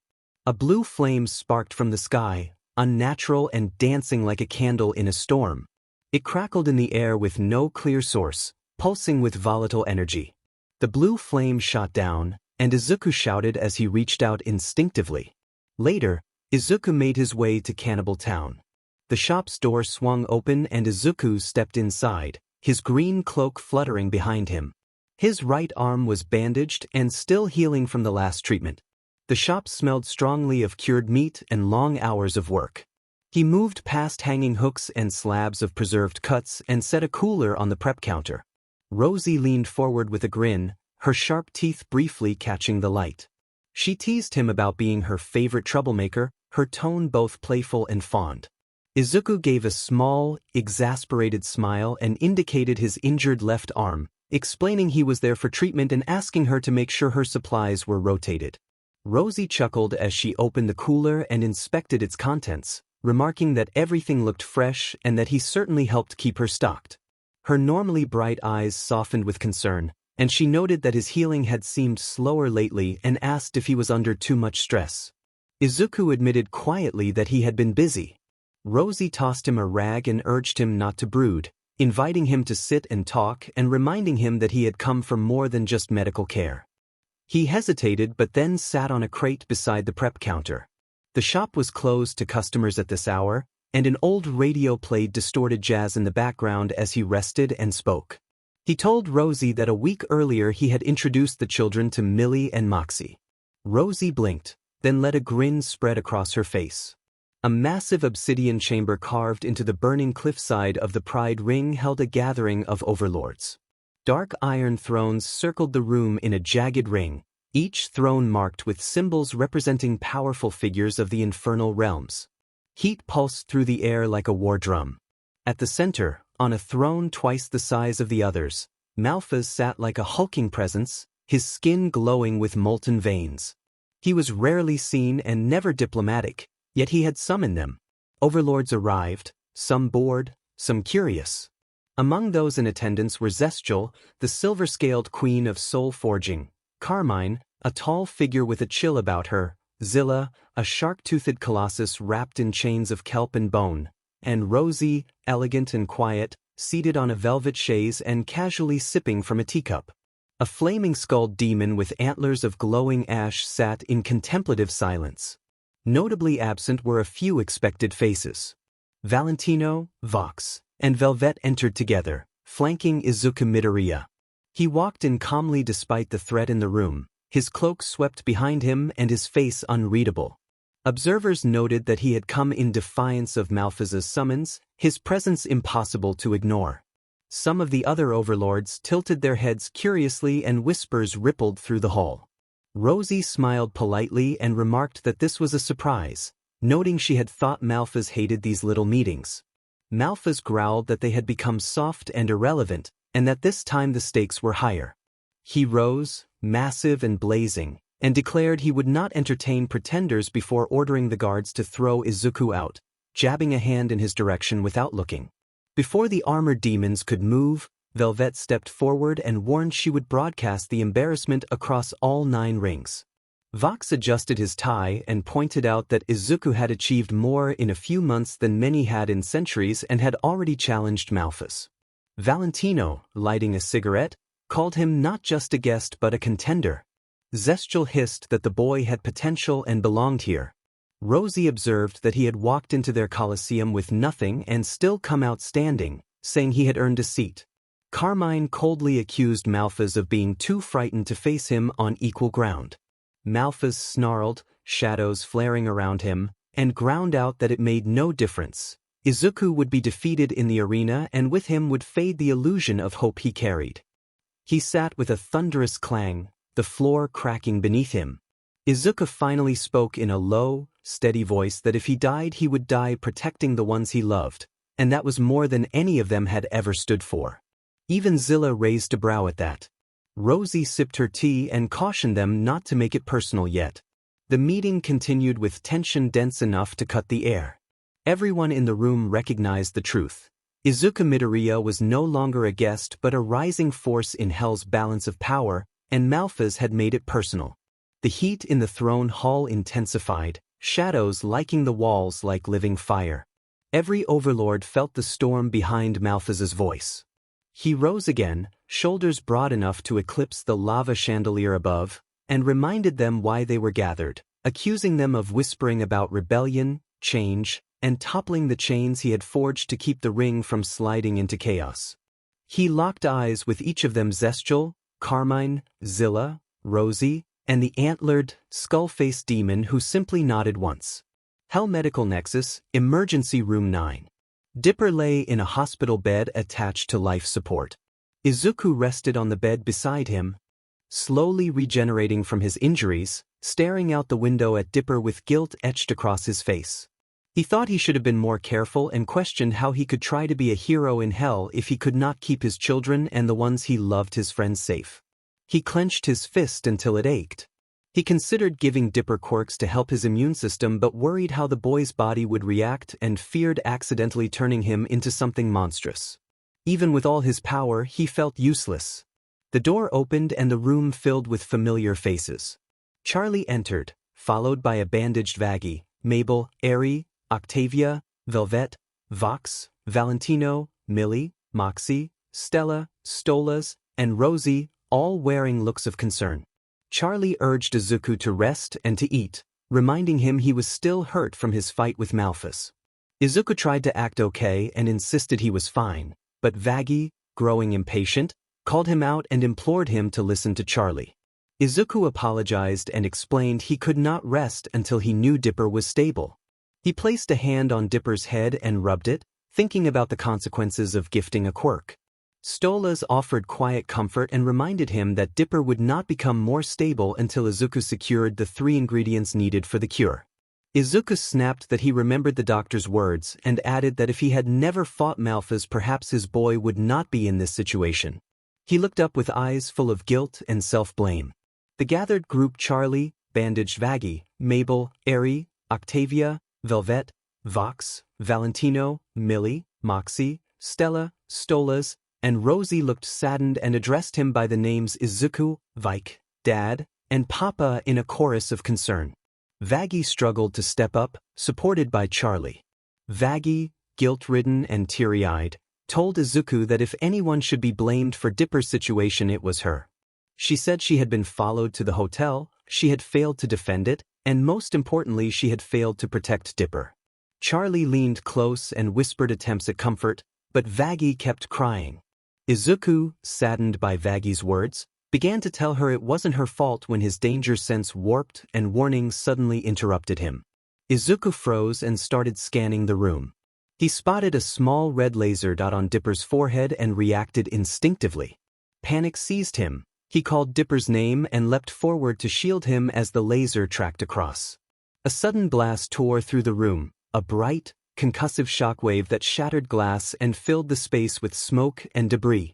A blue flame sparked from the sky, unnatural and dancing like a candle in a storm. It crackled in the air with no clear source, pulsing with volatile energy. The blue flame shot down, and Izuku shouted as he reached out instinctively. Later, Izuku made his way to Cannibal Town. The shop's door swung open and Izuku stepped inside, his green cloak fluttering behind him. His right arm was bandaged and still healing from the last treatment. The shop smelled strongly of cured meat and long hours of work. He moved past hanging hooks and slabs of preserved cuts and set a cooler on the prep counter. Rosie leaned forward with a grin, her sharp teeth briefly catching the light. She teased him about being her favorite troublemaker, her tone both playful and fond. Izuku gave a small, exasperated smile and indicated his injured left arm, explaining he was there for treatment and asking her to make sure her supplies were rotated. Rosie chuckled as she opened the cooler and inspected its contents, remarking that everything looked fresh and that he certainly helped keep her stocked. Her normally bright eyes softened with concern, and she noted that his healing had seemed slower lately and asked if he was under too much stress. Izuku admitted quietly that he had been busy. Rosie tossed him a rag and urged him not to brood, inviting him to sit and talk and reminding him that he had come for more than just medical care. He hesitated but then sat on a crate beside the prep counter. The shop was closed to customers at this hour, and an old radio played distorted jazz in the background as he rested and spoke. He told Rosie that a week earlier he had introduced the children to Millie and Moxie. Rosie blinked, then let a grin spread across her face. A massive obsidian chamber carved into the burning cliffside of the Pride Ring held a gathering of overlords. Dark iron thrones circled the room in a jagged ring, each throne marked with symbols representing powerful figures of the infernal realms. Heat pulsed through the air like a war drum. At the center, on a throne twice the size of the others, Malphas sat like a hulking presence, his skin glowing with molten veins. He was rarely seen and never diplomatic, yet he had summoned them. Overlords arrived, some bored, some curious. Among those in attendance were Zestial, the silver-scaled queen of soul forging, Carmine, a tall figure with a chill about her, Zilla, a shark-toothed colossus wrapped in chains of kelp and bone, and Rosie, elegant and quiet, seated on a velvet chaise and casually sipping from a teacup. A flaming-skulled demon with antlers of glowing ash sat in contemplative silence. Notably absent were a few expected faces. Valentino, Vox, and Velvet entered together, flanking Izuku Midoriya. He walked in calmly despite the threat in the room, his cloak swept behind him and his face unreadable. Observers noted that he had come in defiance of Malphas's summons, his presence impossible to ignore. Some of the other overlords tilted their heads curiously and whispers rippled through the hall. Rosie smiled politely and remarked that this was a surprise, noting she had thought Malphas hated these little meetings. Malphas growled that they had become soft and irrelevant, and that this time the stakes were higher. He rose, massive and blazing, and declared he would not entertain pretenders before ordering the guards to throw Izuku out, jabbing a hand in his direction without looking. Before the armored demons could move, Velvet stepped forward and warned she would broadcast the embarrassment across all 9 rings. Vox adjusted his tie and pointed out that Izuku had achieved more in a few months than many had in centuries and had already challenged Malphas. Valentino, lighting a cigarette, called him not just a guest but a contender. Zestial hissed that the boy had potential and belonged here. Rosie observed that he had walked into their coliseum with nothing and still come out standing, saying he had earned a seat. Carmine coldly accused Malphas of being too frightened to face him on equal ground. Malphas snarled, shadows flaring around him, and ground out that it made no difference. Izuku would be defeated in the arena and with him would fade the illusion of hope he carried. He sat with a thunderous clang, the floor cracking beneath him. Izuku finally spoke in a low, steady voice that if he died he would die protecting the ones he loved, and that was more than any of them had ever stood for. Even Zilla raised a brow at that. Rosie sipped her tea and cautioned them not to make it personal yet. The meeting continued with tension dense enough to cut the air. Everyone in the room recognized the truth. Izuku Midoriya was no longer a guest but a rising force in Hell's balance of power, and Malphas had made it personal. The heat in the throne hall intensified, shadows liking the walls like living fire. Every overlord felt the storm behind Malphas's voice. He rose again, shoulders broad enough to eclipse the lava chandelier above, and reminded them why they were gathered, accusing them of whispering about rebellion, change, and toppling the chains he had forged to keep the ring from sliding into chaos. He locked eyes with each of them: Zestial, Carmine, Zilla, Rosie, and the antlered, skull-faced demon who simply nodded once. Hell Medical Nexus, Emergency Room 9. Dipper lay in a hospital bed attached to life support. Izuku rested on the bed beside him, slowly regenerating from his injuries, staring out the window at Dipper with guilt etched across his face. He thought he should have been more careful and questioned how he could try to be a hero in hell if he could not keep his children and the ones he loved, his friends, safe. He clenched his fist until it ached. He considered giving Dipper quirks to help his immune system but worried how the boy's body would react and feared accidentally turning him into something monstrous. Even with all his power, he felt useless. The door opened and the room filled with familiar faces. Charlie entered, followed by a bandaged Vaggie, Mabel, Eri, Octavia, Velvet, Vox, Valentino, Millie, Moxie, Stella, Stolas, and Rosie, all wearing looks of concern. Charlie urged Izuku to rest and to eat, reminding him he was still hurt from his fight with Malphas. Izuku tried to act okay and insisted he was fine, but Vaggie, growing impatient, called him out and implored him to listen to Charlie. Izuku apologized and explained he could not rest until he knew Dipper was stable. He placed a hand on Dipper's head and rubbed it, thinking about the consequences of gifting a quirk. Stolas offered quiet comfort and reminded him that Dipper would not become more stable until Izuku secured the 3 ingredients needed for the cure. Izuku snapped that he remembered the doctor's words and added that if he had never fought Malphas, perhaps his boy would not be in this situation. He looked up with eyes full of guilt and self-blame. The gathered group: Charlie, Bandaged Vaggie, Mabel, Eri, Octavia, Velvet, Vox, Valentino, Millie, Moxie, Stella, Stolas, and Rosie looked saddened and addressed him by the names Izuku, Vike, Dad, and Papa in a chorus of concern. Vaggie struggled to step up, supported by Charlie. Vaggie, guilt-ridden and teary-eyed, told Izuku that if anyone should be blamed for Dipper's situation, it was her. She said she had been followed to the hotel, she had failed to defend it, and most importantly, she had failed to protect Dipper. Charlie leaned close and whispered attempts at comfort, but Vaggie kept crying. Izuku, saddened by Vaggie's words, began to tell her it wasn't her fault when his danger sense warped and warnings suddenly interrupted him. Izuku froze and started scanning the room. He spotted a small red laser dot on Dipper's forehead and reacted instinctively. Panic seized him. He called Dipper's name and leapt forward to shield him as the laser tracked across. A sudden blast tore through the room, a bright, concussive shockwave that shattered glass and filled the space with smoke and debris.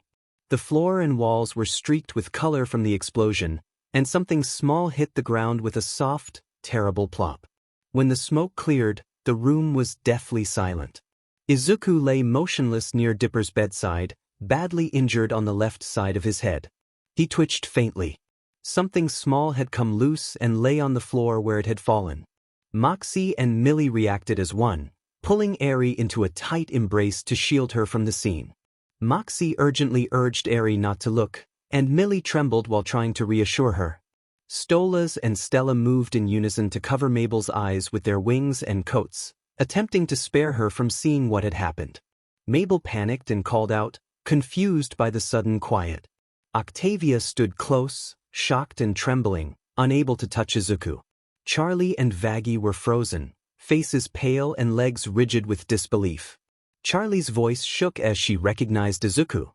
The floor and walls were streaked with color from the explosion, and something small hit the ground with a soft, terrible plop. When the smoke cleared, the room was deathly silent. Izuku lay motionless near Dipper's bedside, badly injured on the left side of his head. He twitched faintly. Something small had come loose and lay on the floor where it had fallen. Moxie and Millie reacted as one, pulling Eri into a tight embrace to shield her from the scene. Moxie urgently urged Eri not to look, and Millie trembled while trying to reassure her. Stolas and Stella moved in unison to cover Mabel's eyes with their wings and coats, attempting to spare her from seeing what had happened. Mabel panicked and called out, confused by the sudden quiet. Octavia stood close, shocked and trembling, unable to touch Izuku. Charlie and Vaggie were frozen, faces pale and legs rigid with disbelief. Charlie's voice shook as she recognized Izuku.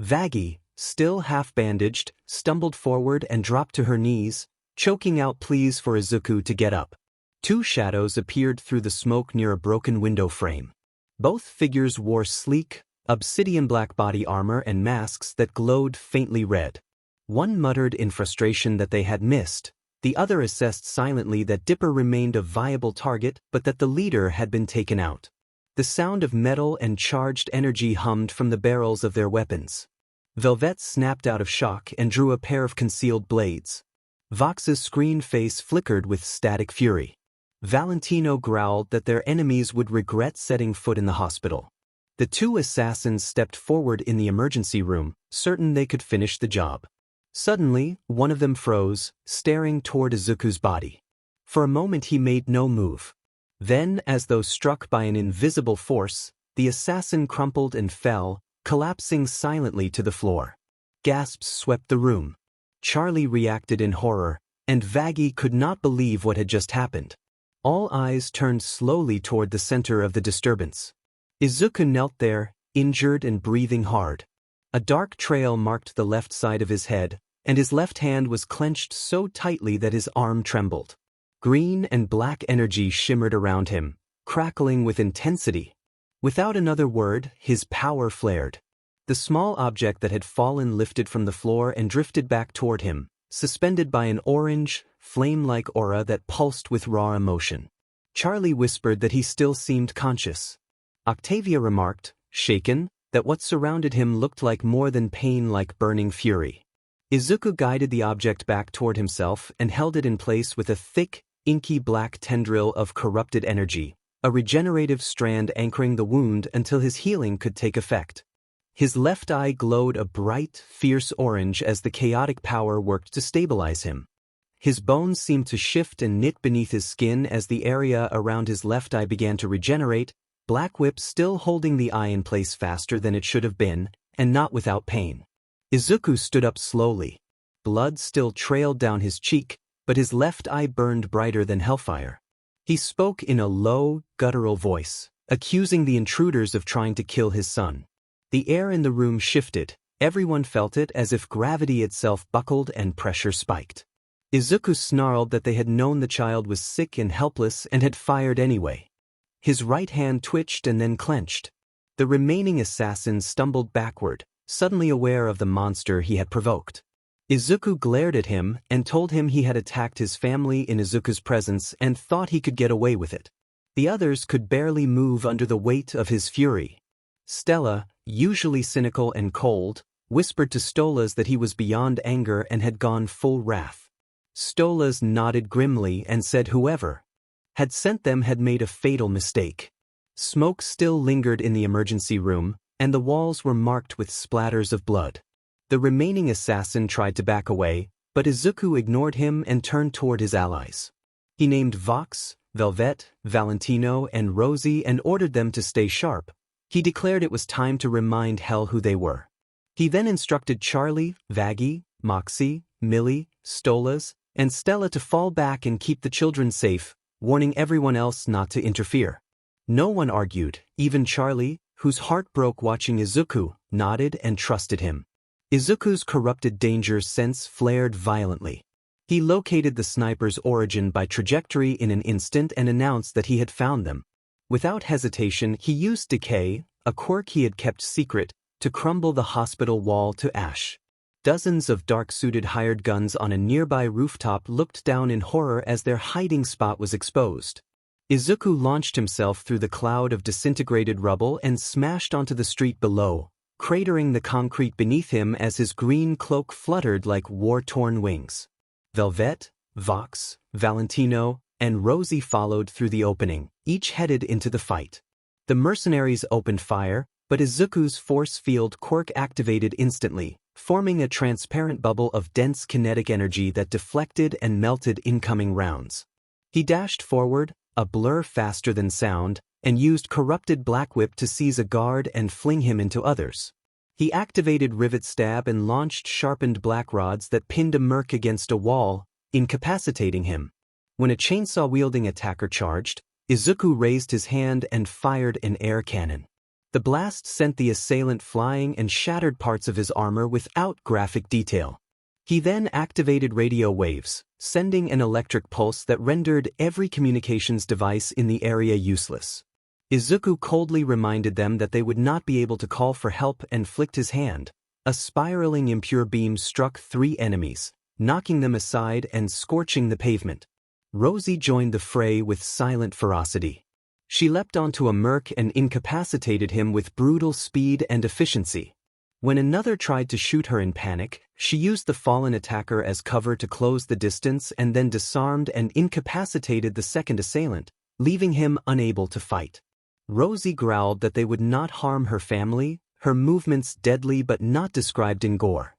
Vaggie, still half-bandaged, stumbled forward and dropped to her knees, choking out pleas for Izuku to get up. 2 shadows appeared through the smoke near a broken window frame. Both figures wore sleek, obsidian-black body armor and masks that glowed faintly red. One muttered in frustration that they had missed, the other assessed silently that Dipper remained a viable target but that the leader had been taken out. The sound of metal and charged energy hummed from the barrels of their weapons. Velvet snapped out of shock and drew a pair of concealed blades. Vox's screen face flickered with static fury. Valentino growled that their enemies would regret setting foot in the hospital. The 2 assassins stepped forward in the emergency room, certain they could finish the job. Suddenly, one of them froze, staring toward Izuku's body. For a moment he made no move. Then, as though struck by an invisible force, the assassin crumpled and fell, collapsing silently to the floor. Gasps swept the room. Charlie reacted in horror, and Vaggie could not believe what had just happened. All eyes turned slowly toward the center of the disturbance. Izuku knelt there, injured and breathing hard. A dark trail marked the left side of his head, and his left hand was clenched so tightly that his arm trembled. Green and black energy shimmered around him, crackling with intensity. Without another word, his power flared. The small object that had fallen lifted from the floor and drifted back toward him, suspended by an orange, flame-like aura that pulsed with raw emotion. Charlie whispered that he still seemed conscious. Octavia remarked, shaken, that what surrounded him looked like more than pain, like burning fury. Izuku guided the object back toward himself and held it in place with a thick, inky black tendril of corrupted energy, a regenerative strand anchoring the wound until his healing could take effect. His left eye glowed a bright, fierce orange as the chaotic power worked to stabilize him. His bones seemed to shift and knit beneath his skin as the area around his left eye began to regenerate, Black Whip still holding the eye in place faster than it should have been, and not without pain. Izuku stood up slowly. Blood still trailed down his cheek, but his left eye burned brighter than hellfire. He spoke in a low, guttural voice, accusing the intruders of trying to kill his son. The air in the room shifted, Everyone felt it as if gravity itself buckled and pressure spiked. Izuku snarled that they had known the child was sick and helpless and had fired anyway. His right hand twitched and then clenched. The remaining assassin stumbled backward, suddenly aware of the monster he had provoked. Izuku glared at him and told him he had attacked his family in Izuku's presence and thought he could get away with it. The others could barely move under the weight of his fury. Stella, usually cynical and cold, whispered to Stolas that he was beyond anger and had gone full wrath. Stolas nodded grimly and said whoever had sent them had made a fatal mistake. Smoke still lingered in the emergency room, and the walls were marked with splatters of blood. The remaining assassin tried to back away, but Izuku ignored him and turned toward his allies. He named Vox, Velvet, Valentino, and Rosie and ordered them to stay sharp. He declared it was time to remind Hell who they were. He then instructed Charlie, Vaggie, Moxie, Millie, Stolas, and Stella to fall back and keep the children safe, warning everyone else not to interfere. No one argued, even Charlie, whose heart broke watching Izuku, nodded and trusted him. Izuku's corrupted danger sense flared violently. He located the sniper's origin by trajectory in an instant and announced that he had found them. Without hesitation, he used decay, a quirk he had kept secret, to crumble the hospital wall to ash. Dozens of dark-suited hired guns on a nearby rooftop looked down in horror as their hiding spot was exposed. Izuku launched himself through the cloud of disintegrated rubble and smashed onto the street below, cratering the concrete beneath him as his green cloak fluttered like war-torn wings. Velvet, Vox, Valentino, and Rosie followed through the opening, each headed into the fight. The mercenaries opened fire, but Izuku's force field quirk activated instantly, forming a transparent bubble of dense kinetic energy that deflected and melted incoming rounds. He dashed forward, a blur faster than sound, and used corrupted Black Whip to seize a guard and fling him into others. He activated Rivet Stab and launched sharpened black rods that pinned a merc against a wall, incapacitating him. When a chainsaw-wielding attacker charged, Izuku raised his hand and fired an air cannon. The blast sent the assailant flying and shattered parts of his armor without graphic detail. He then activated radio waves, sending an electric pulse that rendered every communications device in the area useless. Izuku coldly reminded them that they would not be able to call for help and flicked his hand. A spiraling impure beam struck 3 enemies, knocking them aside and scorching the pavement. Rosie joined the fray with silent ferocity. She leapt onto a merc and incapacitated him with brutal speed and efficiency. When another tried to shoot her in panic, she used the fallen attacker as cover to close the distance and then disarmed and incapacitated the second assailant, leaving him unable to fight. Rosie growled that they would not harm her family, her movements deadly but not described in gore.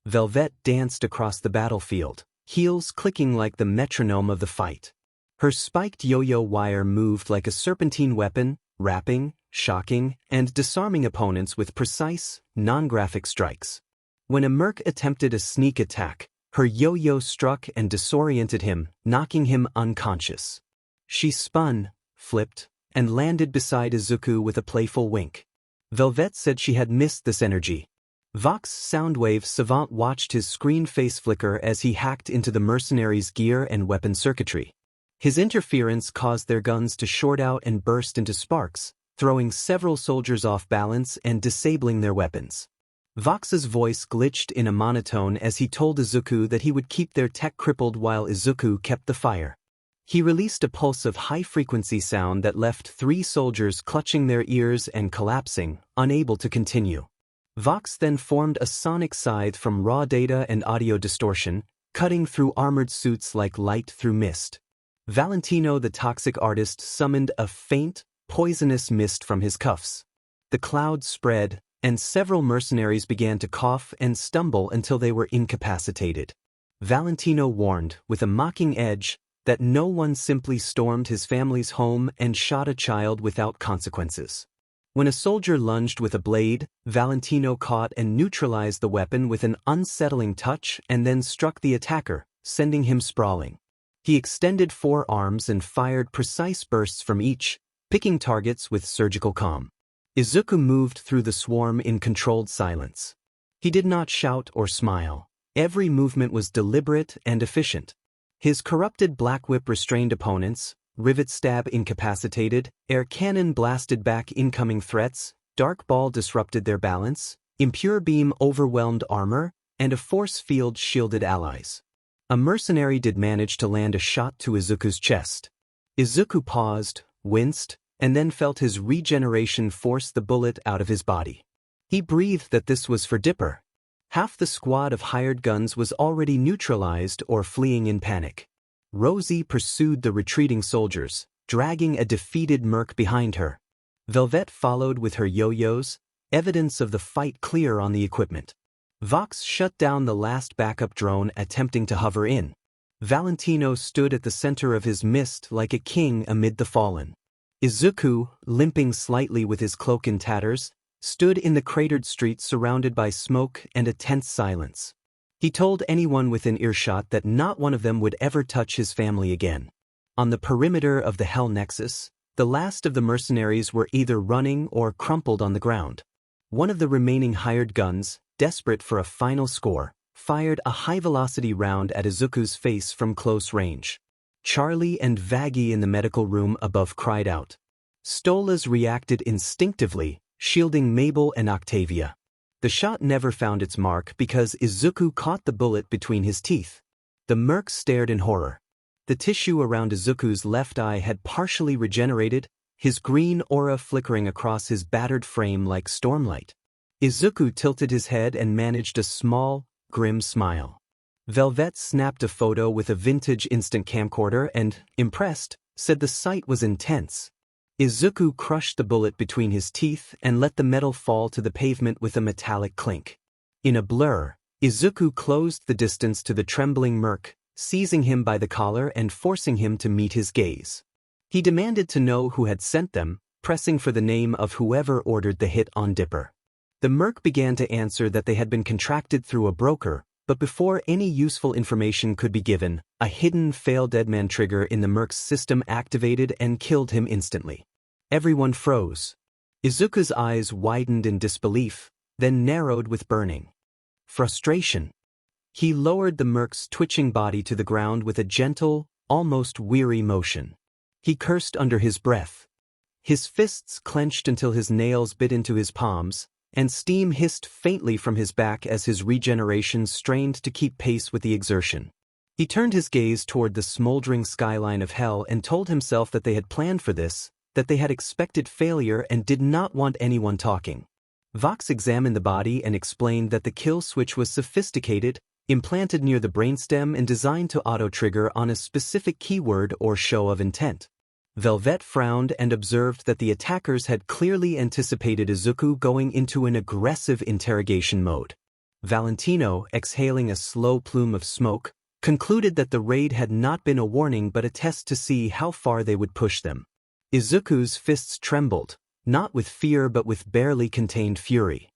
Velvet danced across the battlefield, heels clicking like the metronome of the fight. Her spiked yo-yo wire moved like a serpentine weapon, wrapping, shocking, and disarming opponents with precise, non-graphic strikes. When a merc attempted a sneak attack, her yo-yo struck and disoriented him, knocking him unconscious. She spun, flipped, and landed beside Izuku with a playful wink. Velvet said she had missed this energy. Vox Soundwave Savant watched his screen face flicker as he hacked into the mercenaries' gear and weapon circuitry. His interference caused their guns to short out and burst into sparks, throwing several soldiers off balance and disabling their weapons. Vox's voice glitched in a monotone as he told Izuku that he would keep their tech crippled while Izuku kept the fire. He released a pulse of high-frequency sound that left 3 soldiers clutching their ears and collapsing, unable to continue. Vox then formed a sonic scythe from raw data and audio distortion, cutting through armored suits like light through mist. Valentino the toxic artist summoned a faint, poisonous mist from his cuffs. The cloud spread, and several mercenaries began to cough and stumble until they were incapacitated. Valentino warned, with a mocking edge, that no one simply stormed his family's home and shot a child without consequences. When a soldier lunged with a blade, Valentino caught and neutralized the weapon with an unsettling touch and then struck the attacker, sending him sprawling. He extended 4 arms and fired precise bursts from each, picking targets with surgical calm. Izuku moved through the swarm in controlled silence. He did not shout or smile. Every movement was deliberate and efficient. His corrupted black whip restrained opponents, rivet stab incapacitated, air cannon blasted back incoming threats, dark ball disrupted their balance, impure beam overwhelmed armor, and a force field shielded allies. A mercenary did manage to land a shot to Izuku's chest. Izuku paused, winced, and then felt his regeneration force the bullet out of his body. He breathed that this was for Dipper. Half the squad of hired guns was already neutralized or fleeing in panic. Rosie pursued the retreating soldiers, dragging a defeated merc behind her. Velvet followed with her yo-yos, evidence of the fight clear on the equipment. Vox shut down the last backup drone attempting to hover in. Valentino stood at the center of his mist like a king amid the fallen. Izuku, limping slightly with his cloak in tatters, stood in the cratered street surrounded by smoke and a tense silence. He told anyone within earshot that not one of them would ever touch his family again. On the perimeter of the Hell Nexus, the last of the mercenaries were either running or crumpled on the ground. One of the remaining hired guns, desperate for a final score, fired a high-velocity round at Izuku's face from close range. Charlie and Vaggie in the medical room above cried out. Stolas reacted instinctively, shielding Mabel and Octavia. The shot never found its mark because Izuku caught the bullet between his teeth. The merc stared in horror. The tissue around Izuku's left eye had partially regenerated, his green aura flickering across his battered frame like stormlight. Izuku tilted his head and managed a small, grim smile. Velvet snapped a photo with a vintage instant camcorder and, impressed, said the sight was intense. Izuku crushed the bullet between his teeth and let the metal fall to the pavement with a metallic clink. In a blur, Izuku closed the distance to the trembling merc, seizing him by the collar and forcing him to meet his gaze. He demanded to know who had sent them, pressing for the name of whoever ordered the hit on Dipper. The merc began to answer that they had been contracted through a broker, but before any useful information could be given, a hidden fail-deadman trigger in the merc's system activated and killed him instantly. Everyone froze. Izuku's eyes widened in disbelief, then narrowed with burning frustration. He lowered the merc's twitching body to the ground with a gentle, almost weary motion. He cursed under his breath. His fists clenched until his nails bit into his palms, and steam hissed faintly from his back as his regeneration strained to keep pace with the exertion. He turned his gaze toward the smoldering skyline of hell and told himself that they had planned for this, that they had expected failure and did not want anyone talking. Vox examined the body and explained that the kill switch was sophisticated, implanted near the brainstem and designed to auto-trigger on a specific keyword or show of intent. Velvet frowned and observed that the attackers had clearly anticipated Izuku going into an aggressive interrogation mode. Valentino, exhaling a slow plume of smoke, concluded that the raid had not been a warning but a test to see how far they would push them. Izuku's fists trembled, not with fear but with barely contained fury.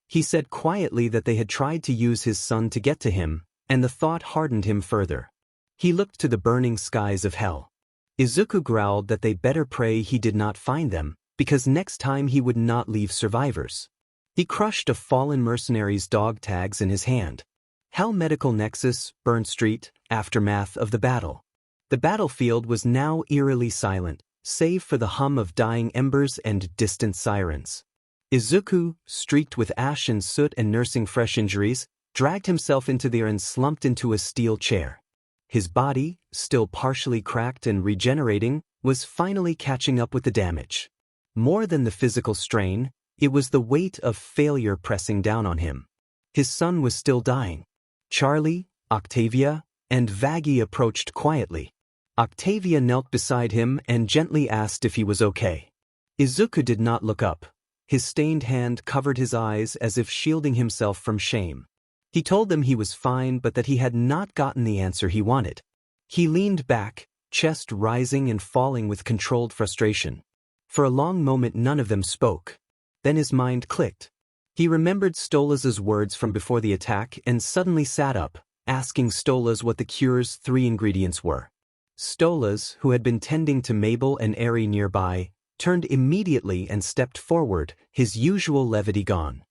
He said quietly that they had tried to use his son to get to him, and the thought hardened him further. He looked to the burning skies of hell. Izuku growled that they better pray he did not find them, because next time he would not leave survivors. He crushed a fallen mercenary's dog tags in his hand. Hell Medical Nexus, Burn Street, aftermath of the battle. The battlefield was now eerily silent, save for the hum of dying embers and distant sirens. Izuku, streaked with ash and soot and nursing fresh injuries, dragged himself into there and slumped into a steel chair. His body, still partially cracked and regenerating, was finally catching up with the damage. More than the physical strain, it was the weight of failure pressing down on him. His son was still dying. Charlie, Octavia, and Vaggie approached quietly. Octavia knelt beside him and gently asked if he was okay. Izuku did not look up. His stained hand covered his eyes as if shielding himself from shame. He told them he was fine but that he had not gotten the answer he wanted. He leaned back, chest rising and falling with controlled frustration. For a long moment none of them spoke. Then his mind clicked. He remembered Stolas' words from before the attack and suddenly sat up, asking Stolas what the cure's 3 ingredients were. Stolas, who had been tending to Mabel and Eri nearby, turned immediately and stepped forward, his usual levity gone.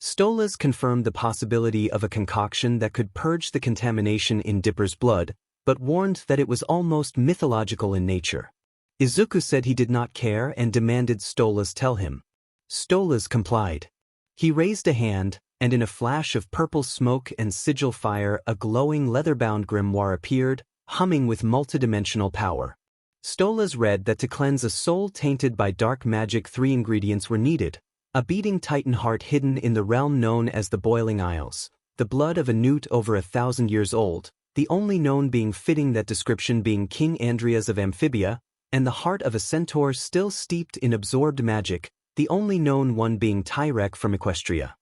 Stolas confirmed the possibility of a concoction that could purge the contamination in Dipper's blood, but warned that it was almost mythological in nature. Izuku said he did not care and demanded Stolas tell him. Stolas complied. He raised a hand, and in a flash of purple smoke and sigil fire a glowing leather-bound grimoire appeared, humming with multidimensional power. Stolas read that to cleanse a soul tainted by dark magic 3 ingredients were needed: a beating titan heart hidden in the realm known as the Boiling Isles, the blood of a newt over 1,000 years old, the only known being fitting that description being King Andreas of Amphibia, and the heart of a centaur still steeped in absorbed magic, the only known one being Tyrek from Equestria.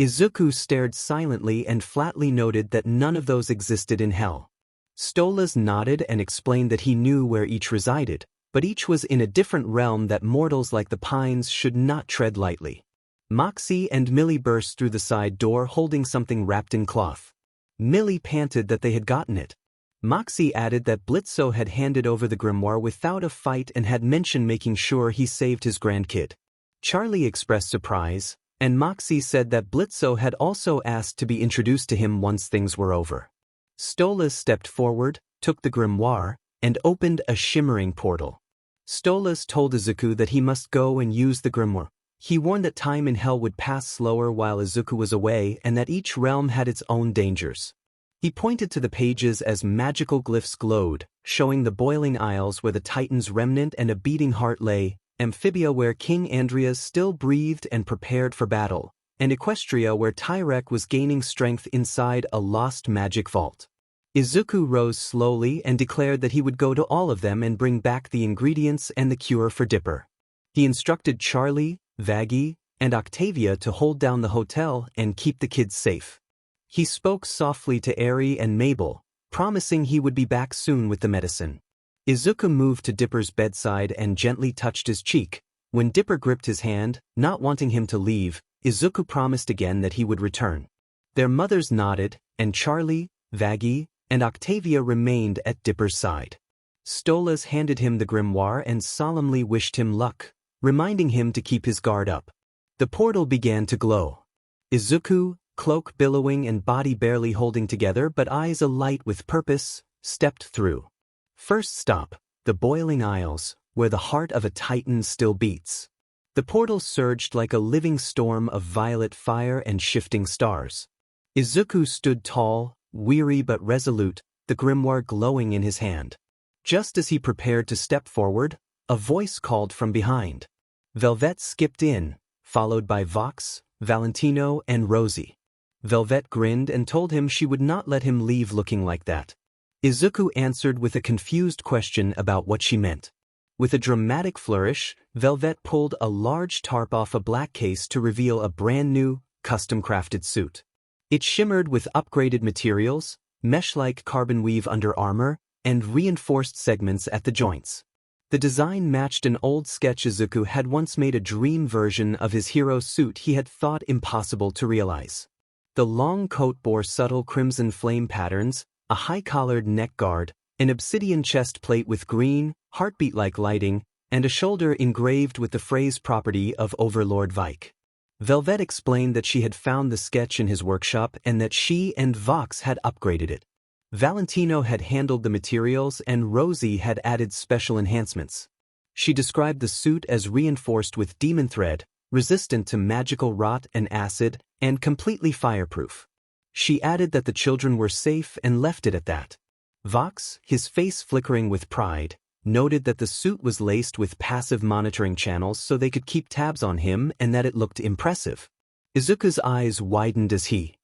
Izuku stared silently and flatly noted that none of those existed in hell. Stolas nodded and explained that he knew where each resided, but each was in a different realm that mortals like the Pines should not tread lightly. Moxie and Millie burst through the side door holding something wrapped in cloth. Millie panted that they had gotten it. Moxie added that Blitzo had handed over the grimoire without a fight and had mentioned making sure he saved his grandkid. Charlie expressed surprise, and Moxie said that Blitzo had also asked to be introduced to him once things were over. Stolas stepped forward, took the grimoire, and opened a shimmering portal. Stolas told Izuku that he must go and use the grimoire. He warned that time in hell would pass slower while Izuku was away and that each realm had its own dangers. He pointed to the pages as magical glyphs glowed, showing the Boiling Isles where the Titan's remnant and a beating heart lay, Amphibia where King Andreas still breathed and prepared for battle, and Equestria where Tyrek was gaining strength inside a lost magic vault. Izuku rose slowly and declared that he would go to all of them and bring back the ingredients and the cure for Dipper. He instructed Charlie, Vaggie, and Octavia to hold down the hotel and keep the kids safe. He spoke softly to Eri and Mabel, promising he would be back soon with the medicine. Izuku moved to Dipper's bedside and gently touched his cheek. When Dipper gripped his hand, not wanting him to leave, Izuku promised again that he would return. Their mothers nodded, and Charlie, Vaggie, and Octavia remained at Dipper's side. Stolas handed him the grimoire and solemnly wished him luck, reminding him to keep his guard up. The portal began to glow. Izuku, cloak billowing and body barely holding together but eyes alight with purpose, stepped through. First stop, the Boiling Isles, where the heart of a titan still beats. The portal surged like a living storm of violet fire and shifting stars. Izuku stood tall, weary but resolute, the grimoire glowing in his hand. Just as he prepared to step forward, a voice called from behind. Velvet skipped in, followed by Vox, Valentino, and Rosie. Velvet grinned and told him she would not let him leave looking like that. Izuku answered with a confused question about what she meant. With a dramatic flourish, Velvet pulled a large tarp off a black case to reveal a brand-new, custom-crafted suit. It shimmered with upgraded materials, mesh-like carbon weave under armor, and reinforced segments at the joints. The design matched an old sketch Izuku had once made a dream version of his hero suit he had thought impossible to realize. The long coat bore subtle crimson flame patterns, a high-collared neck guard, an obsidian chest plate with green, heartbeat-like lighting, and a shoulder engraved with the phrase property of Overlord Vike. Velvet explained that she had found the sketch in his workshop and that she and Vox had upgraded it. Valentino had handled the materials and Rosie had added special enhancements. She described the suit as reinforced with demon thread, resistant to magical rot and acid, and completely fireproof. She added that the children were safe and left it at that. Vox, his face flickering with pride, noted that the suit was laced with passive monitoring channels so they could keep tabs on him and that it looked impressive. Izuku's eyes widened as he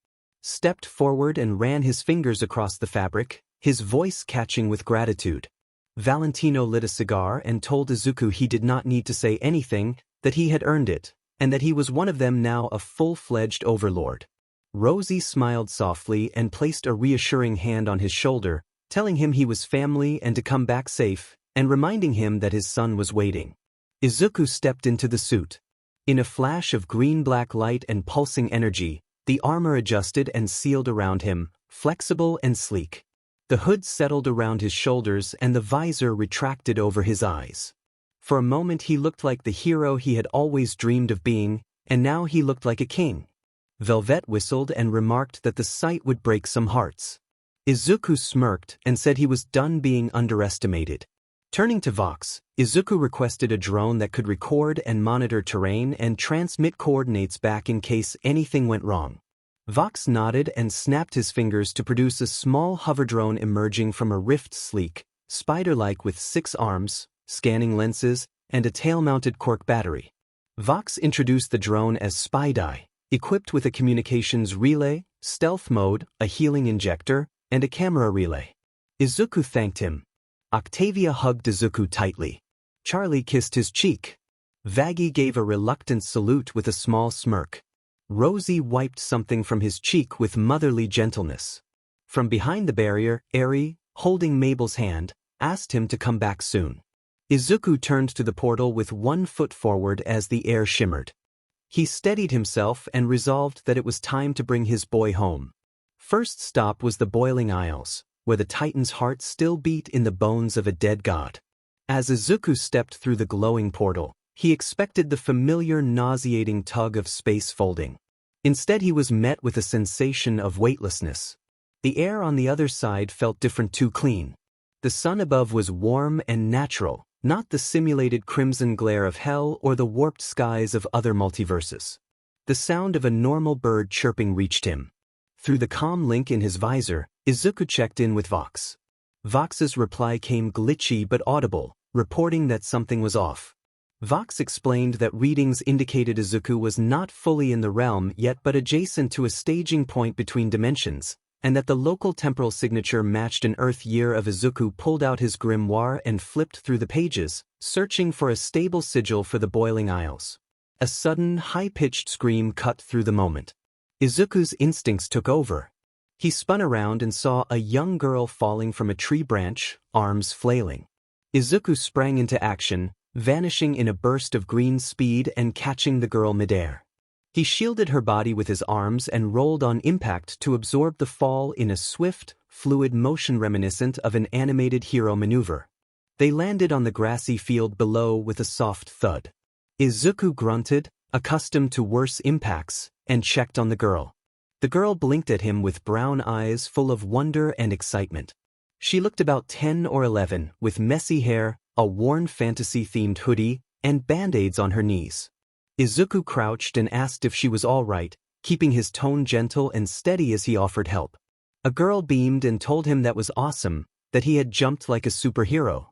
stepped forward and ran his fingers across the fabric, his voice catching with gratitude. Valentino lit a cigar and told Izuku he did not need to say anything, that he had earned it, and that he was one of them now, a full-fledged overlord. Rosie smiled softly and placed a reassuring hand on his shoulder, telling him he was family and to come back safe, and reminding him that his son was waiting. Izuku stepped into the suit. In a flash of green-black light and pulsing energy, the armor adjusted and sealed around him, flexible and sleek. The hood settled around his shoulders and the visor retracted over his eyes. For a moment he looked like the hero he had always dreamed of being, and now he looked like a king. Velvet whistled and remarked that the sight would break some hearts. Izuku smirked and said he was done being underestimated. Turning to Vox, Izuku requested a drone that could record and monitor terrain and transmit coordinates back in case anything went wrong. Vox nodded and snapped his fingers to produce a small hover drone emerging from a rift, sleek, spider-like with 6 arms, scanning lenses, and a tail-mounted cork battery. Vox introduced the drone as Spy-Dye, equipped with a communications relay, stealth mode, a healing injector, and a camera relay. Izuku thanked him. Octavia hugged Izuku tightly. Charlie kissed his cheek. Vaggie gave a reluctant salute with a small smirk. Rosie wiped something from his cheek with motherly gentleness. From behind the barrier, Eri, holding Mabel's hand, asked him to come back soon. Izuku turned to the portal with 1 foot forward as the air shimmered. He steadied himself and resolved that it was time to bring his boy home. First stop was the Boiling Isles, where the Titan's heart still beat in the bones of a dead god. As Izuku stepped through the glowing portal, he expected the familiar nauseating tug of space folding. Instead, he was met with a sensation of weightlessness. The air on the other side felt different, too clean. The sun above was warm and natural, not the simulated crimson glare of hell or the warped skies of other multiverses. The sound of a normal bird chirping reached him. Through the comm link in his visor, Izuku checked in with Vox. Vox's reply came glitchy but audible, reporting that something was off. Vox explained that readings indicated Izuku was not fully in the realm yet but adjacent to a staging point between dimensions, and that the local temporal signature matched an Earth year of Izuku pulled out his grimoire and flipped through the pages, searching for a stable sigil for the Boiling Isles. A sudden, high-pitched scream cut through the moment. Izuku's instincts took over. He spun around and saw a young girl falling from a tree branch, arms flailing. Izuku sprang into action, vanishing in a burst of green speed and catching the girl midair. He shielded her body with his arms and rolled on impact to absorb the fall in a swift, fluid motion reminiscent of an animated hero maneuver. They landed on the grassy field below with a soft thud. Izuku grunted, accustomed to worse impacts, and checked on the girl. The girl blinked at him with brown eyes full of wonder and excitement. She looked about 10 or 11, with messy hair, a worn fantasy-themed hoodie, and band-aids on her knees. Izuku crouched and asked if she was all right, keeping his tone gentle and steady as he offered help. A girl beamed and told him that was awesome, that he had jumped like a superhero.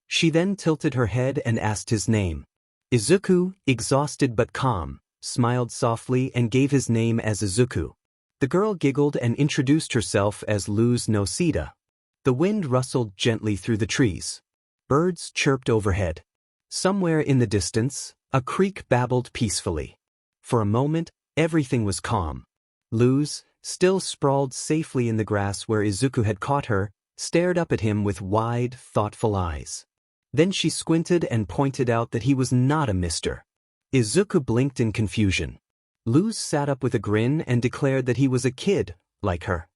She then tilted her head and asked his name. Izuku, exhausted but calm, smiled softly and gave his name as Izuku. The girl giggled and introduced herself as Luz no Sida. The wind rustled gently through the trees. Birds chirped overhead. Somewhere in the distance, a creek babbled peacefully. For a moment, everything was calm. Luz, still sprawled safely in the grass where Izuku had caught her, stared up at him with wide, thoughtful eyes. Then she squinted and pointed out that he was not a mister. Izuku blinked in confusion. Luz sat up with a grin and declared that he was a kid, like her.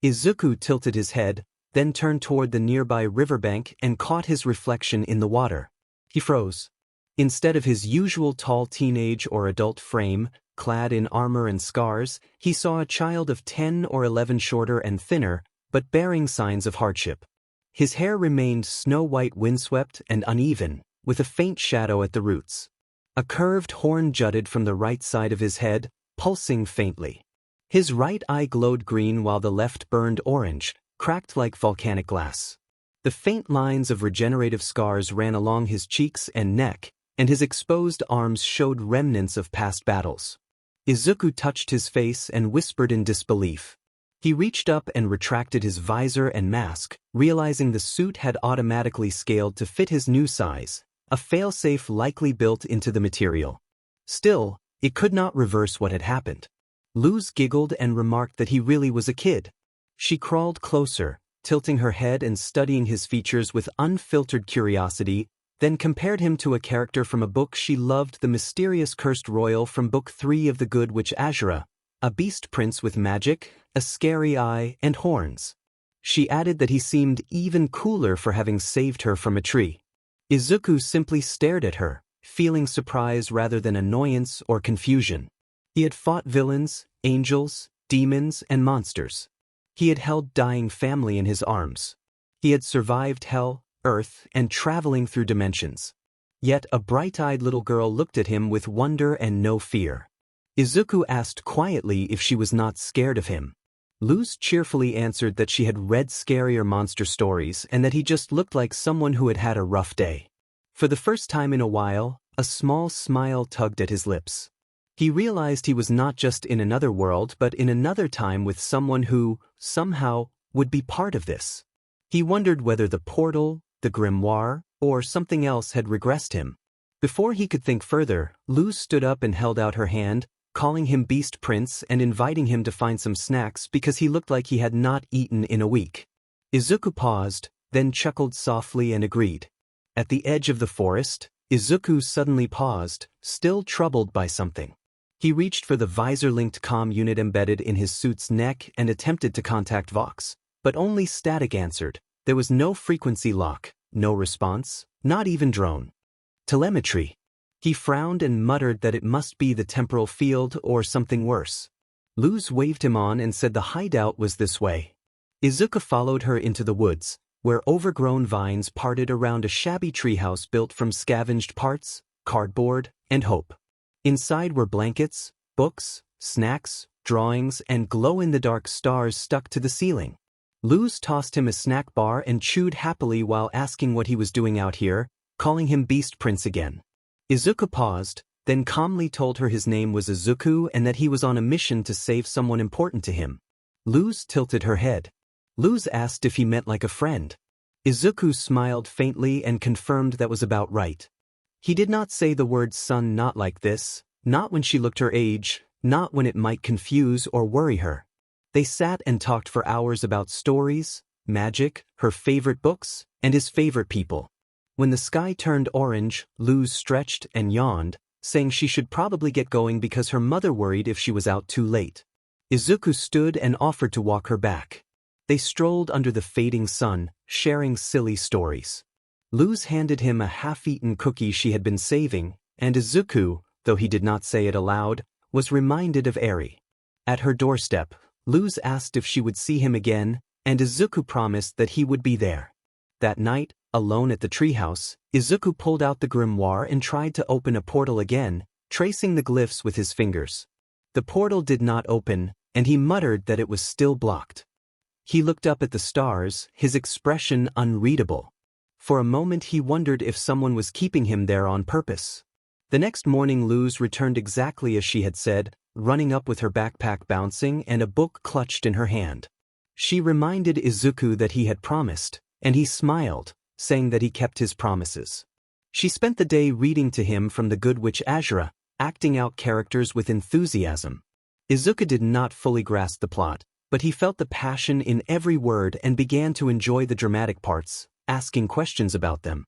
Izuku tilted his head, then turned toward the nearby riverbank and caught his reflection in the water. He froze. Instead of his usual tall teenage or adult frame, clad in armor and scars, he saw a child of 10 or 11 shorter and thinner, but bearing signs of hardship. His hair remained snow-white windswept and uneven, with a faint shadow at the roots. A curved horn jutted from the right side of his head, pulsing faintly. His right eye glowed green while the left burned orange, cracked like volcanic glass. The faint lines of regenerative scars ran along his cheeks and neck, and his exposed arms showed remnants of past battles. Izuku touched his face and whispered in disbelief. He reached up and retracted his visor and mask, realizing the suit had automatically scaled to fit his new size, a failsafe likely built into the material. Still, it could not reverse what had happened. Luz giggled and remarked that he really was a kid. She crawled closer, tilting her head and studying his features with unfiltered curiosity, then compared him to a character from a book she loved, the mysterious cursed royal from Book 3 of the Good Witch Azura, a beast prince with magic, a scary eye, and horns. She added that he seemed even cooler for having saved her from a tree. Izuku simply stared at her, feeling surprise rather than annoyance or confusion. He had fought villains, angels, demons, and monsters. He had held dying family in his arms. He had survived hell, earth, and traveling through dimensions. Yet a bright-eyed little girl looked at him with wonder and no fear. Izuku asked quietly if she was not scared of him. Luz cheerfully answered that she had read scarier monster stories and that he just looked like someone who had had a rough day. For the first time in a while, a small smile tugged at his lips. He realized he was not just in another world but in another time with someone who, somehow, would be part of this. He wondered whether the portal, the grimoire, or something else had regressed him. Before he could think further, Luz stood up and held out her hand, calling him Beast Prince and inviting him to find some snacks because he looked like he had not eaten in a week. Izuku paused, then chuckled softly and agreed. At the edge of the forest, Izuku suddenly paused, still troubled by something. He reached for the visor-linked comm unit embedded in his suit's neck and attempted to contact Vox, but only static answered. There was no frequency lock, no response, not even drone. Telemetry. He frowned and muttered that it must be the temporal field or something worse. Luz waved him on and said the hideout was this way. Izuku followed her into the woods, where overgrown vines parted around a shabby treehouse built from scavenged parts, cardboard, and hope. Inside were blankets, books, snacks, drawings, and glow-in-the-dark stars stuck to the ceiling. Luz tossed him a snack bar and chewed happily while asking what he was doing out here, calling him Beast Prince again. Izuku paused, then calmly told her his name was Izuku and that he was on a mission to save someone important to him. Luz tilted her head. Luz asked if he meant like a friend. Izuku smiled faintly and confirmed that was about right. He did not say the word son not like this, not when she looked her age, not when it might confuse or worry her. They sat and talked for hours about stories, magic, her favorite books, and his favorite people. When the sky turned orange, Luz stretched and yawned, saying she should probably get going because her mother worried if she was out too late. Izuku stood and offered to walk her back. They strolled under the fading sun, sharing silly stories. Luz handed him a half-eaten cookie she had been saving, and Izuku, though he did not say it aloud, was reminded of Eri. At her doorstep, Luz asked if she would see him again, and Izuku promised that he would be there. That night, alone at the treehouse, Izuku pulled out the grimoire and tried to open a portal again, tracing the glyphs with his fingers. The portal did not open, and he muttered that it was still blocked. He looked up at the stars, his expression unreadable. For a moment he wondered if someone was keeping him there on purpose. The next morning Luz returned exactly as she had said, running up with her backpack bouncing and a book clutched in her hand. She reminded Izuku that he had promised, and he smiled, saying that he kept his promises. She spent the day reading to him from the Good Witch Azura, acting out characters with enthusiasm. Izuku did not fully grasp the plot, but he felt the passion in every word and began to enjoy the dramatic parts, asking questions about them.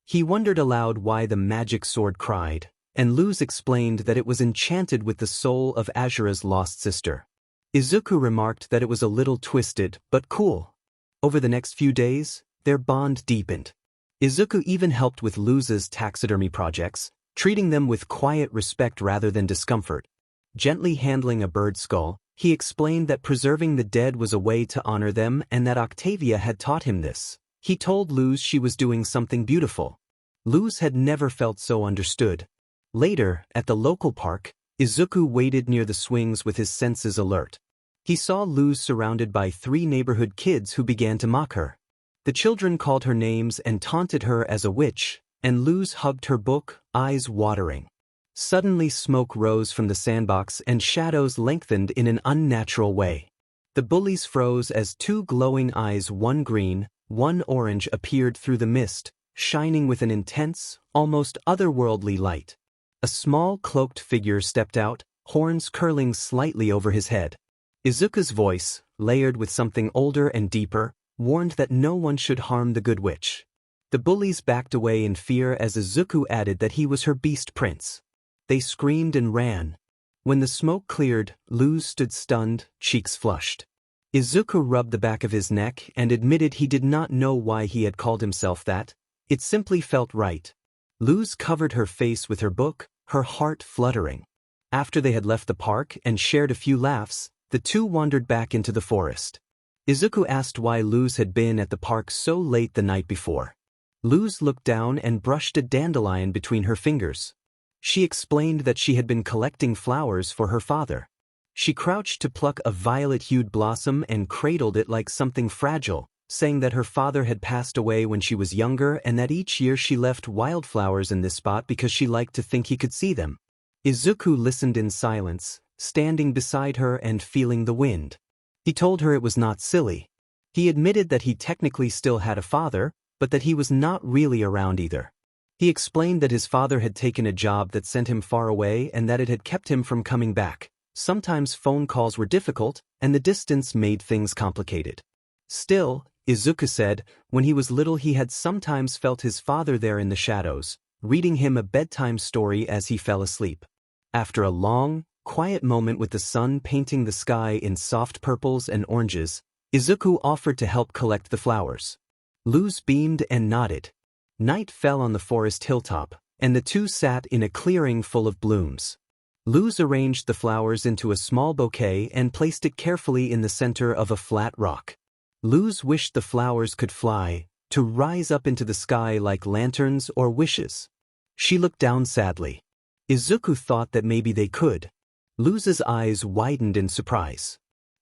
He wondered aloud why the magic sword cried, and Luz explained that it was enchanted with the soul of Azura's lost sister. Izuku remarked that it was a little twisted, but cool. Over the next few days, their bond deepened. Izuku even helped with Luz's taxidermy projects, treating them with quiet respect rather than discomfort. Gently handling a bird skull, he explained that preserving the dead was a way to honor them and that Octavia had taught him this. He told Luz she was doing something beautiful. Luz had never felt so understood. Later, at the local park, Izuku waited near the swings with his senses alert. He saw Luz surrounded by 3 neighborhood kids who began to mock her. The children called her names and taunted her as a witch, and Luz hugged her book, eyes watering. Suddenly smoke rose from the sandbox and shadows lengthened in an unnatural way. The bullies froze as 2 glowing eyes, one green, one orange, appeared through the mist, shining with an intense, almost otherworldly light. A small cloaked figure stepped out, horns curling slightly over his head. Izuku's voice, layered with something older and deeper, warned that no one should harm the good witch. The bullies backed away in fear as Izuku added that he was her beast prince. They screamed and ran. When the smoke cleared, Luz stood stunned, cheeks flushed. Izuku rubbed the back of his neck and admitted he did not know why he had called himself that. It simply felt right. Luz covered her face with her book, her heart fluttering. After they had left the park and shared a few laughs, the two wandered back into the forest. Izuku asked why Luz had been at the park so late the night before. Luz looked down and brushed a dandelion between her fingers. She explained that she had been collecting flowers for her father. She crouched to pluck a violet-hued blossom and cradled it like something fragile, saying that her father had passed away when she was younger and that each year she left wildflowers in this spot because she liked to think he could see them. Izuku listened in silence, standing beside her and feeling the wind. He told her it was not silly. He admitted that he technically still had a father, but that he was not really around either. He explained that his father had taken a job that sent him far away and that it had kept him from coming back. Sometimes phone calls were difficult, and the distance made things complicated. Still, Izuku said, when he was little he had sometimes felt his father there in the shadows, reading him a bedtime story as he fell asleep. After a long, quiet moment with the sun painting the sky in soft purples and oranges, Izuku offered to help collect the flowers. Luz beamed and nodded. Night fell on the forest hilltop, and the two sat in a clearing full of blooms. Luz arranged the flowers into a small bouquet and placed it carefully in the center of a flat rock. Luz wished the flowers could fly, to rise up into the sky like lanterns or wishes. She looked down sadly. Izuku thought that maybe they could. Luz's eyes widened in surprise.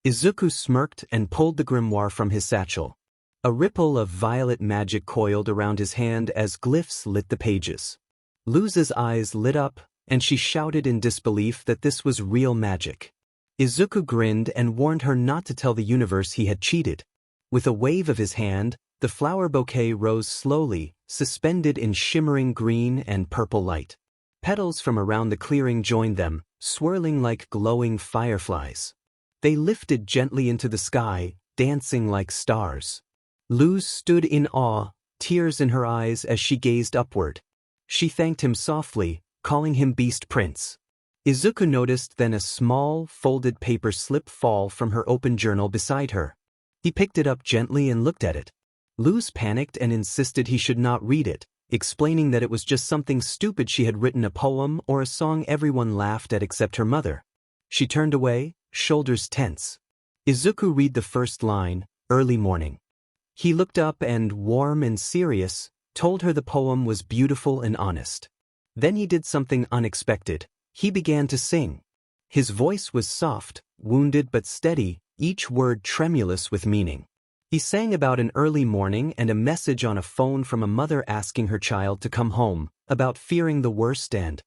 Izuku smirked and pulled the grimoire from his satchel. A ripple of violet magic coiled around his hand as glyphs lit the pages. Luz's eyes lit up, and she shouted in disbelief that this was real magic. Izuku grinned and warned her not to tell the universe he had cheated. With a wave of his hand, the flower bouquet rose slowly, suspended in shimmering green and purple light. Petals from around the clearing joined them, swirling like glowing fireflies. They lifted gently into the sky, dancing like stars. Luz stood in awe, tears in her eyes as she gazed upward. She thanked him softly, calling him Beast Prince. Izuku noticed then a small, folded paper slip fall from her open journal beside her. He picked it up gently and looked at it. Luz panicked and insisted he should not read it, explaining that it was just something stupid she had written a poem or a song everyone laughed at except her mother. She turned away, shoulders tense. Izuku read the first line, early morning. He looked up and, warm and serious, told her the poem was beautiful and honest. Then he did something unexpected. He began to sing. His voice was soft, wounded but steady, each word tremulous with meaning. He sang about an early morning and a message on a phone from a mother asking her child to come home, about fearing the worst and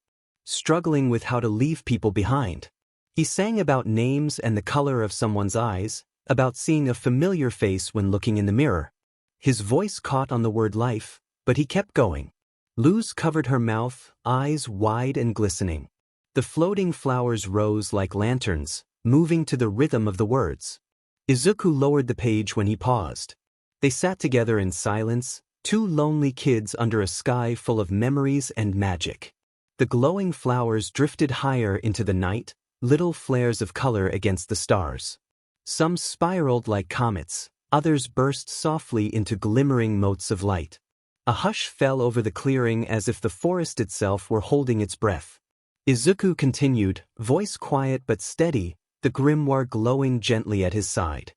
struggling with how to leave people behind. He sang about names and the color of someone's eyes, about seeing a familiar face when looking in the mirror. His voice caught on the word life, but he kept going. Luz covered her mouth, eyes wide and glistening. The floating flowers rose like lanterns, moving to the rhythm of the words. Izuku lowered the page when he paused. They sat together in silence, two lonely kids under a sky full of memories and magic. The glowing flowers drifted higher into the night, little flares of color against the stars. Some spiraled like comets, others burst softly into glimmering motes of light. A hush fell over the clearing as if the forest itself were holding its breath. Izuku continued, voice quiet but steady, the grimoire glowing gently at his side.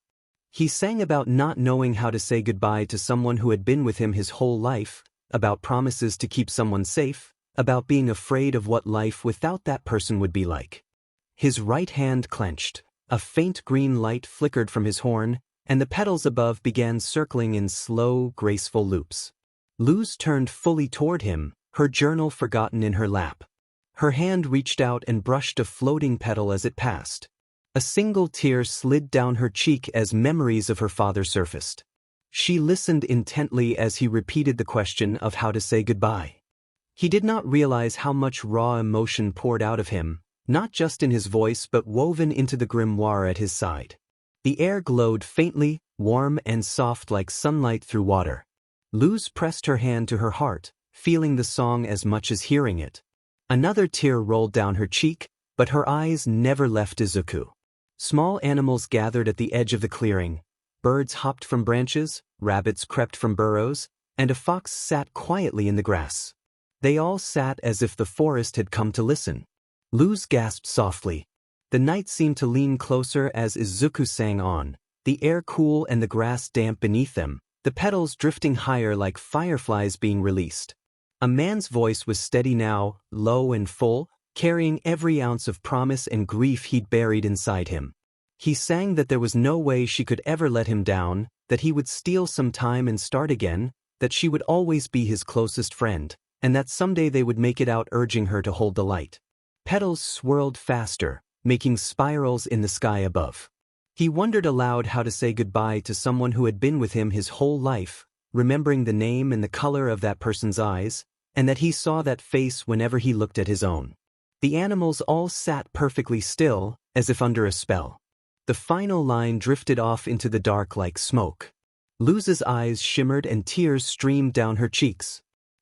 He sang about not knowing how to say goodbye to someone who had been with him his whole life, about promises to keep someone safe, about being afraid of what life without that person would be like. His right hand clenched, a faint green light flickered from his horn, and the petals above began circling in slow, graceful loops. Luz turned fully toward him, her journal forgotten in her lap. Her hand reached out and brushed a floating petal as it passed. A single tear slid down her cheek as memories of her father surfaced. She listened intently as he repeated the question of how to say goodbye. He did not realize how much raw emotion poured out of him, not just in his voice but woven into the grimoire at his side. The air glowed faintly, warm and soft like sunlight through water. Luz pressed her hand to her heart, feeling the song as much as hearing it. Another tear rolled down her cheek, but her eyes never left Izuku. Small animals gathered at the edge of the clearing. Birds hopped from branches, rabbits crept from burrows, and a fox sat quietly in the grass. They all sat as if the forest had come to listen. Luz gasped softly. The night seemed to lean closer as Izuku sang on, the air cool and the grass damp beneath them, the petals drifting higher like fireflies being released. A man's voice was steady now, low and full, carrying every ounce of promise and grief he'd buried inside him. He sang that there was no way she could ever let him down, that he would steal some time and start again, that she would always be his closest friend, and that someday they would make it out, urging her to hold the light. Petals swirled faster, making spirals in the sky above. He wondered aloud how to say goodbye to someone who had been with him his whole life, remembering the name and the color of that person's eyes, and that he saw that face whenever he looked at his own. The animals all sat perfectly still, as if under a spell. The final line drifted off into the dark like smoke. Luz's eyes shimmered and tears streamed down her cheeks.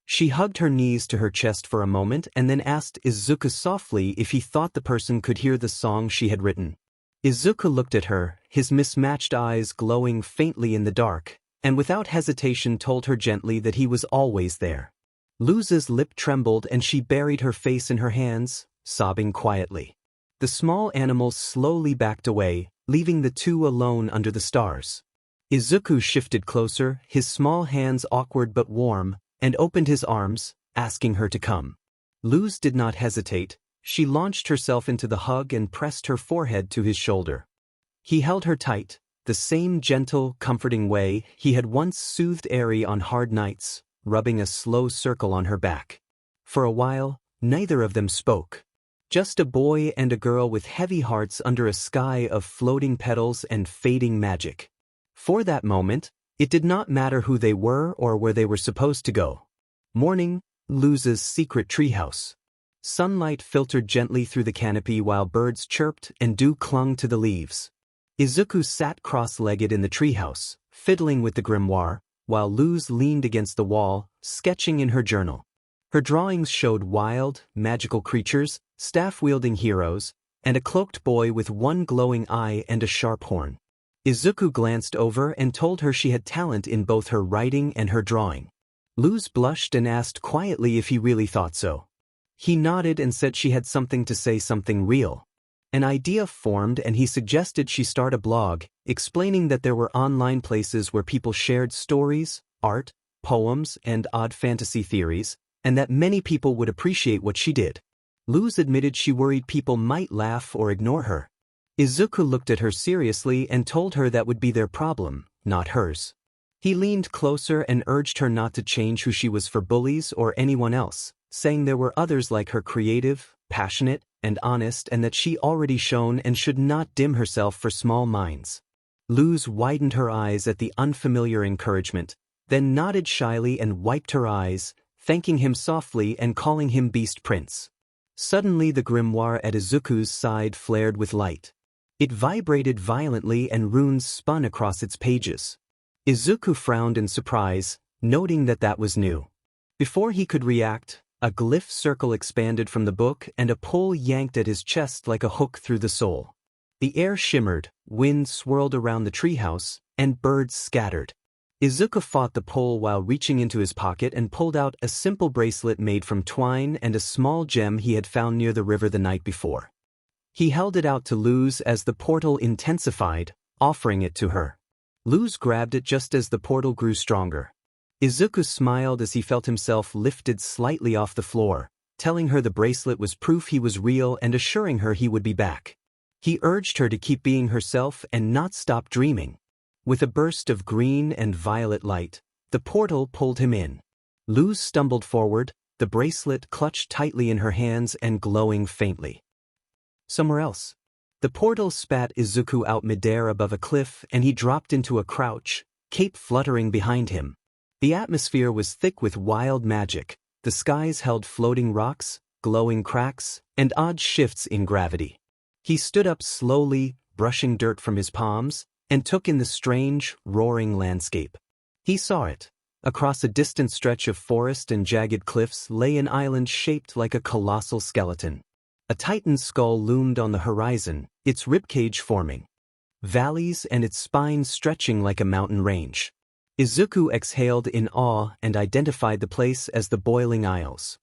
She hugged her knees to her chest for a moment and then asked Izuku softly if he thought the person could hear the song she had written. Izuku looked at her, his mismatched eyes glowing faintly in the dark, and without hesitation told her gently that he was always there. Luz's lip trembled and she buried her face in her hands, sobbing quietly. The small animals slowly backed away, leaving the two alone under the stars. Izuku shifted closer, his small hands awkward but warm, and opened his arms, asking her to come. Luz did not hesitate. She launched herself into the hug and pressed her forehead to his shoulder. He held her tight, the same gentle, comforting way he had once soothed Eri on hard nights, rubbing a slow circle on her back. For a while, neither of them spoke. Just a boy and a girl with heavy hearts under a sky of floating petals and fading magic. For that moment, it did not matter who they were or where they were supposed to go. Morning, Luz's secret treehouse. Sunlight filtered gently through the canopy while birds chirped and dew clung to the leaves. Izuku sat cross-legged in the treehouse, fiddling with the grimoire, while Luz leaned against the wall, sketching in her journal. Her drawings showed wild, magical creatures, staff-wielding heroes, and a cloaked boy with one glowing eye and a sharp horn. Izuku glanced over and told her she had talent in both her writing and her drawing. Luz blushed and asked quietly if he really thought so. He nodded and said she had something to say, something real. An idea formed and he suggested she start a blog, explaining that there were online places where people shared stories, art, poems, and odd fantasy theories, and that many people would appreciate what she did. Luz admitted she worried people might laugh or ignore her. Izuku looked at her seriously and told her that would be their problem, not hers. He leaned closer and urged her not to change who she was for bullies or anyone else, saying there were others like her, creative, passionate, and honest, and that she already shone and should not dim herself for small minds. Luz widened her eyes at the unfamiliar encouragement, then nodded shyly and wiped her eyes, thanking him softly and calling him Beast Prince. Suddenly the grimoire at Izuku's side flared with light. It vibrated violently and runes spun across its pages. Izuku frowned in surprise, noting that that was new. Before he could react, a glyph circle expanded from the book and a pull yanked at his chest like a hook through the soul. The air shimmered, wind swirled around the treehouse, and birds scattered. Izuku fought the pull while reaching into his pocket and pulled out a simple bracelet made from twine and a small gem he had found near the river the night before. He held it out to Luz as the portal intensified, offering it to her. Luz grabbed it just as the portal grew stronger. Izuku smiled as he felt himself lifted slightly off the floor, telling her the bracelet was proof he was real and assuring her he would be back. He urged her to keep being herself and not stop dreaming. With a burst of green and violet light, the portal pulled him in. Luz stumbled forward, the bracelet clutched tightly in her hands and glowing faintly. Somewhere else. The portal spat Izuku out midair above a cliff and he dropped into a crouch, cape fluttering behind him. The atmosphere was thick with wild magic. The skies held floating rocks, glowing cracks, and odd shifts in gravity. He stood up slowly, brushing dirt from his palms, and took in the strange, roaring landscape. He saw it. Across a distant stretch of forest and jagged cliffs lay an island shaped like a colossal skeleton. A titan's skull loomed on the horizon, its ribcage forming valleys and its spine stretching like a mountain range. Izuku exhaled in awe and identified the place as the Boiling Isles.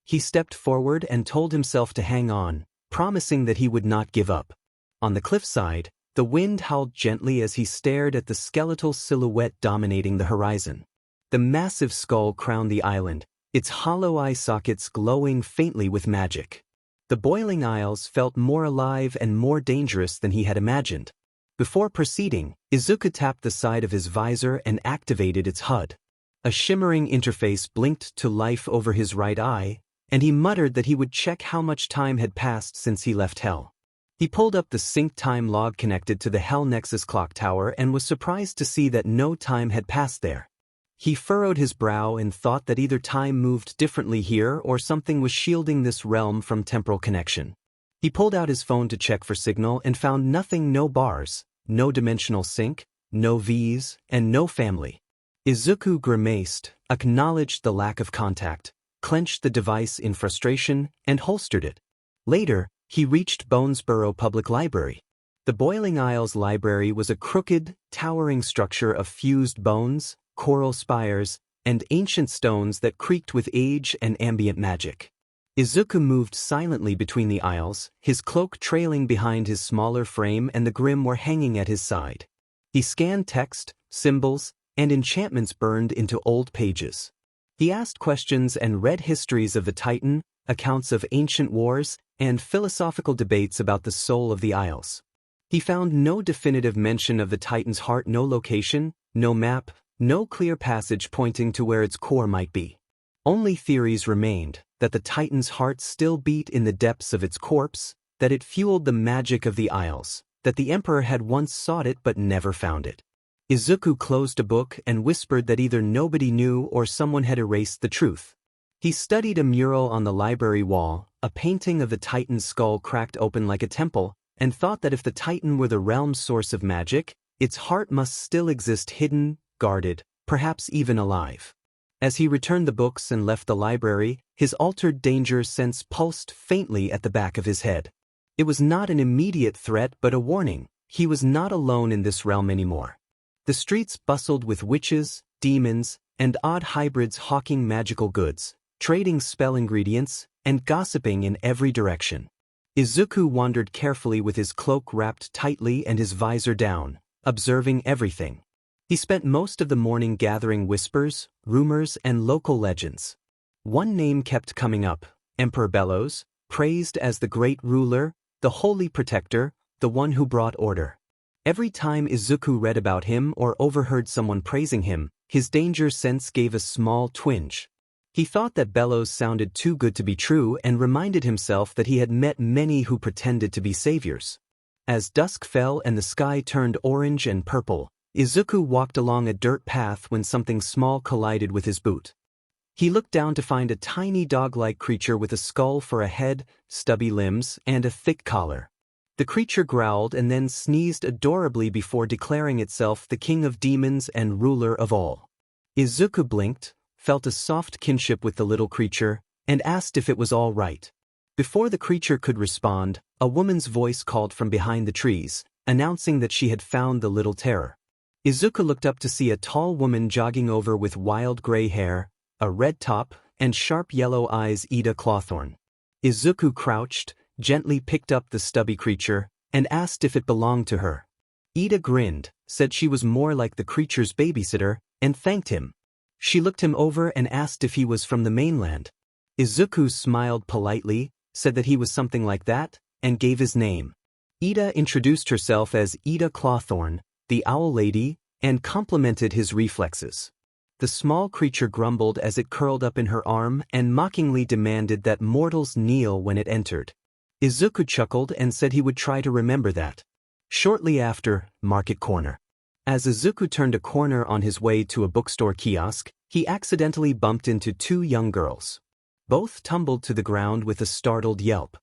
He stepped forward and told himself to hang on, promising that he would not give up. On the cliffside, the wind howled gently as he stared at the skeletal silhouette dominating the horizon. The massive skull crowned the island, its hollow eye sockets glowing faintly with magic. The boiling isles felt more alive and more dangerous than he had imagined. Before proceeding, Izuku tapped the side of his visor and activated its HUD. A shimmering interface blinked to life over his right eye, and he muttered that he would check how much time had passed since he left Hell. He pulled up the sync time log connected to the Hell Nexus clock tower and was surprised to see that no time had passed there. He furrowed his brow and thought that either time moved differently here or something was shielding this realm from temporal connection. He pulled out his phone to check for signal and found nothing, no bars, no dimensional sync, no V's, and no family. Izuku grimaced, acknowledged the lack of contact, clenched the device in frustration, and holstered it. Later, he reached Bonesborough Public Library. The Boiling Isles Library was a crooked, towering structure of fused bones, coral spires, and ancient stones that creaked with age and ambient magic. Izuku moved silently between the aisles, his cloak trailing behind his smaller frame and the grimoire hanging at his side. He scanned text, symbols, and enchantments burned into old pages. He asked questions and read histories of the Titan, accounts of ancient wars, and philosophical debates about the soul of the Isles. He found no definitive mention of the Titan's heart, no location, no map, no clear passage pointing to where its core might be. Only theories remained, that the Titan's heart still beat in the depths of its corpse, that it fueled the magic of the Isles, that the Emperor had once sought it but never found it. Izuku closed a book and whispered that either nobody knew or someone had erased the truth. He studied a mural on the library wall, a painting of the Titan's skull cracked open like a temple, and thought that if the Titan were the realm's source of magic, its heart must still exist hidden, guarded, perhaps even alive. As he returned the books and left the library, his altered danger sense pulsed faintly at the back of his head. It was not an immediate threat but a warning. He was not alone in this realm anymore. The streets bustled with witches, demons, and odd hybrids hawking magical goods, trading spell ingredients, and gossiping in every direction. Izuku wandered carefully with his cloak wrapped tightly and his visor down, observing everything. He spent most of the morning gathering whispers, rumors, and local legends. One name kept coming up, Emperor Bellows, praised as the great ruler, the holy protector, the one who brought order. Every time Izuku read about him or overheard someone praising him, his danger sense gave a small twinge. He thought that Bellows sounded too good to be true and reminded himself that he had met many who pretended to be saviors. As dusk fell and the sky turned orange and purple, Izuku walked along a dirt path when something small collided with his boot. He looked down to find a tiny dog-like creature with a skull for a head, stubby limbs, and a thick collar. The creature growled and then sneezed adorably before declaring itself the king of demons and ruler of all. Izuku blinked, felt a soft kinship with the little creature, and asked if it was all right. Before the creature could respond, a woman's voice called from behind the trees, announcing that she had found the little terror. Izuku looked up to see a tall woman jogging over with wild gray hair, a red top, and sharp yellow eyes. Ida Clawthorn. Izuku crouched, gently picked up the stubby creature, and asked if it belonged to her. Ida grinned, said she was more like the creature's babysitter, and thanked him. She looked him over and asked if he was from the mainland. Izuku smiled politely, said that he was something like that, and gave his name. Ida introduced herself as Ida Clawthorn, the Owl Lady, and complimented his reflexes. The small creature grumbled as it curled up in her arm and mockingly demanded that mortals kneel when it entered. Izuku chuckled and said he would try to remember that. Shortly after, Market Corner. As Izuku turned a corner on his way to a bookstore kiosk, he accidentally bumped into two young girls. Both tumbled to the ground with a startled yelp.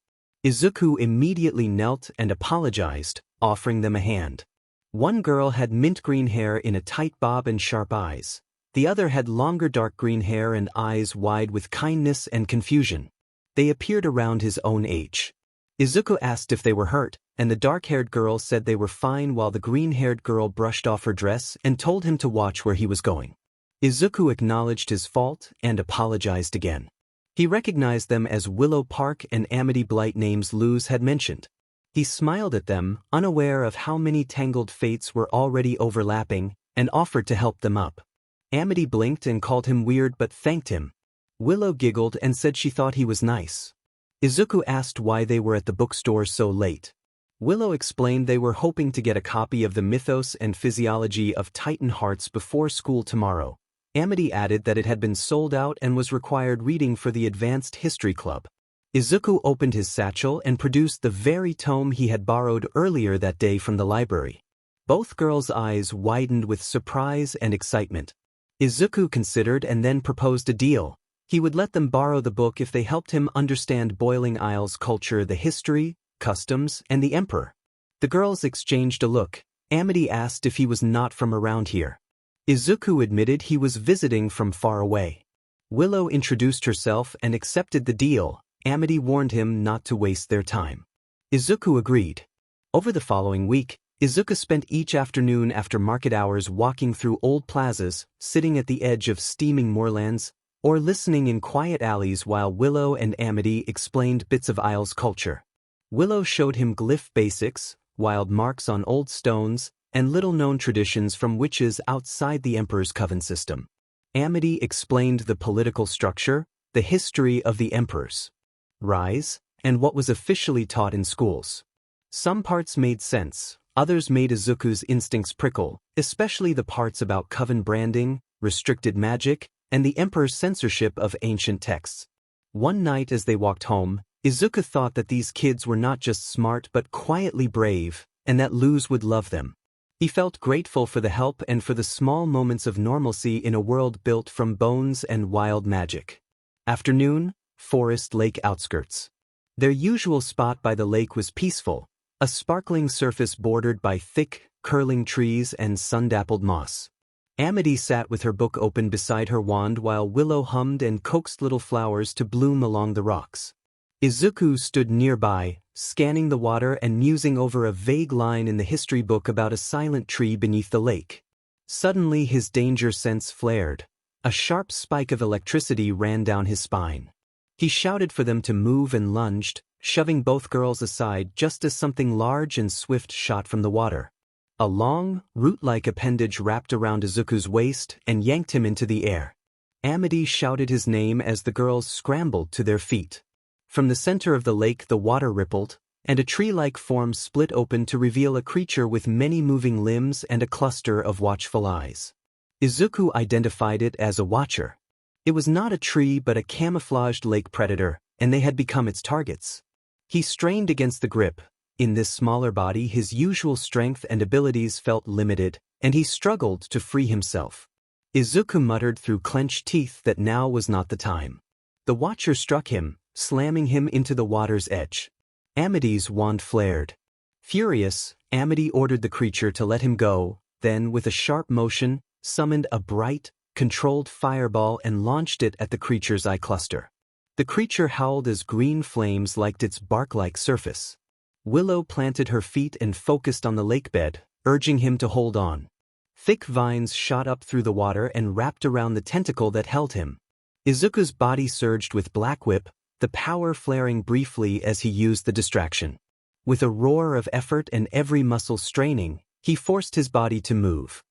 Izuku immediately knelt and apologized, offering them a hand. One girl had mint green hair in a tight bob and sharp eyes. The other had longer dark green hair and eyes wide with kindness and confusion. They appeared around his own age. Izuku asked if they were hurt, and the dark-haired girl said they were fine while the green-haired girl brushed off her dress and told him to watch where he was going. Izuku acknowledged his fault and apologized again. He recognized them as Willow Park and Amity Blight, names Luz had mentioned. He smiled at them, unaware of how many tangled fates were already overlapping, and offered to help them up. Amity blinked and called him weird but thanked him. Willow giggled and said she thought he was nice. Izuku asked why they were at the bookstore so late. Willow explained they were hoping to get a copy of the Mythos and Physiology of Titan Hearts before school tomorrow. Amity added that it had been sold out and was required reading for the Advanced History Club. Izuku opened his satchel and produced the very tome he had borrowed earlier that day from the library. Both girls' eyes widened with surprise and excitement. Izuku considered and then proposed a deal. He would let them borrow the book if they helped him understand Boiling Isle's culture, the history, customs, and the Emperor. The girls exchanged a look. Amity asked if he was not from around here. Izuku admitted he was visiting from far away. Willow introduced herself and accepted the deal. Amity warned him not to waste their time. Izuku agreed. Over the following week, Izuku spent each afternoon after market hours walking through old plazas, sitting at the edge of steaming moorlands, or listening in quiet alleys while Willow and Amity explained bits of Isle's culture. Willow showed him glyph basics, wild marks on old stones, and little-known traditions from witches outside the Emperor's coven system. Amity explained the political structure, the history of the Emperor's rise, and what was officially taught in schools. Some parts made sense, others made Izuku's instincts prickle, especially the parts about coven branding, restricted magic, and the Emperor's censorship of ancient texts. One night as they walked home, Izuku thought that these kids were not just smart but quietly brave, and that Luz would love them. He felt grateful for the help and for the small moments of normalcy in a world built from bones and wild magic. Afternoon, Forest Lake outskirts. Their usual spot by the lake was peaceful, a sparkling surface bordered by thick, curling trees and sun-dappled moss. Amity sat with her book open beside her wand while Willow hummed and coaxed little flowers to bloom along the rocks. Izuku stood nearby, scanning the water and musing over a vague line in the history book about a silent tree beneath the lake. Suddenly his danger sense flared. A sharp spike of electricity ran down his spine. He shouted for them to move and lunged, shoving both girls aside just as something large and swift shot from the water. A long, root-like appendage wrapped around Izuku's waist and yanked him into the air. Amity shouted his name as the girls scrambled to their feet. From the center of the lake the water rippled, and a tree-like form split open to reveal a creature with many moving limbs and a cluster of watchful eyes. Izuku identified it as a watcher. It was not a tree but a camouflaged lake predator, and they had become its targets. He strained against the grip. In this smaller body his usual strength and abilities felt limited, and he struggled to free himself. Izuku muttered through clenched teeth that now was not the time. The watcher struck him, slamming him into the water's edge. Amity's wand flared. Furious, Amity ordered the creature to let him go, then with a sharp motion, summoned a bright, controlled fireball and launched it at the creature's eye cluster. The creature howled as green flames liked its bark-like surface. Willow planted her feet and focused on the lakebed, urging him to hold on. Thick vines shot up through the water and wrapped around the tentacle that held him. Izuku's body surged with Black Whip, the power flaring briefly as he used the distraction. With a roar of effort and every muscle straining, he forced his body to move.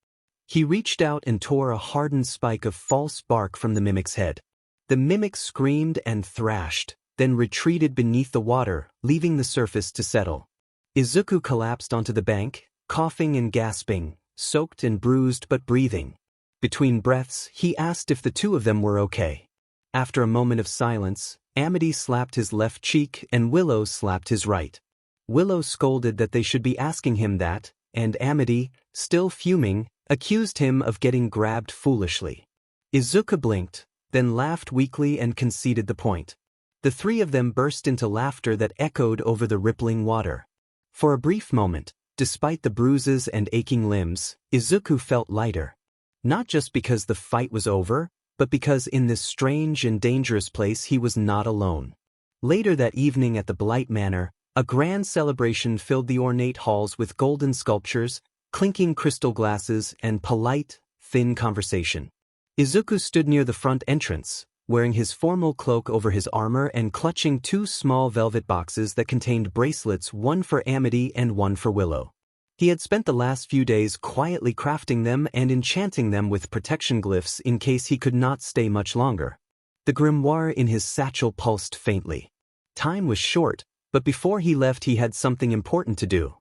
He reached out and tore a hardened spike of false bark from the mimic's head. The mimic screamed and thrashed, then retreated beneath the water, leaving the surface to settle. Izuku collapsed onto the bank, coughing and gasping, soaked and bruised but breathing. Between breaths, he asked if the two of them were okay. After a moment of silence, Amity slapped his left cheek and Willow slapped his right. Willow scolded that they should be asking him that, and Amity, still fuming, accused him of getting grabbed foolishly. Izuku blinked, then laughed weakly and conceded the point. The three of them burst into laughter that echoed over the rippling water. For a brief moment, despite the bruises and aching limbs, Izuku felt lighter. Not just because the fight was over, but because in this strange and dangerous place he was not alone. Later that evening at the Blight Manor, a grand celebration filled the ornate halls with golden sculptures, clinking crystal glasses, and polite, thin conversation. Izuku stood near the front entrance, wearing his formal cloak over his armor and clutching two small velvet boxes that contained bracelets, one for Amity and one for Willow. He had spent the last few days quietly crafting them and enchanting them with protection glyphs in case he could not stay much longer. The grimoire in his satchel pulsed faintly. Time was short, but before he left he had something important to do.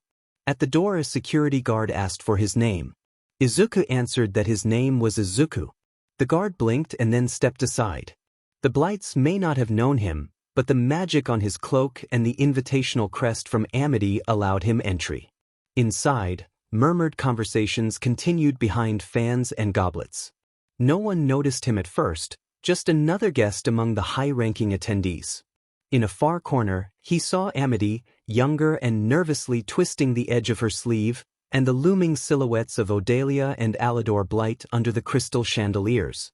At the door a security guard asked for his name. Izuku answered that his name was Izuku. The guard blinked and then stepped aside. The Blights may not have known him, but the magic on his cloak and the invitational crest from Amity allowed him entry. Inside, murmured conversations continued behind fans and goblets. No one noticed him at first, just another guest among the high-ranking attendees. In a far corner, he Saw Amity, younger and nervously twisting the edge of her sleeve, and the looming silhouettes of Odelia and Alidor Blight under the crystal chandeliers.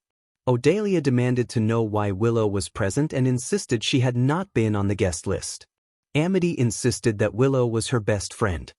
Odelia demanded to know why Willow was present and insisted she had not been on the guest list. Amity insisted that Willow was her best friend.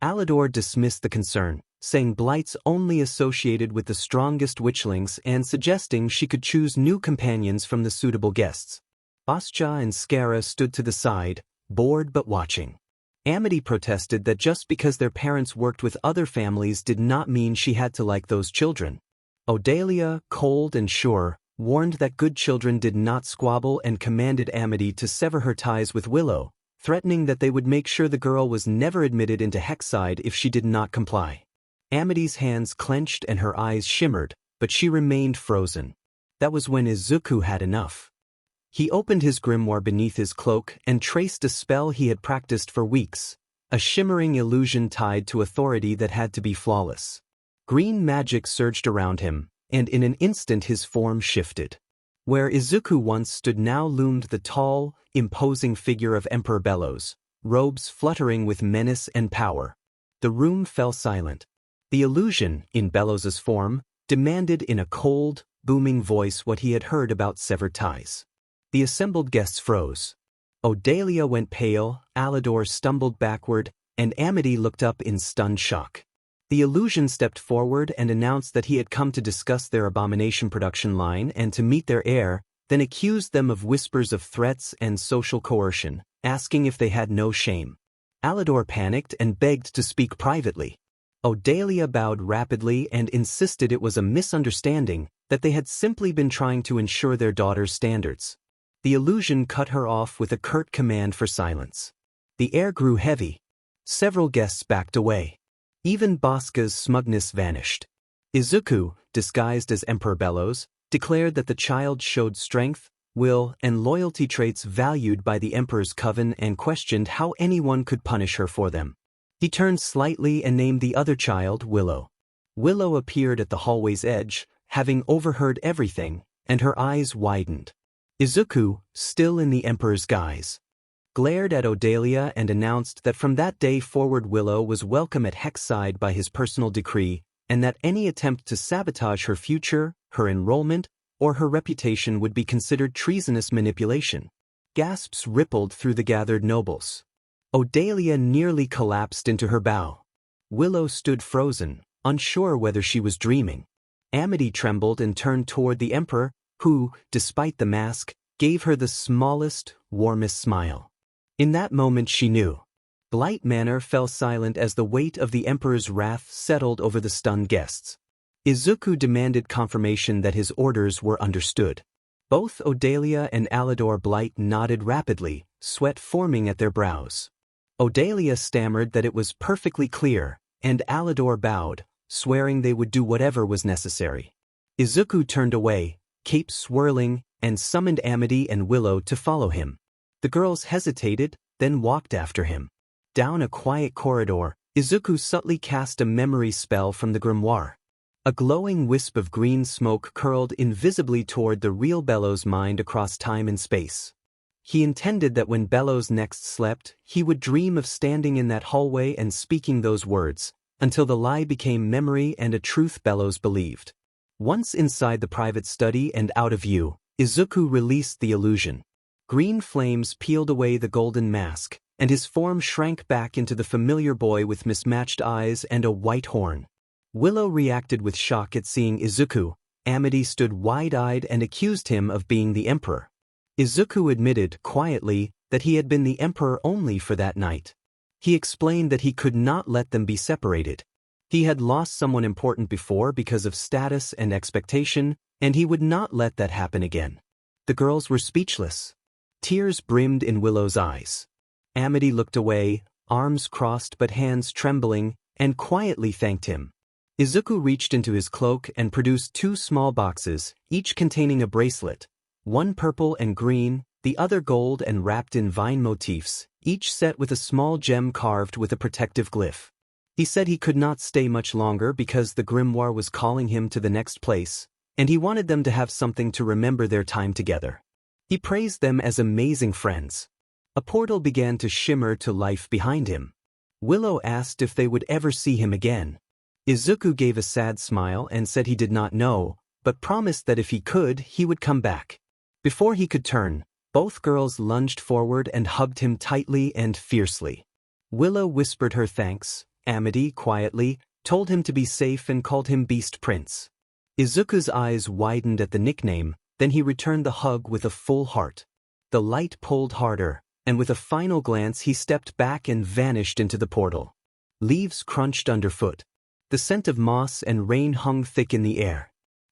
Alidor dismissed the concern, saying Blights only associated with the strongest witchlings and suggesting she could choose new companions from the suitable guests. Osja and Skara stood to the side, bored but watching. Amity protested that just because their parents worked with other families did not mean she had to like those children. Odelia, cold and sure, warned that good children did not squabble and commanded Amity to sever her ties with Willow, threatening that they would make sure the girl was never admitted into Hexside if she did not comply. Amity's hands clenched and her eyes shimmered, but she remained frozen. That was when Izuku had enough. He opened his grimoire beneath his cloak and traced a spell he had practiced for weeks, a shimmering illusion tied to authority that had to be flawless. Green magic surged around him, and in an instant his form shifted. Where Izuku once stood now loomed the tall, imposing figure of Emperor Bellows, robes fluttering with menace and power. The room fell silent. The illusion, in Bellows's form, demanded in a cold, booming voice what he had heard about severed ties. The assembled guests froze. Odelia went pale, Alidor stumbled backward, and Amity looked up in stunned shock. The illusion stepped forward and announced that he had come to discuss their abomination production line and to meet their heir, then accused them of whispers of threats and social coercion, asking if they had no shame. Alidor panicked and begged to speak privately. Odelia bowed rapidly and insisted it was a misunderstanding, that they had simply been trying to ensure their daughter's standards. The illusion cut her off with a curt command for silence. The air grew heavy. Several guests backed away. Even Bosca's smugness vanished. Izuku, disguised as Emperor Bellows, declared that the child showed strength, will, and loyalty traits valued by the Emperor's coven and questioned how anyone could punish her for them. He turned slightly and named the other child Willow. Willow appeared at the hallway's edge, having overheard everything, and her eyes widened. Izuku, still in the Emperor's guise, glared at Odelia and announced that from that day forward Willow was welcome at Hexside by his personal decree, and that any attempt to sabotage her future, her enrollment, or her reputation would be considered treasonous manipulation. Gasps rippled through the gathered nobles. Odelia nearly collapsed into her bow. Willow stood frozen, unsure whether she was dreaming. Amity trembled and turned toward the Emperor, who, despite the mask, gave her the smallest, warmest smile. In that moment she knew. Blight Manor fell silent as the weight of the Emperor's wrath settled over the stunned guests. Izuku demanded confirmation that his orders were understood. Both Odelia and Alidor Blight nodded rapidly, sweat forming at their brows. Odelia stammered that it was perfectly clear, and Alidor bowed, swearing they would do whatever was necessary. Izuku turned away, cape swirling, and summoned Amity and Willow to follow him. The girls hesitated, then walked after him. Down a quiet corridor, Izuku subtly cast a memory spell from the grimoire. A glowing wisp of green smoke curled invisibly toward the real Bellows' mind across time and space. He intended that when Bellows next slept, he would dream of standing in that hallway and speaking those words, until the lie became memory and a truth Bellows believed. Once inside the private study and out of view, Izuku released the illusion. Green flames peeled away the golden mask, and his form shrank back into the familiar boy with mismatched eyes and a white horn. Willow reacted with shock at seeing Izuku, Amity stood wide-eyed and accused him of being the emperor. Izuku admitted, quietly, that he had been the emperor only for that night. He explained that he could not let them be separated. He had lost someone important before because of status and expectation, and he would not let that happen again. The girls were speechless. Tears brimmed in Willow's eyes. Amity looked away, arms crossed but hands trembling, and quietly thanked him. Izuku reached into his cloak and produced 2 small boxes, each containing a bracelet, one purple and green, the other gold and wrapped in vine motifs, each set with a small gem carved with a protective glyph. He said he could not stay much longer because the grimoire was calling him to the next place, and he wanted them to have something to remember their time together. He praised them as amazing friends. A portal began to shimmer to life behind him. Willow asked if they would ever see him again. Izuku gave a sad smile and said he did not know, but promised that if he could, he would come back. Before he could turn, both girls lunged forward and hugged him tightly and fiercely. Willow whispered her thanks. Amity, quietly, told him to be safe and called him Beast Prince. Izuku's eyes widened at the nickname, then he returned the hug with a full heart. The light pulled harder, and with a final glance he stepped back and vanished into the portal. Leaves crunched underfoot. The scent of moss and rain hung thick in the air.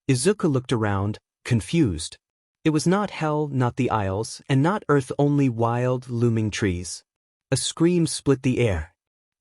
Izuku looked around, confused. It was not hell, not the Isles, and not earth, only wild, looming trees. A scream split the air.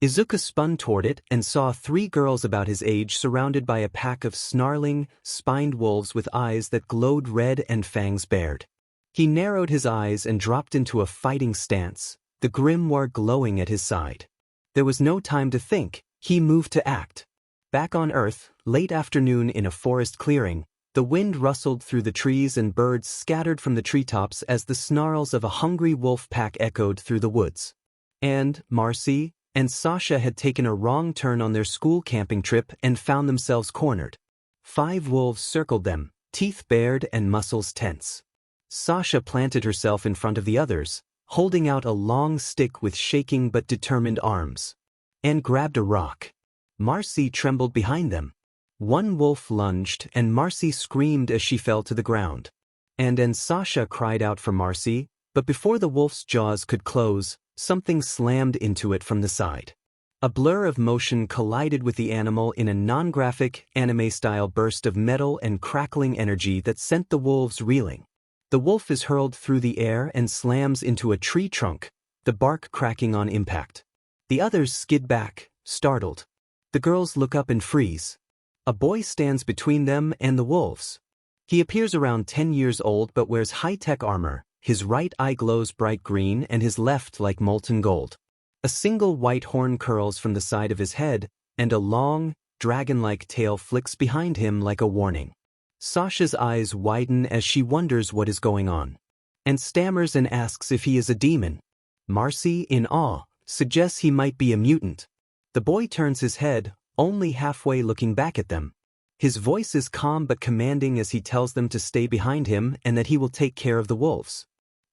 Izuku spun toward it and saw 3 girls about his age surrounded by a pack of snarling, spined wolves with eyes that glowed red and fangs bared. He narrowed his eyes and dropped into a fighting stance, the grimoire glowing at his side. There was no time to think, he moved to act. Back on Earth, late afternoon in a forest clearing, the wind rustled through the trees and birds scattered from the treetops as the snarls of a hungry wolf pack echoed through the woods. And Marcy and Sasha had taken a wrong turn on their school camping trip and found themselves cornered. 5 wolves circled them, teeth bared and muscles tense. Sasha planted herself in front of the others, holding out a long stick with shaking but determined arms. And grabbed a rock. Marcy trembled behind them. One wolf lunged and Marcy screamed as she fell to the ground. And Sasha cried out for Marcy, but before the wolf's jaws could close, something slammed into it from the side. A blur of motion collided with the animal in a non-graphic, anime-style burst of metal and crackling energy that sent the wolves reeling. The wolf is hurled through the air and slams into a tree trunk, the bark cracking on impact. The others skid back, startled. The girls look up and freeze. A boy stands between them and the wolves. He appears around 10 years old but wears high-tech armor. His right eye glows bright green and his left like molten gold. A single white horn curls from the side of his head, and a long, dragon-like tail flicks behind him like a warning. Sasha's eyes widen as she wonders what is going on, and stammers and asks if he is a demon. Marcy, in awe, suggests he might be a mutant. The boy turns his head, only halfway looking back at them. His voice is calm but commanding as he tells them to stay behind him and that he will take care of the wolves.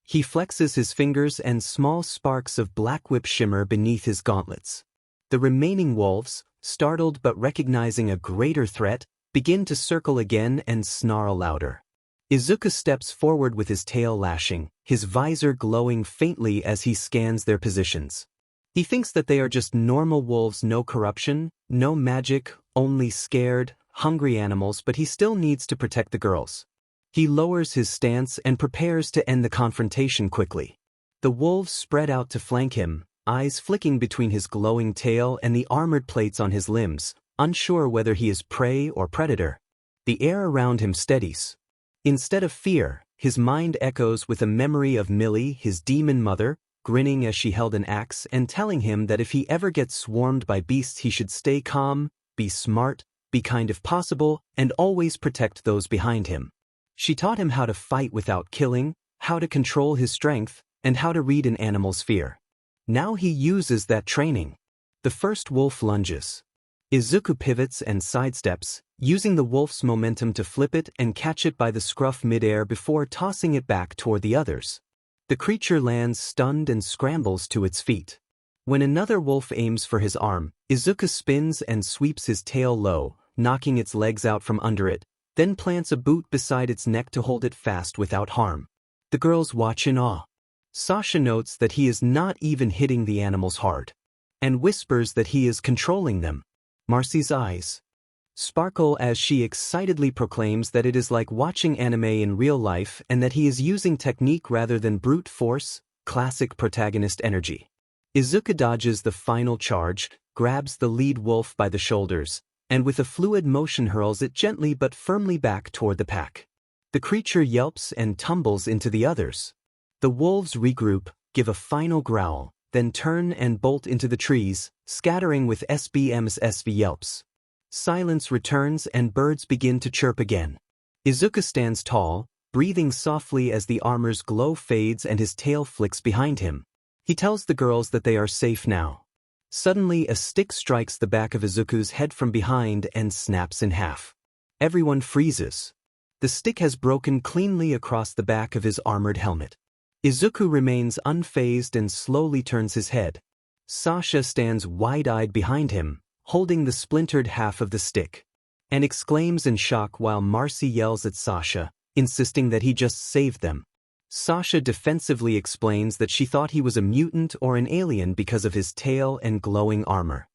He flexes his fingers and small sparks of black whip shimmer beneath his gauntlets. The remaining wolves, startled but recognizing a greater threat, begin to circle again and snarl louder. Izuku steps forward with his tail lashing, his visor glowing faintly as he scans their positions. He thinks that they are just normal wolves, no corruption, no magic, only scared, hungry animals, but he still needs to protect the girls. He lowers his stance and prepares to end the confrontation quickly. The wolves spread out to flank him, eyes flicking between his glowing tail and the armored plates on his limbs, unsure whether he is prey or predator. The air around him steadies. Instead of fear, his mind echoes with a memory of Millie, his demon mother, grinning as she held an axe and telling him that if he ever gets swarmed by beasts he should stay calm, be smart, be kind if possible, and always protect those behind him. She taught him how to fight without killing, how to control his strength, and how to read an animal's fear. Now he uses that training. The first wolf lunges. Izuku pivots and sidesteps, using the wolf's momentum to flip it and catch it by the scruff midair before tossing it back toward the others. The creature lands stunned and scrambles to its feet. When another wolf aims for his arm, Izuku spins and sweeps his tail low, knocking its legs out from under it, then plants a boot beside its neck to hold it fast without harm. The girls watch in awe. Sasha notes that he is not even hitting the animals hard, and whispers that he is controlling them. Marcy's eyes sparkle as she excitedly proclaims that it is like watching anime in real life and that he is using technique rather than brute force, classic protagonist energy. Izuku dodges the final charge, grabs the lead wolf by the shoulders, and with a fluid motion hurls it gently but firmly back toward the pack. The creature yelps and tumbles into the others. The wolves regroup, give a final growl, then turn and bolt into the trees, scattering with SBM's SV yelps. Silence returns and birds begin to chirp again. Izuku stands tall, breathing softly as the armor's glow fades and his tail flicks behind him. He tells the girls that they are safe now. Suddenly a stick strikes the back of Izuku's head from behind and snaps in half. Everyone freezes. The stick has broken cleanly across the back of his armored helmet. Izuku remains unfazed and slowly turns his head. Sasha stands wide-eyed behind him, holding the splintered half of the stick, and exclaims in shock while Marcy yells at Sasha, insisting that he just saved them. Sasha defensively explains that she thought he was a mutant or an alien because of his tail and glowing armor.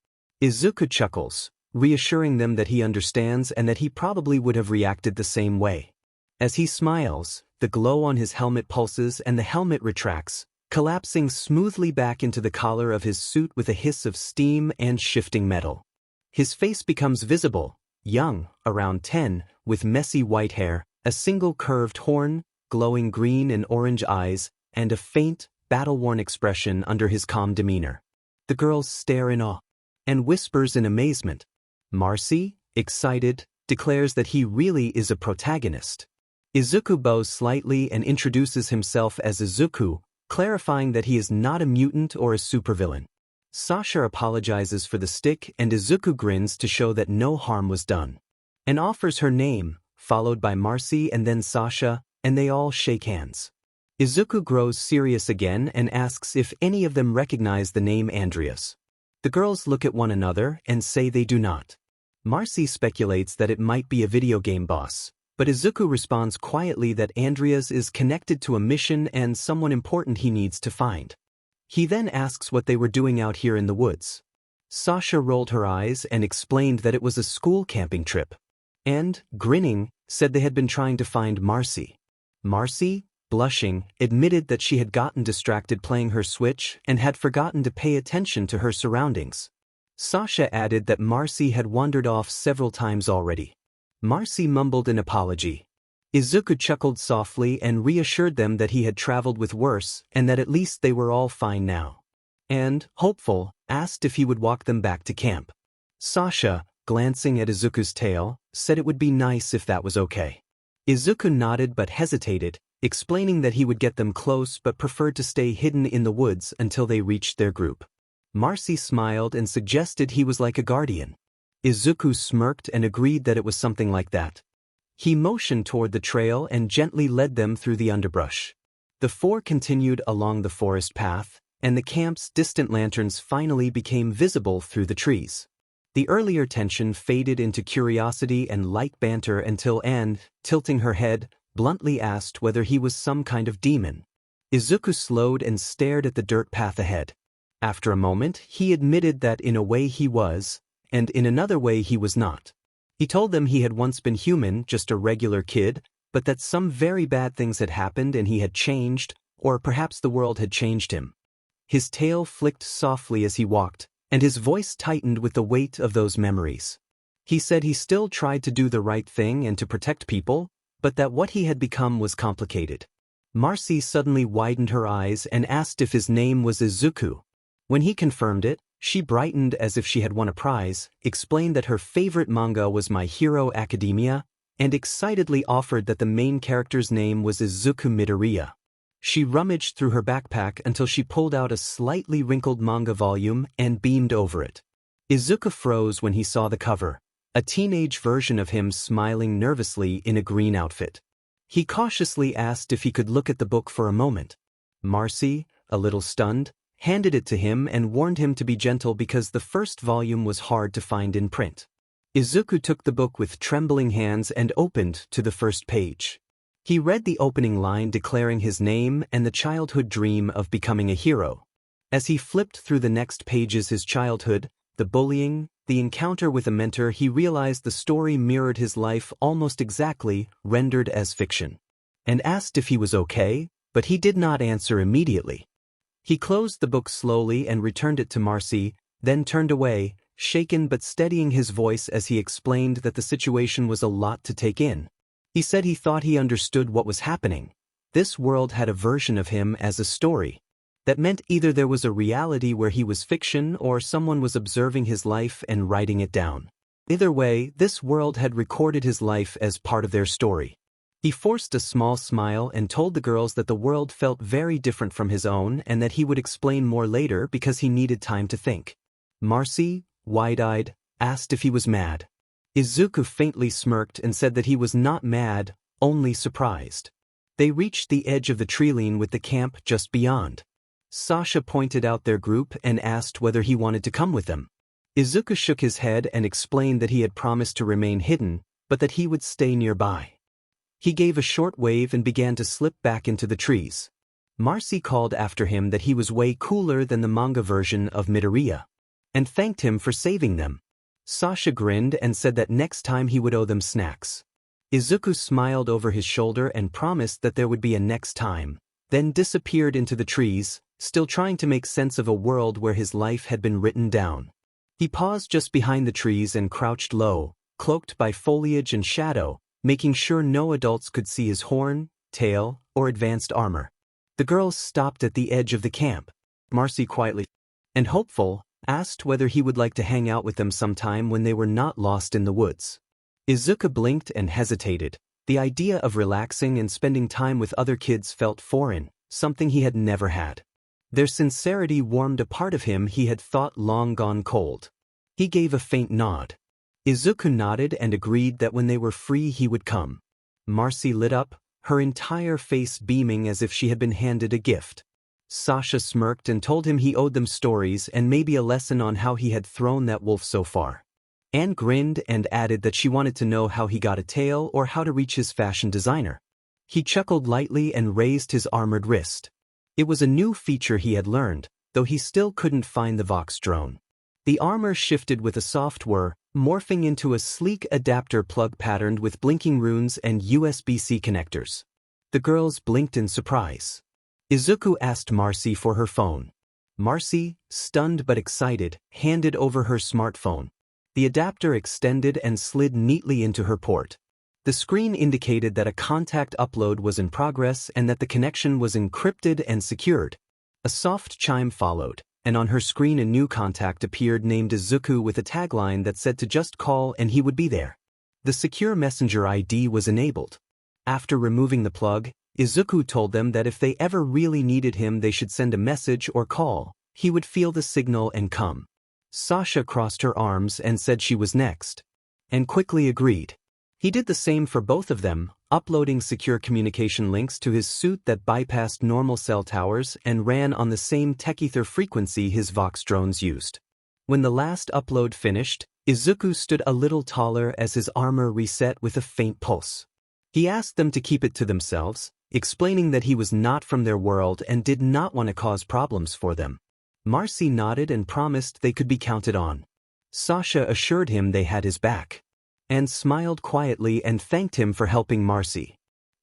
Izuku chuckles, reassuring them that he understands and that he probably would have reacted the same way. As he smiles, the glow on his helmet pulses and the helmet retracts, collapsing smoothly back into the collar of his suit with a hiss of steam and shifting metal. His face becomes visible, young, around 10, with messy white hair, a single curved horn, glowing green and orange eyes, and a faint, battle-worn expression under his calm demeanor. The girls stare in awe, and whispers in amazement. Marcy, excited, declares that he really is a protagonist. Izuku bows slightly and introduces himself as Izuku, clarifying that he is not a mutant or a supervillain. Sasha apologizes for the stick and Izuku grins to show that no harm was done, and offers her name, followed by Marcy and then Sasha, and they all shake hands. Izuku grows serious again and asks if any of them recognize the name Andreas. The girls look at one another and say they do not. Marcy speculates that it might be a video game boss, but Izuku responds quietly that Andreas is connected to a mission and someone important he needs to find. He then asks what they were doing out here in the woods. Sasha rolled her eyes and explained that it was a school camping trip, and, grinning, said they had been trying to find Marcy. Marcy, blushing, admitted that she had gotten distracted playing her Switch and had forgotten to pay attention to her surroundings. Sasha added that Marcy had wandered off several times already. Marcy mumbled an apology. Izuku chuckled softly and reassured them that he had traveled with worse and that at least they were all fine now. And, hopeful, asked if he would walk them back to camp. Sasha, glancing at Izuku's tail, said it would be nice if that was okay. Izuku nodded but hesitated, explaining that he would get them close but preferred to stay hidden in the woods until they reached their group. Marcy smiled and suggested he was like a guardian. Izuku smirked and agreed that it was something like that. He motioned toward the trail and gently led them through the underbrush. The four continued along the forest path, and the camp's distant lanterns finally became visible through the trees. The earlier tension faded into curiosity and light banter until Anne, tilting her head, bluntly asked whether he was some kind of demon. Izuku slowed and stared at the dirt path ahead. After a moment, he admitted that in a way he was, and in another way he was not. He told them he had once been human, just a regular kid, but that some very bad things had happened and he had changed, or perhaps the world had changed him. His tail flicked softly as he walked, and his voice tightened with the weight of those memories. He said he still tried to do the right thing and to protect people, but that what he had become was complicated. Marcy suddenly widened her eyes and asked if his name was Izuku. When he confirmed it, she brightened as if she had won a prize, explained that her favorite manga was My Hero Academia, and excitedly offered that the main character's name was Izuku Midoriya. She rummaged through her backpack until she pulled out a slightly wrinkled manga volume and beamed over it. Izuku froze when he saw the cover, a teenage version of him smiling nervously in a green outfit. He cautiously asked if he could look at the book for a moment. Marcy, a little stunned, handed it to him and warned him to be gentle because the first volume was hard to find in print. Izuku took the book with trembling hands and opened to the first page. He read the opening line declaring his name and the childhood dream of becoming a hero. As he flipped through the next pages, his childhood, the bullying, the encounter with a mentor, he realized the story mirrored his life almost exactly, rendered as fiction. And asked if he was okay, but he did not answer immediately. He closed the book slowly and returned it to Marcy, then turned away, shaken but steadying his voice as he explained that the situation was a lot to take in. He said he thought he understood what was happening. This world had a version of him as a story. That meant either there was a reality where he was fiction or someone was observing his life and writing it down. Either way, this world had recorded his life as part of their story. He forced a small smile and told the girls that the world felt very different from his own and that he would explain more later because he needed time to think. Marcy, wide-eyed, asked if he was mad. Izuku faintly smirked and said that he was not mad, only surprised. They reached the edge of the treeline with the camp just beyond. Sasha pointed out their group and asked whether he wanted to come with them. Izuku shook his head and explained that he had promised to remain hidden, but that he would stay nearby. He gave a short wave and began to slip back into the trees. Marcy called after him that he was way cooler than the manga version of Midoriya, and thanked him for saving them. Sasha grinned and said that next time he would owe them snacks. Izuku smiled over his shoulder and promised that there would be a next time, then disappeared into the trees, still trying to make sense of a world where his life had been written down. He paused just behind the trees and crouched low, cloaked by foliage and shadow, making sure no adults could see his horn, tail, or advanced armor. The girls stopped at the edge of the camp. Marcy quietly and hopeful asked whether he would like to hang out with them sometime when they were not lost in the woods. Izuku blinked and hesitated. The idea of relaxing and spending time with other kids felt foreign, something he had never had. Their sincerity warmed a part of him he had thought long gone cold. He gave a faint nod. Izuku nodded and agreed that when they were free he would come. Marcy lit up, her entire face beaming as if she had been handed a gift. Sasha smirked and told him he owed them stories and maybe a lesson on how he had thrown that wolf so far. Anne grinned and added that she wanted to know how he got a tail or how to reach his fashion designer. He chuckled lightly and raised his armored wrist. It was a new feature he had learned, though he still couldn't find the Vox drone. The armor shifted with a soft whir, morphing into a sleek adapter plug patterned with blinking runes and USB-C connectors. The girls blinked in surprise. Izuku asked Marcy for her phone. Marcy, stunned but excited, handed over her smartphone. The adapter extended and slid neatly into her port. The screen indicated that a contact upload was in progress and that the connection was encrypted and secured. A soft chime followed, and on her screen a new contact appeared named Izuku with a tagline that said to just call and he would be there. The secure messenger ID was enabled. After removing the plug, Izuku told them that if they ever really needed him they should send a message or call. He would feel the signal and come. Sasha crossed her arms and said she was next, and quickly agreed. He did the same for both of them, uploading secure communication links to his suit that bypassed normal cell towers and ran on the same tech-ether frequency his Vox drones used. When the last upload finished, Izuku stood a little taller as his armor reset with a faint pulse. He asked them to keep it to themselves, explaining that he was not from their world and did not want to cause problems for them. Marcy nodded and promised they could be counted on. Sasha assured him they had his back, and smiled quietly and thanked him for helping Marcy.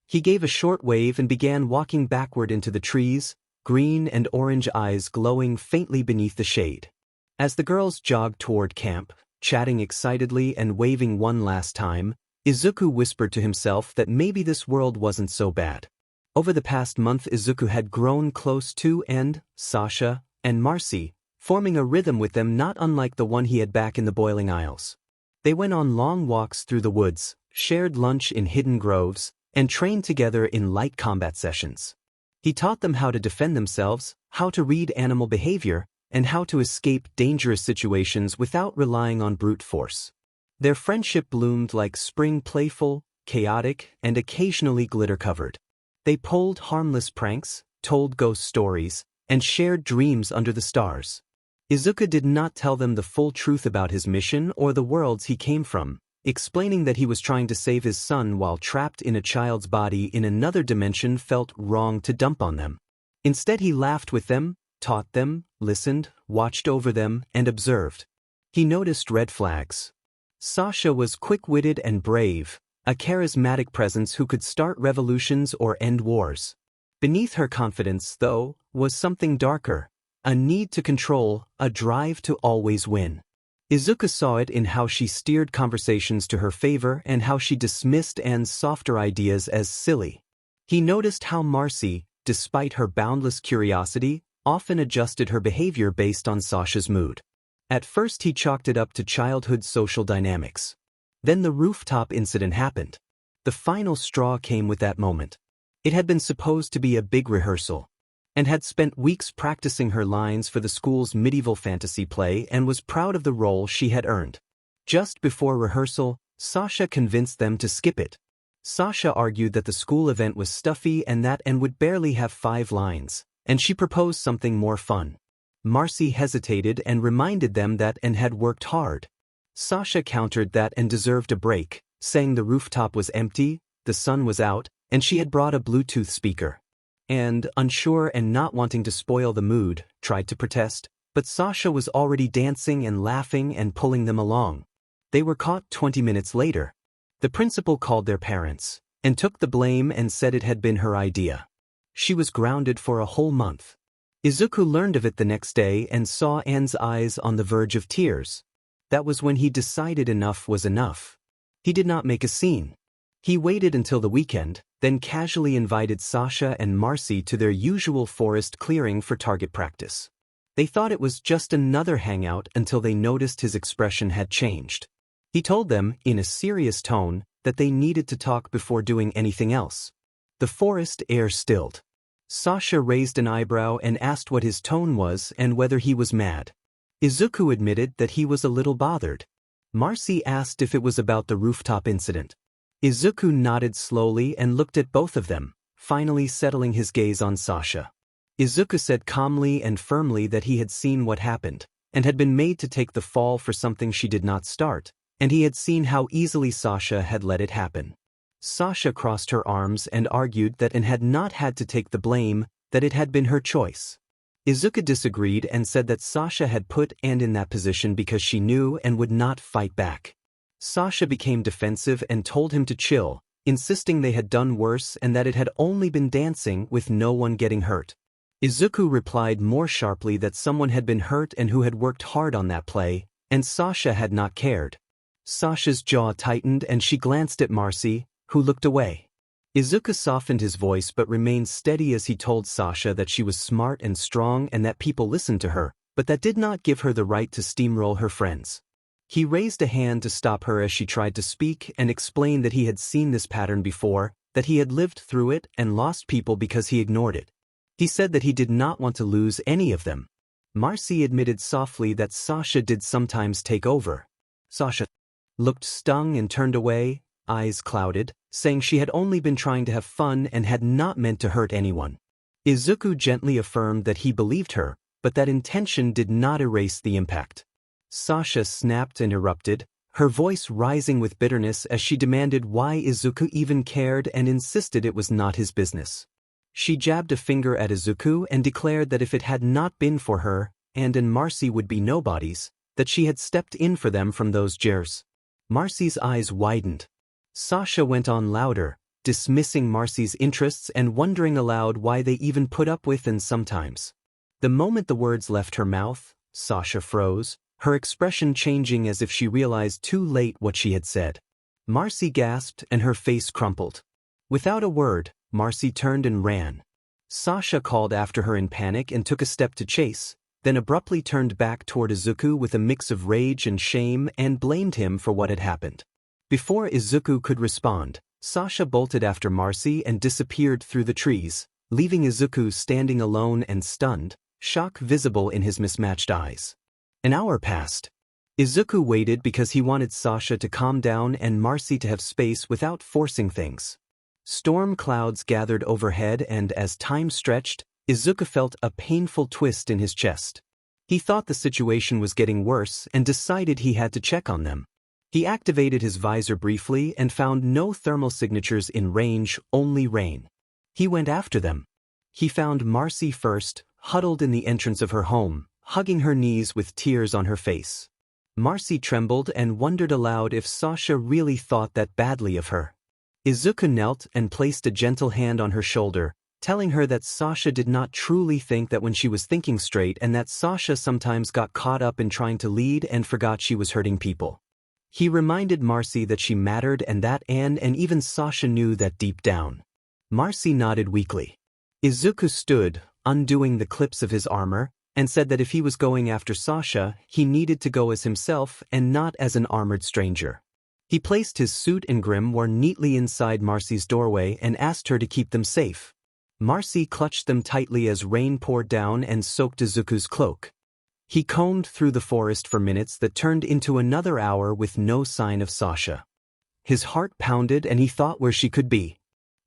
He gave a short wave and began walking backward into the trees, green and orange eyes glowing faintly beneath the shade. As the girls jogged toward camp, chatting excitedly and waving one last time, Izuku whispered to himself that maybe this world wasn't so bad. Over the past month Izuku had grown close to Sasha and Marcy, forming a rhythm with them not unlike the one he had back in the Boiling Isles. They went on long walks through the woods, shared lunch in hidden groves, and trained together in light combat sessions. He taught them how to defend themselves, how to read animal behavior, and how to escape dangerous situations without relying on brute force. Their friendship bloomed like spring, playful, chaotic, and occasionally glitter-covered. They pulled harmless pranks, told ghost stories, and shared dreams under the stars. Izuku did not tell them the full truth about his mission or the worlds he came from, explaining that he was trying to save his son while trapped in a child's body in another dimension felt wrong to dump on them. Instead he laughed with them, taught them, listened, watched over them, and observed. He noticed red flags. Sasha was quick-witted and brave, a charismatic presence who could start revolutions or end wars. Beneath her confidence, though, was something darker, a need to control, a drive to always win. Izuku saw it in how she steered conversations to her favor and how she dismissed Anne's softer ideas as silly. He noticed how Marcy, despite her boundless curiosity, often adjusted her behavior based on Sasha's mood. At first he chalked it up to childhood social dynamics. Then the rooftop incident happened. The final straw came with that moment. It had been supposed to be a big rehearsal, and had spent weeks practicing her lines for the school's medieval fantasy play and was proud of the role she had earned. Just before rehearsal, Sasha convinced them to skip it. Sasha argued that the school event was stuffy and that Anne would barely have 5 lines, and she proposed something more fun. Marcy hesitated and reminded them that Anne had worked hard. Sasha countered that Anne deserved a break, saying the rooftop was empty, the sun was out, and she had brought a Bluetooth speaker. And, unsure and not wanting to spoil the mood, tried to protest, but Sasha was already dancing and laughing and pulling them along. They were caught 20 minutes later. The principal called their parents, and took the blame and said it had been her idea. She was grounded for a whole month. Izuku learned of it the next day and saw Anne's eyes on the verge of tears. That was when he decided enough was enough. He did not make a scene. He waited until the weekend, then casually invited Sasha and Marcy to their usual forest clearing for target practice. They thought it was just another hangout until they noticed his expression had changed. He told them, in a serious tone, that they needed to talk before doing anything else. The forest air stilled. Sasha raised an eyebrow and asked what his tone was and whether he was mad. Izuku admitted that he was a little bothered. Marcy asked if it was about the rooftop incident. Izuku nodded slowly and looked at both of them, finally settling his gaze on Sasha. Izuku said calmly and firmly that he had seen what happened, and had been made to take the fall for something she did not start, and he had seen how easily Sasha had let it happen. Sasha crossed her arms and argued that Anne had not had to take the blame, that it had been her choice. Izuku disagreed and said that Sasha had put Anne in that position because she knew and would not fight back. Sasha became defensive and told him to chill, insisting they had done worse and that it had only been dancing with no one getting hurt. Izuku replied more sharply that someone had been hurt and who had worked hard on that play, and Sasha had not cared. Sasha's jaw tightened and she glanced at Marcy, who looked away. Izuku softened his voice but remained steady as he told Sasha that she was smart and strong and that people listened to her, but that did not give her the right to steamroll her friends. He raised a hand to stop her as she tried to speak and explained that he had seen this pattern before, that he had lived through it and lost people because he ignored it. He said that he did not want to lose any of them. Marcy admitted softly that Sasha did sometimes take over. Sasha looked stung and turned away, eyes clouded, saying she had only been trying to have fun and had not meant to hurt anyone. Izuku gently affirmed that he believed her, but that intention did not erase the impact. Sasha snapped and erupted, her voice rising with bitterness as she demanded why Izuku even cared and insisted it was not his business. She jabbed a finger at Izuku and declared that if it had not been for her, Anne and Marcy would be nobodies, that she had stepped in for them from those jeers. Marcy's eyes widened. Sasha went on louder, dismissing Marcy's interests and wondering aloud why they even put up with and sometimes. The moment the words left her mouth, Sasha froze, her expression changing as if she realized too late what she had said. Marcy gasped and her face crumpled. Without a word, Marcy turned and ran. Sasha called after her in panic and took a step to chase, then abruptly turned back toward Izuku with a mix of rage and shame and blamed him for what had happened. Before Izuku could respond, Sasha bolted after Marcy and disappeared through the trees, leaving Izuku standing alone and stunned, shock visible in his mismatched eyes. An hour passed. Izuku waited because he wanted Sasha to calm down and Marcy to have space without forcing things. Storm clouds gathered overhead and as time stretched, Izuku felt a painful twist in his chest. He thought the situation was getting worse and decided he had to check on them. He activated his visor briefly and found no thermal signatures in range, only rain. He went after them. He found Marcy first, huddled in the entrance of her home, hugging her knees with tears on her face. Marcy trembled and wondered aloud if Sasha really thought that badly of her. Izuku knelt and placed a gentle hand on her shoulder, telling her that Sasha did not truly think that when she was thinking straight and that Sasha sometimes got caught up in trying to lead and forgot she was hurting people. He reminded Marcy that she mattered and that Anne and even Sasha knew that deep down. Marcy nodded weakly. Izuku stood, undoing the clips of his armor, and said that if he was going after Sasha, he needed to go as himself and not as an armored stranger. He placed his suit and grimoire neatly inside Marcy's doorway and asked her to keep them safe. Marcy clutched them tightly as rain poured down and soaked Izuku's cloak. He combed through the forest for minutes that turned into another hour with no sign of Sasha. His heart pounded and he thought where she could be.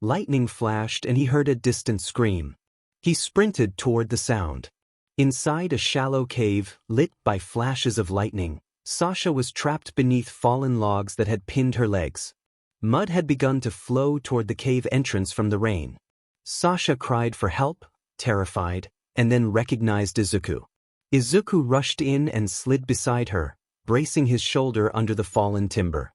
Lightning flashed and he heard a distant scream. He sprinted toward the sound. Inside a shallow cave, lit by flashes of lightning, Sasha was trapped beneath fallen logs that had pinned her legs. Mud had begun to flow toward the cave entrance from the rain. Sasha cried for help, terrified, and then recognized Izuku. Izuku rushed in and slid beside her, bracing his shoulder under the fallen timber.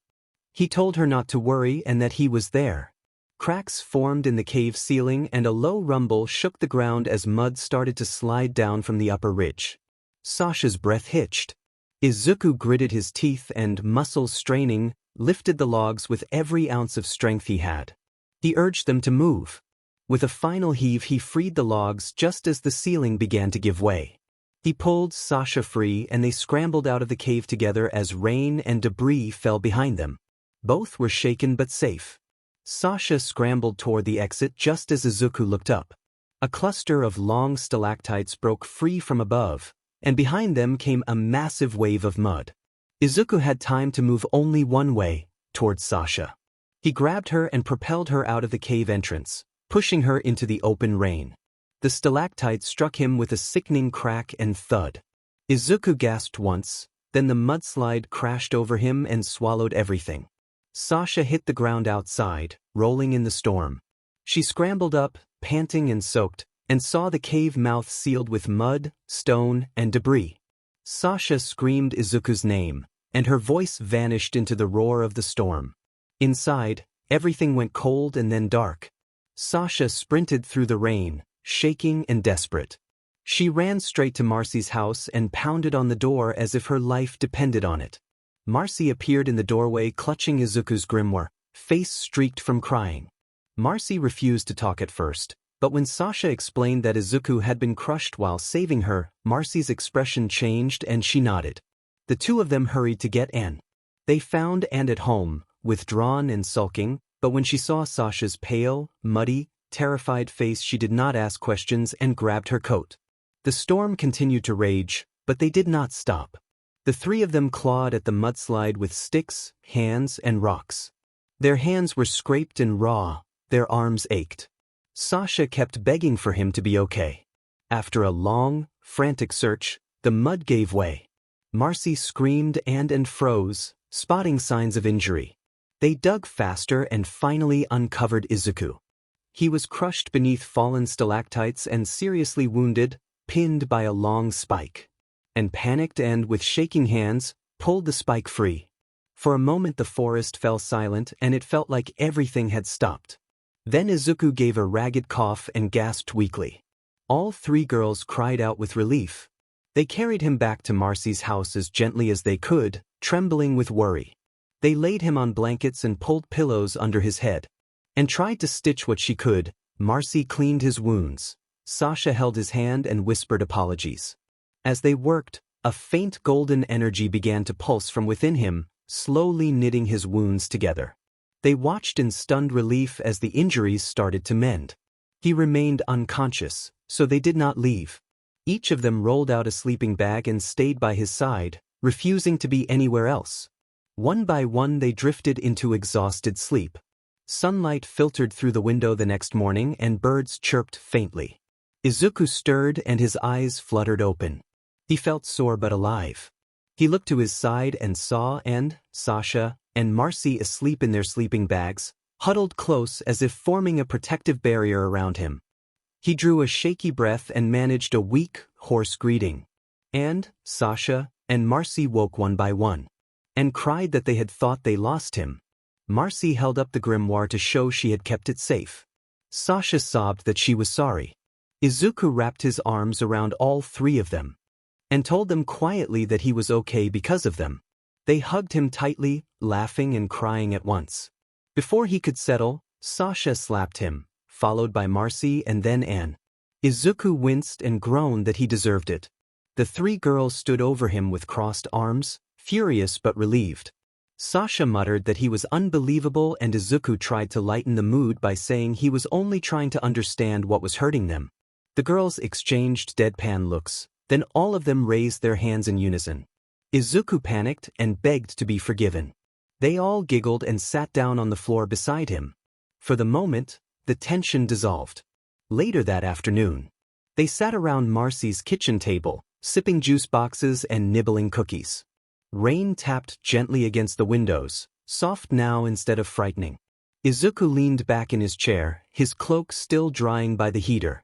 He told her not to worry and that he was there. Cracks formed in the cave ceiling and a low rumble shook the ground as mud started to slide down from the upper ridge. Sasha's breath hitched. Izuku gritted his teeth and, muscles straining, lifted the logs with every ounce of strength he had. He urged them to move. With a final heave he freed the logs just as the ceiling began to give way. He pulled Sasha free and they scrambled out of the cave together as rain and debris fell behind them. Both were shaken but safe. Sasha scrambled toward the exit just as Izuku looked up. A cluster of long stalactites broke free from above, and behind them came a massive wave of mud. Izuku had time to move only one way, towards Sasha. He grabbed her and propelled her out of the cave entrance, pushing her into the open rain. The stalactites struck him with a sickening crack and thud. Izuku gasped once, then the mudslide crashed over him and swallowed everything. Sasha hit the ground outside, rolling in the storm. She scrambled up, panting and soaked, and saw the cave mouth sealed with mud, stone, and debris. Sasha screamed Izuku's name, and her voice vanished into the roar of the storm. Inside, everything went cold and then dark. Sasha sprinted through the rain, shaking and desperate. She ran straight to Marcy's house and pounded on the door as if her life depended on it. Marcy appeared in the doorway clutching Izuku's grimoire, face streaked from crying. Marcy refused to talk at first, but when Sasha explained that Izuku had been crushed while saving her, Marcy's expression changed and she nodded. The two of them hurried to get Anne. They found Anne at home, withdrawn and sulking, but when she saw Sasha's pale, muddy, terrified face she did not ask questions and grabbed her coat. The storm continued to rage, but they did not stop. The three of them clawed at the mudslide with sticks, hands, and rocks. Their hands were scraped and raw, their arms ached. Sasha kept begging for him to be okay. After a long, frantic search, the mud gave way. Marcy screamed and froze, spotting signs of injury. They dug faster and finally uncovered Izuku. He was crushed beneath fallen stalactites and seriously wounded, pinned by a long spike. And panicked and, with shaking hands, pulled the spike free. For a moment the forest fell silent and it felt like everything had stopped. Then Izuku gave a ragged cough and gasped weakly. All three girls cried out with relief. They carried him back to Marcy's house as gently as they could, trembling with worry. They laid him on blankets and pulled pillows under his head. And tried to stitch what she could. Marcy cleaned his wounds. Sasha held his hand and whispered apologies. As they worked, a faint golden energy began to pulse from within him, slowly knitting his wounds together. They watched in stunned relief as the injuries started to mend. He remained unconscious, so they did not leave. Each of them rolled out a sleeping bag and stayed by his side, refusing to be anywhere else. One by one they drifted into exhausted sleep. Sunlight filtered through the window the next morning and birds chirped faintly. Izuku stirred and his eyes fluttered open. He felt sore but alive. He looked to his side and saw Sasha and Marcy asleep in their sleeping bags, huddled close as if forming a protective barrier around him. He drew a shaky breath and managed a weak, hoarse greeting. Sasha and Marcy woke one by one and cried that they had thought they lost him. Marcy held up the grimoire to show she had kept it safe. Sasha sobbed that she was sorry. Izuku wrapped his arms around all three of them and told them quietly that he was okay because of them. They hugged him tightly, laughing and crying at once. Before he could settle, Sasha slapped him, followed by Marcy and then Anne. Izuku winced and groaned that he deserved it. The three girls stood over him with crossed arms, furious but relieved. Sasha muttered that he was unbelievable and Izuku tried to lighten the mood by saying he was only trying to understand what was hurting them. The girls exchanged deadpan looks, then all of them raised their hands in unison. Izuku panicked and begged to be forgiven. They all giggled and sat down on the floor beside him. For the moment, the tension dissolved. Later that afternoon, they sat around Marcy's kitchen table, sipping juice boxes and nibbling cookies. Rain tapped gently against the windows, soft now instead of frightening. Izuku leaned back in his chair, his cloak still drying by the heater.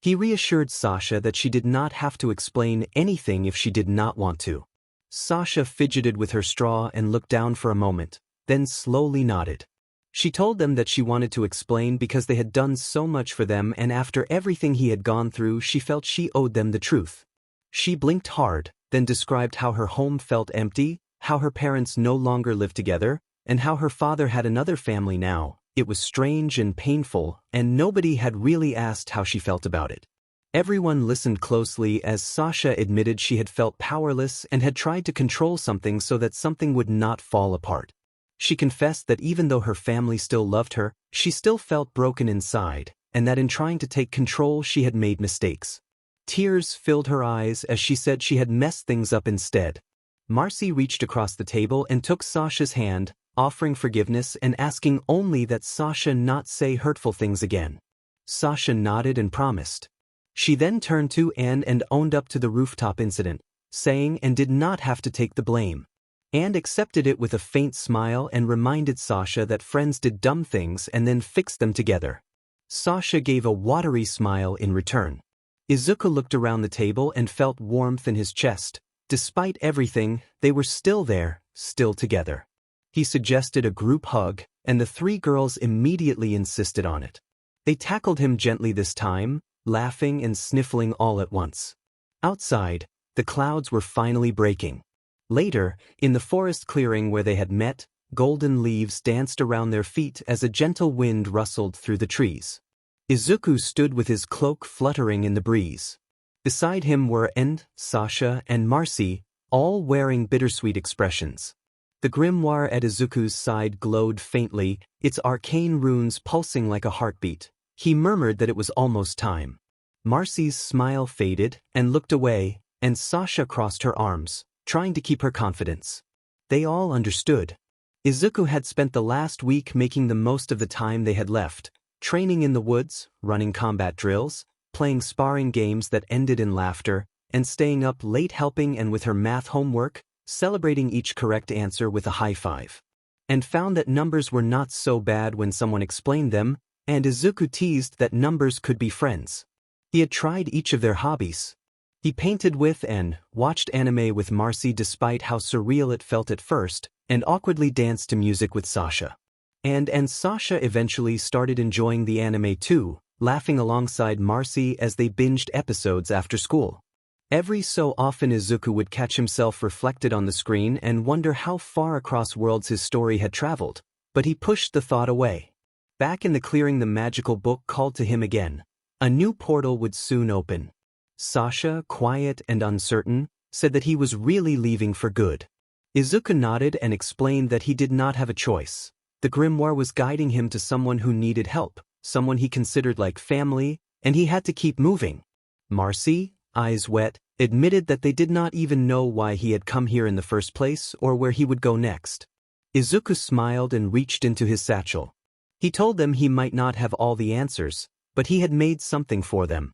He reassured Sasha that she did not have to explain anything if she did not want to. Sasha fidgeted with her straw and looked down for a moment, then slowly nodded. She told them that she wanted to explain because they had done so much for them and after everything he had gone through she felt she owed them the truth. She blinked hard, then described how her home felt empty, how her parents no longer lived together, and how her father had another family now. It was strange and painful, and nobody had really asked how she felt about it. Everyone listened closely as Sasha admitted she had felt powerless and had tried to control something so that something would not fall apart. She confessed that even though her family still loved her, she still felt broken inside, and that in trying to take control she had made mistakes. Tears filled her eyes as she said she had messed things up instead. Marcy reached across the table and took Sasha's hand, offering forgiveness and asking only that Sasha not say hurtful things again. Sasha nodded and promised. She then turned to Anne and owned up to the rooftop incident, saying and did not have to take the blame. Anne accepted it with a faint smile and reminded Sasha that friends did dumb things and then fixed them together. Sasha gave a watery smile in return. Izuku looked around the table and felt warmth in his chest. Despite everything, they were still there, still together. He suggested a group hug, and the three girls immediately insisted on it. They tackled him gently this time, laughing and sniffling all at once. Outside, the clouds were finally breaking. Later, in the forest clearing where they had met, golden leaves danced around their feet as a gentle wind rustled through the trees. Izuku stood with his cloak fluttering in the breeze. Beside him were Sasha and Marcy, all wearing bittersweet expressions. The grimoire at Izuku's side glowed faintly, its arcane runes pulsing like a heartbeat. He murmured that it was almost time. Marcy's smile faded and looked away, and Sasha crossed her arms, trying to keep her confidence. They all understood. Izuku had spent the last week making the most of the time they had left, training in the woods, running combat drills, playing sparring games that ended in laughter, and staying up late helping and with her math homework, celebrating each correct answer with a high five. And found that numbers were not so bad when someone explained them, and Izuku teased that numbers could be friends. He had tried each of their hobbies. He painted with and watched anime with Marcy despite how surreal it felt at first, and awkwardly danced to music with Sasha. And Sasha eventually started enjoying the anime too, laughing alongside Marcy as they binged episodes after school. Every so often Izuku would catch himself reflected on the screen and wonder how far across worlds his story had traveled, but he pushed the thought away. Back in the clearing, the magical book called to him again. A new portal would soon open. Sasha, quiet and uncertain, said that he was really leaving for good. Izuku nodded and explained that he did not have a choice. The grimoire was guiding him to someone who needed help, someone he considered like family, and he had to keep moving. Marcy, eyes wet, admitted that they did not even know why he had come here in the first place or where he would go next. Izuku smiled and reached into his satchel. He told them he might not have all the answers, but he had made something for them.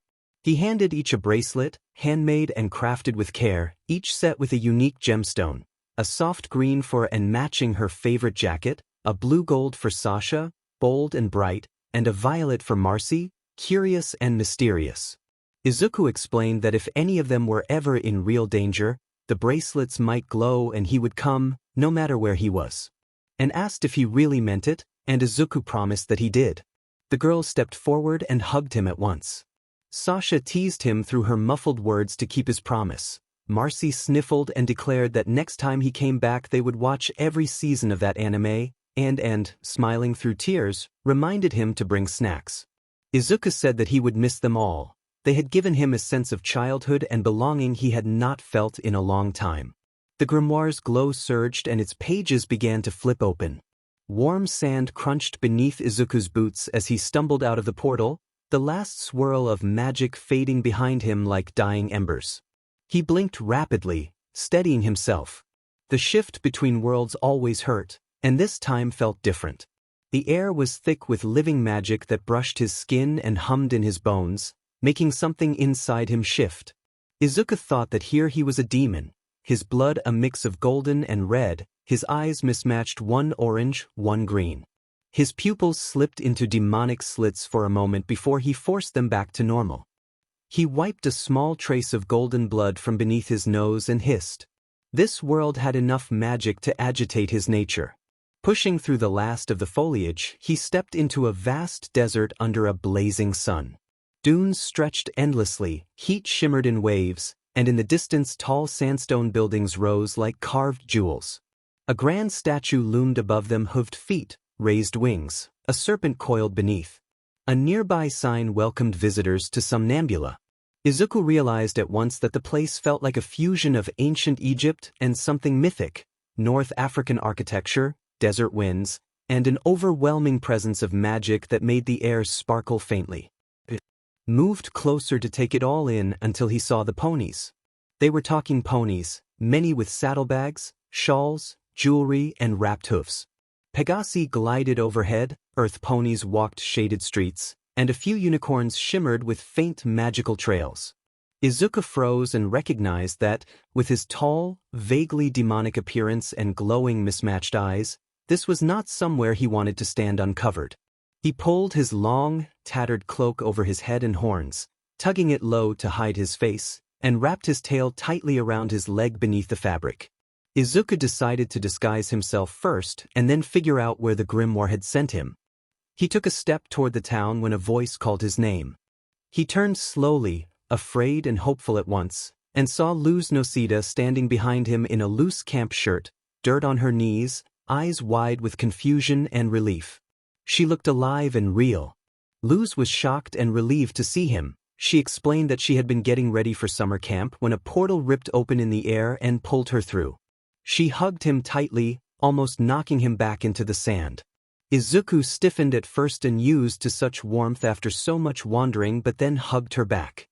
He handed each a bracelet, handmade and crafted with care, each set with a unique gemstone, a soft green for and matching her favorite jacket, a blue gold for Sasha, bold and bright, and a violet for Marcy, curious and mysterious. Izuku explained that if any of them were ever in real danger, the bracelets might glow and he would come, no matter where he was. And asked if he really meant it, and Izuku promised that he did. The girl stepped forward and hugged him at once. Sasha teased him through her muffled words to keep his promise. Marcy sniffled and declared that next time he came back they would watch every season of that anime, and, smiling through tears, reminded him to bring snacks. Izuku said that he would miss them all. They had given him a sense of childhood and belonging he had not felt in a long time. The grimoire's glow surged and its pages began to flip open. Warm sand crunched beneath Izuku's boots as he stumbled out of the portal, the last swirl of magic fading behind him like dying embers. He blinked rapidly, steadying himself. The shift between worlds always hurt, and this time felt different. The air was thick with living magic that brushed his skin and hummed in his bones, making something inside him shift. Izuku thought that here he was a demon, his blood a mix of golden and red, his eyes mismatched, one orange, one green. His pupils slipped into demonic slits for a moment before he forced them back to normal. He wiped a small trace of golden blood from beneath his nose and hissed. This world had enough magic to agitate his nature. Pushing through the last of the foliage, he stepped into a vast desert under a blazing sun. Dunes stretched endlessly, heat shimmered in waves, and in the distance tall sandstone buildings rose like carved jewels. A grand statue loomed above them, hooved feet, raised wings, a serpent coiled beneath. A nearby sign welcomed visitors to Somnambula. Izuku realized at once that the place felt like a fusion of ancient Egypt and something mythic, North African architecture, desert winds, and an overwhelming presence of magic that made the air sparkle faintly. He moved closer to take it all in until he saw the ponies. They were talking ponies, many with saddlebags, shawls, jewelry, and wrapped hoofs. Pegasi glided overhead, earth ponies walked shaded streets, and a few unicorns shimmered with faint magical trails. Izuku froze and recognized that, with his tall, vaguely demonic appearance and glowing mismatched eyes, this was not somewhere he wanted to stand uncovered. He pulled his long, tattered cloak over his head and horns, tugging it low to hide his face, and wrapped his tail tightly around his leg beneath the fabric. Izuku decided to disguise himself first and then figure out where the grimoire had sent him. He took a step toward the town when a voice called his name. He turned slowly, afraid and hopeful at once, and saw Luz Nocida standing behind him in a loose camp shirt, dirt on her knees, eyes wide with confusion and relief. She looked alive and real. Luz was shocked and relieved to see him. She explained that she had been getting ready for summer camp when a portal ripped open in the air and pulled her through. She hugged him tightly, almost knocking him back into the sand. Izuku stiffened at first and used to such warmth after so much wandering, but then hugged her back.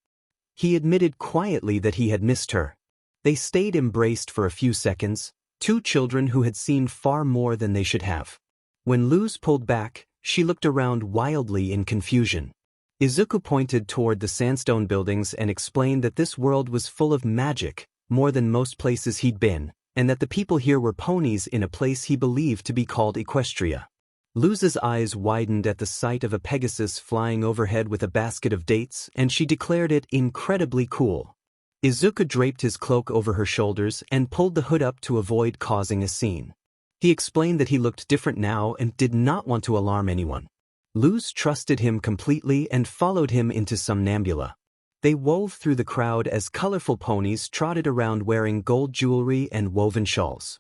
He admitted quietly that he had missed her. They stayed embraced for a few seconds, two children who had seen far more than they should have. When Luz pulled back, she looked around wildly in confusion. Izuku pointed toward the sandstone buildings and explained that this world was full of magic, more than most places he'd been, and that the people here were ponies in a place he believed to be called Equestria. Luz's eyes widened at the sight of a Pegasus flying overhead with a basket of dates, and she declared it incredibly cool. Izuku draped his cloak over her shoulders and pulled the hood up to avoid causing a scene. He explained that he looked different now and did not want to alarm anyone. Luz trusted him completely and followed him into Somnambula. They wove through the crowd as colorful ponies trotted around wearing gold jewelry and woven shawls.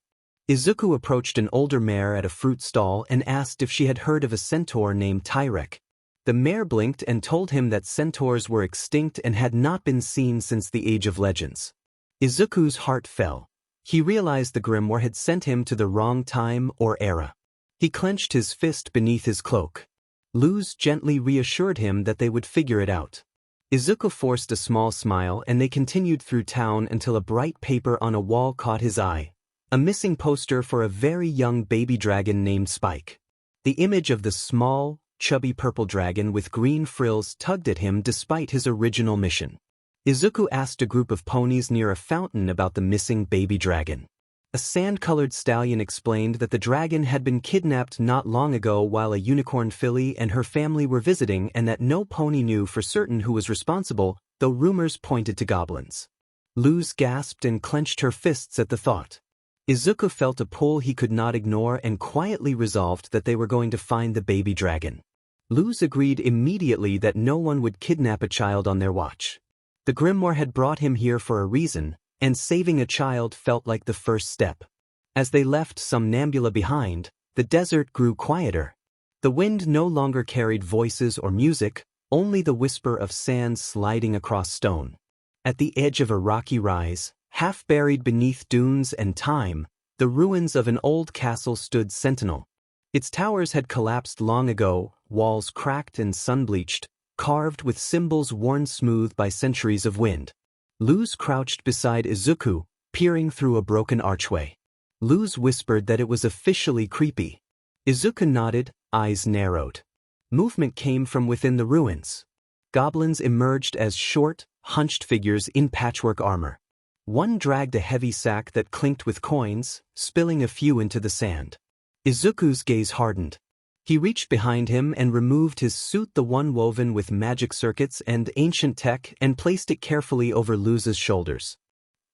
Izuku approached an older mare at a fruit stall and asked if she had heard of a centaur named Tyrek. The mare blinked and told him that centaurs were extinct and had not been seen since the Age of Legends. Izuku's heart fell. He realized the grimoire had sent him to the wrong time or era. He clenched his fist beneath his cloak. Luz gently reassured him that they would figure it out. Izuku forced a small smile and they continued through town until a bright paper on a wall caught his eye. A missing poster for a very young baby dragon named Spike. The image of the small, chubby purple dragon with green frills tugged at him despite his original mission. Izuku asked a group of ponies near a fountain about the missing baby dragon. A sand-colored stallion explained that the dragon had been kidnapped not long ago while a unicorn filly and her family were visiting and that no pony knew for certain who was responsible, though rumors pointed to goblins. Luz gasped and clenched her fists at the thought. Izuku felt a pull he could not ignore and quietly resolved that they were going to find the baby dragon. Luz agreed immediately that no one would kidnap a child on their watch. The Grimoire had brought him here for a reason, and saving a child felt like the first step. As they left Somnambula behind, the desert grew quieter. The wind no longer carried voices or music, only the whisper of sand sliding across stone. At the edge of a rocky rise, half buried beneath dunes and time, the ruins of an old castle stood sentinel. Its towers had collapsed long ago, walls cracked and sun-bleached, carved with symbols worn smooth by centuries of wind. Luz crouched beside Izuku, peering through a broken archway. Luz whispered that it was officially creepy. Izuku nodded, eyes narrowed. Movement came from within the ruins. Goblins emerged as short, hunched figures in patchwork armor. One dragged a heavy sack that clinked with coins, spilling a few into the sand. Izuku's gaze hardened. He reached behind him and removed his suit, the one woven with magic circuits and ancient tech, and placed it carefully over Luz's shoulders.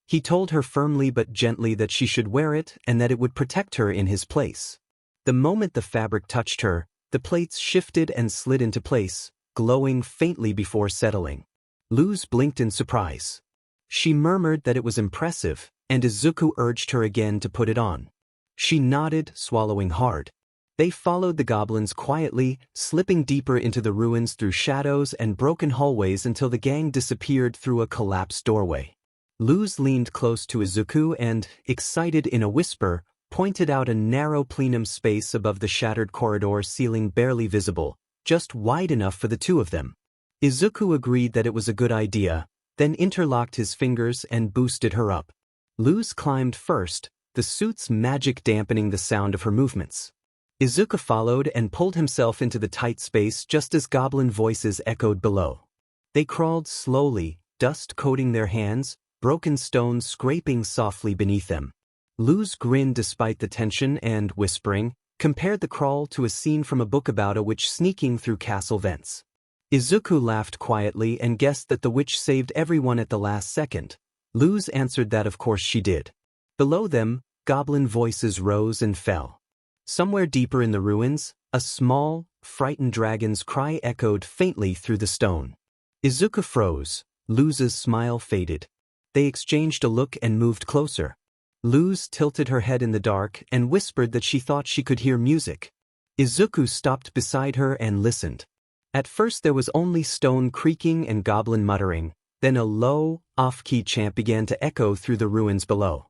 He told her firmly but gently that she should wear it and that it would protect her in his place. The moment the fabric touched her, the plates shifted and slid into place, glowing faintly before settling. Luz blinked in surprise. She murmured that it was impressive, and Izuku urged her again to put it on. She nodded, swallowing hard. They followed the goblins quietly, slipping deeper into the ruins through shadows and broken hallways until the gang disappeared through a collapsed doorway. Luz leaned close to Izuku and, excited in a whisper, pointed out a narrow plenum space above the shattered corridor ceiling barely visible, just wide enough for the two of them. Izuku agreed that it was a good idea, then interlocked his fingers and boosted her up. Luz climbed first, the suit's magic dampening the sound of her movements. Izuku followed and pulled himself into the tight space just as goblin voices echoed below. They crawled slowly, dust coating their hands, broken stones scraping softly beneath them. Luz grinned despite the tension and, whispering, compared the crawl to a scene from a book about a witch sneaking through castle vents. Izuku laughed quietly and guessed that the witch saved everyone at the last second. Luz answered that of course she did. Below them, goblin voices rose and fell. Somewhere deeper in the ruins, a small, frightened dragon's cry echoed faintly through the stone. Izuku froze. Luz's smile faded. They exchanged a look and moved closer. Luz tilted her head in the dark and whispered that she thought she could hear music. Izuku stopped beside her and listened. At first there was only stone creaking and goblin muttering, then a low, off-key chant began to echo through the ruins below.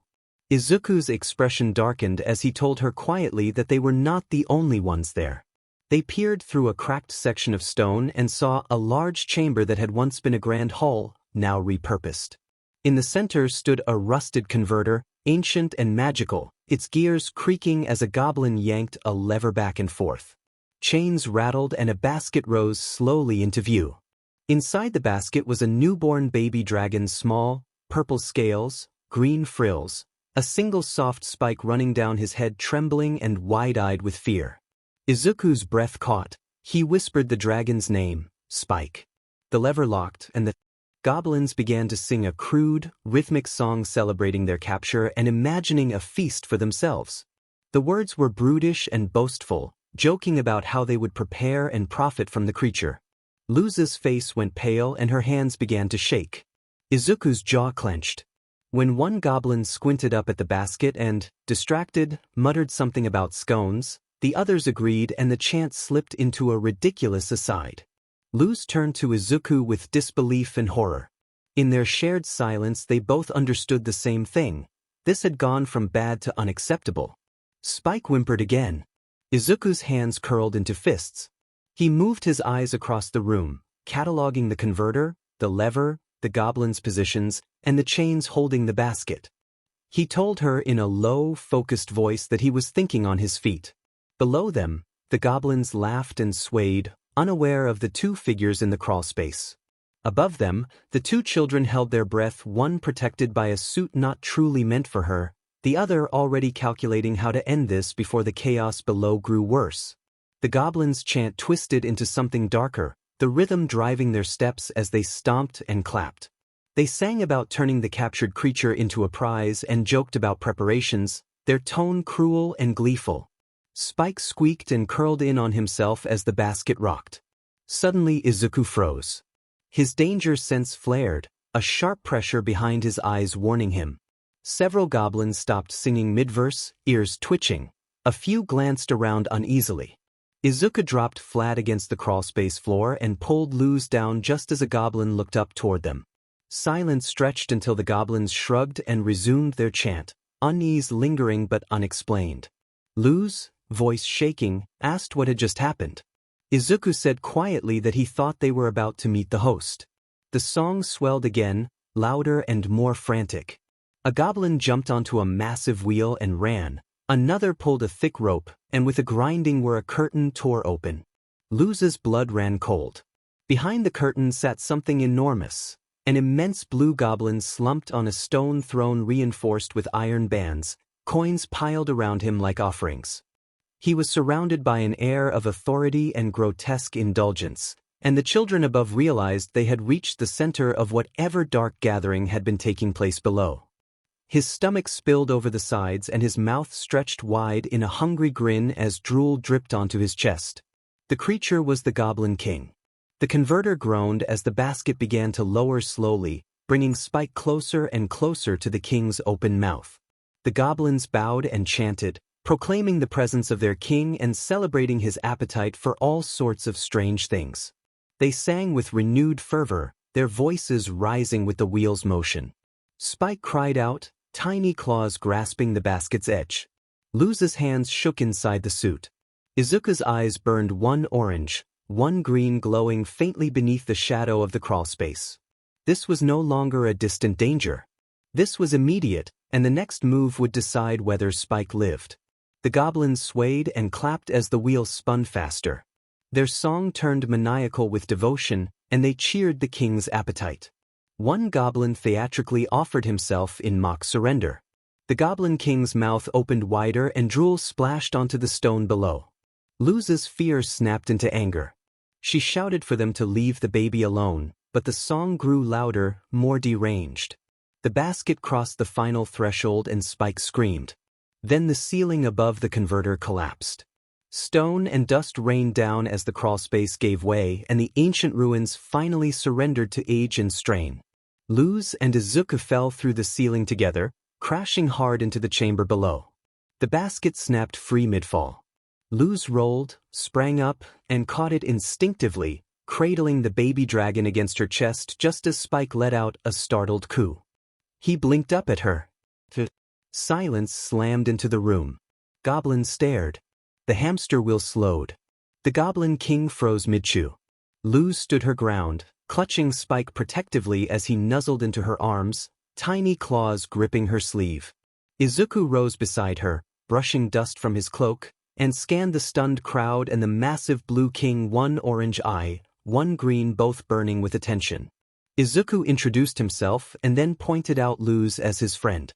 Izuku's expression darkened as he told her quietly that they were not the only ones there. They peered through a cracked section of stone and saw a large chamber that had once been a grand hall, now repurposed. In the center stood a rusted converter, ancient and magical, its gears creaking as a goblin yanked a lever back and forth. Chains rattled and a basket rose slowly into view. Inside the basket was a newborn baby dragon, small, purple scales, green frills, a single soft spike running down his head, trembling and wide-eyed with fear. Izuku's breath caught. He whispered the dragon's name, Spike. The lever locked and the goblins began to sing a crude, rhythmic song celebrating their capture and imagining a feast for themselves. The words were brutish and boastful, joking about how they would prepare and profit from the creature. Luz's face went pale and her hands began to shake. Izuku's jaw clenched. When one goblin squinted up at the basket and, distracted, muttered something about scones, the others agreed and the chant slipped into a ridiculous aside. Luz turned to Izuku with disbelief and horror. In their shared silence they both understood the same thing. This had gone from bad to unacceptable. Spike whimpered again. Izuku's hands curled into fists. He moved his eyes across the room, cataloging the converter, the lever, the goblin's positions, and the chains holding the basket. He told her in a low, focused voice that he was thinking on his feet. Below them, The goblins laughed and swayed, unaware of the two figures in the crawlspace. Above them, the two children held their breath, one protected by a suit not truly meant for her, the other already calculating how to end this before the chaos below grew worse. The goblins' chant twisted into something darker, the rhythm driving their steps as they stomped and clapped. They sang about turning the captured creature into a prize and joked about preparations, their tone cruel and gleeful. Spike squeaked and curled in on himself as the basket rocked. Suddenly Izuku froze. His danger sense flared, a sharp pressure behind his eyes warning him. Several goblins stopped singing mid-verse, ears twitching. A few glanced around uneasily. Izuku dropped flat against the crawlspace floor and pulled Luz down just as a goblin looked up toward them. Silence stretched until the goblins shrugged and resumed their chant, unease lingering but unexplained. Luz, voice shaking, asked what had just happened. Izuku said quietly that he thought they were about to meet the host. The song swelled again, louder and more frantic. A goblin jumped onto a massive wheel and ran. Another pulled a thick rope, and with a grinding where a curtain tore open. Luz's blood ran cold. Behind the curtain sat something enormous. An immense blue goblin slumped on a stone throne reinforced with iron bands, coins piled around him like offerings. He was surrounded by an air of authority and grotesque indulgence, and the children above realized they had reached the center of whatever dark gathering had been taking place below. His stomach spilled over the sides and his mouth stretched wide in a hungry grin as drool dripped onto his chest. The creature was the Goblin King. The converter groaned as the basket began to lower slowly, bringing Spike closer and closer to the king's open mouth. The goblins bowed and chanted, proclaiming the presence of their king and celebrating his appetite for all sorts of strange things. They sang with renewed fervor, their voices rising with the wheel's motion. Spike cried out, tiny claws grasping the basket's edge. Luz's hands shook inside the suit. Izuku's eyes burned, one orange, one green glowing faintly beneath the shadow of the crawlspace. This was no longer a distant danger. This was immediate, and the next move would decide whether Spike lived. The goblins swayed and clapped as the wheel spun faster. Their song turned maniacal with devotion, and they cheered the king's appetite. One goblin theatrically offered himself in mock surrender. The Goblin King's mouth opened wider and drool splashed onto the stone below. Luz's fear snapped into anger. She shouted for them to leave the baby alone, but the song grew louder, more deranged. The basket crossed the final threshold and Spike screamed. Then the ceiling above the converter collapsed. Stone and dust rained down as the crawlspace gave way and the ancient ruins finally surrendered to age and strain. Luz and Izuku fell through the ceiling together, crashing hard into the chamber below. The basket snapped free mid-fall. Luz rolled, sprang up, and caught it instinctively, cradling the baby dragon against her chest just as Spike let out a startled coo. He blinked up at her. Silence slammed into the room. Goblins stared. The hamster wheel slowed. The Goblin King froze mid-chew. Luz stood her ground, clutching Spike protectively as he nuzzled into her arms, tiny claws gripping her sleeve. Izuku rose beside her, brushing dust from his cloak, and scanned the stunned crowd and the massive blue king, one orange eye, one green, both burning with attention. Izuku introduced himself and then pointed out Luz as his friend.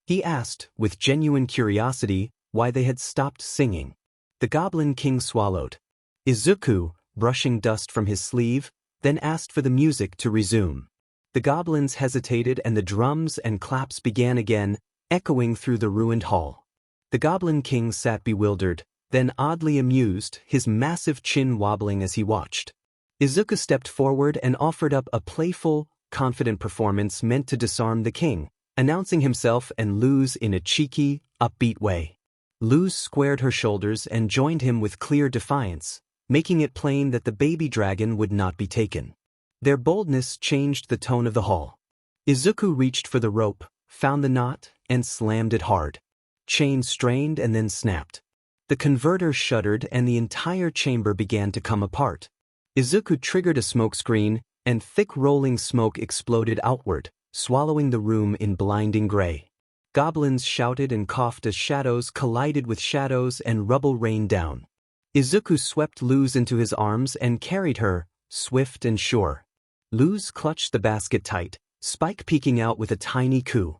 He asked, with genuine curiosity, why they had stopped singing. The Goblin King swallowed. Izuku, brushing dust from his sleeve, then asked for the music to resume. The goblins hesitated and the drums and claps began again, echoing through the ruined hall. The Goblin King sat bewildered, then oddly amused, his massive chin wobbling as he watched. Izuku stepped forward and offered up a playful, confident performance meant to disarm the king, announcing himself and Luz in a cheeky, upbeat way. Luz squared her shoulders and joined him with clear defiance, making it plain that the baby dragon would not be taken. Their boldness changed the tone of the hall. Izuku reached for the rope, found the knot, and slammed it hard. Chain strained and then snapped. The converter shuddered and the entire chamber began to come apart. Izuku triggered a smokescreen, and thick rolling smoke exploded outward, swallowing the room in blinding gray. Goblins shouted and coughed as shadows collided with shadows and rubble rained down. Izuku swept Luz into his arms and carried her, swift and sure. Luz clutched the basket tight, Spike peeking out with a tiny coo.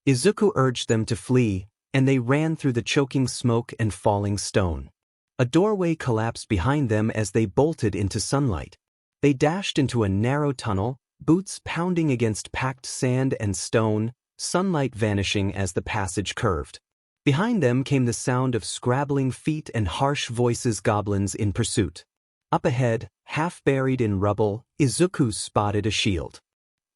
Izuku urged them to flee, and they ran through the choking smoke and falling stone. A doorway collapsed behind them as they bolted into sunlight. They dashed into a narrow tunnel, boots pounding against packed sand and stone, sunlight vanishing as the passage curved. Behind them came the sound of scrabbling feet and harsh voices, goblins in pursuit. Up ahead, half buried in rubble, Izuku spotted a shield.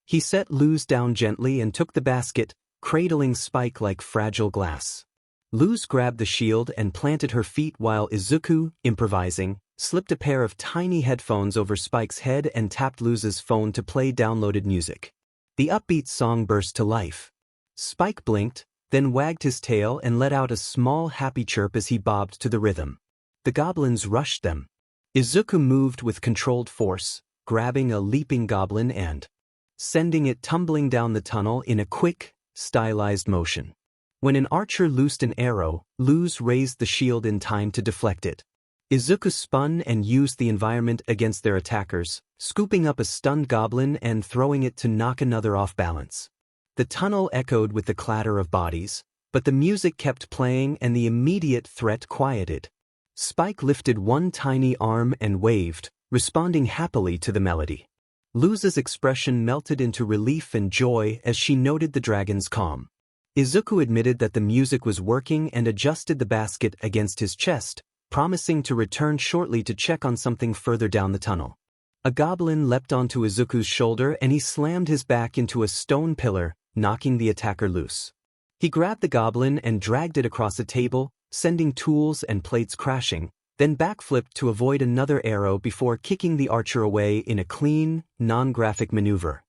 He set Luz down gently and took the basket, cradling Spike like fragile glass. Luz grabbed the shield and planted her feet while Izuku, improvising, slipped a pair of tiny headphones over Spike's head and tapped Luz's phone to play downloaded music. The upbeat song burst to life. Spike blinked, then wagged his tail and let out a small happy chirp as he bobbed to the rhythm. The goblins rushed them. Izuku moved with controlled force, grabbing a leaping goblin and sending it tumbling down the tunnel in a quick, stylized motion. When an archer loosed an arrow, Luz raised the shield in time to deflect it. Izuku spun and used the environment against their attackers, scooping up a stunned goblin and throwing it to knock another off balance. The tunnel echoed with the clatter of bodies, but the music kept playing and the immediate threat quieted. Spike lifted one tiny arm and waved, responding happily to the melody. Luz's expression melted into relief and joy as she noted the dragon's calm. Izuku admitted that the music was working and adjusted the basket against his chest, promising to return shortly to check on something further down the tunnel. A goblin leapt onto Izuku's shoulder and he slammed his back into a stone pillar, knocking the attacker loose. He grabbed the goblin and dragged it across a table, sending tools and plates crashing, then backflipped to avoid another arrow before kicking the archer away in a clean, non-graphic maneuver.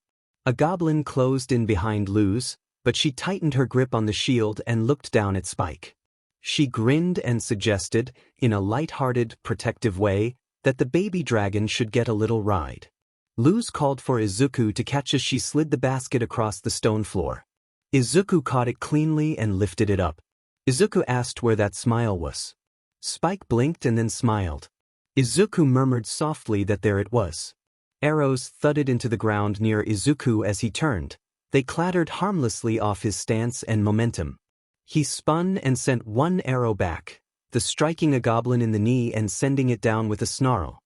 A goblin closed in behind Luz, but she tightened her grip on the shield and looked down at Spike. She grinned and suggested, in a light-hearted, protective way, that the baby dragon should get a little ride. Luz called for Izuku to catch as she slid the basket across the stone floor. Izuku caught it cleanly and lifted it up. Izuku asked where that smile was. Spike blinked and then smiled. Izuku murmured softly that there it was. Arrows thudded into the ground near Izuku as he turned. They clattered harmlessly off his stance and momentum. He spun and sent one arrow back, striking a goblin in the knee and sending it down with a snarl.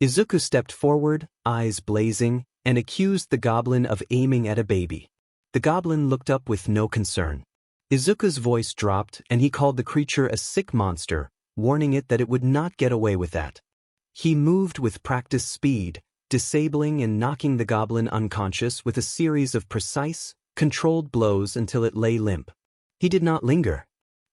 Izuku stepped forward, eyes blazing, and accused the goblin of aiming at a baby. The goblin looked up with no concern. Izuku's voice dropped and he called the creature a sick monster, warning it that it would not get away with that. He moved with practiced speed, disabling and knocking the goblin unconscious with a series of precise, controlled blows until it lay limp. He did not linger.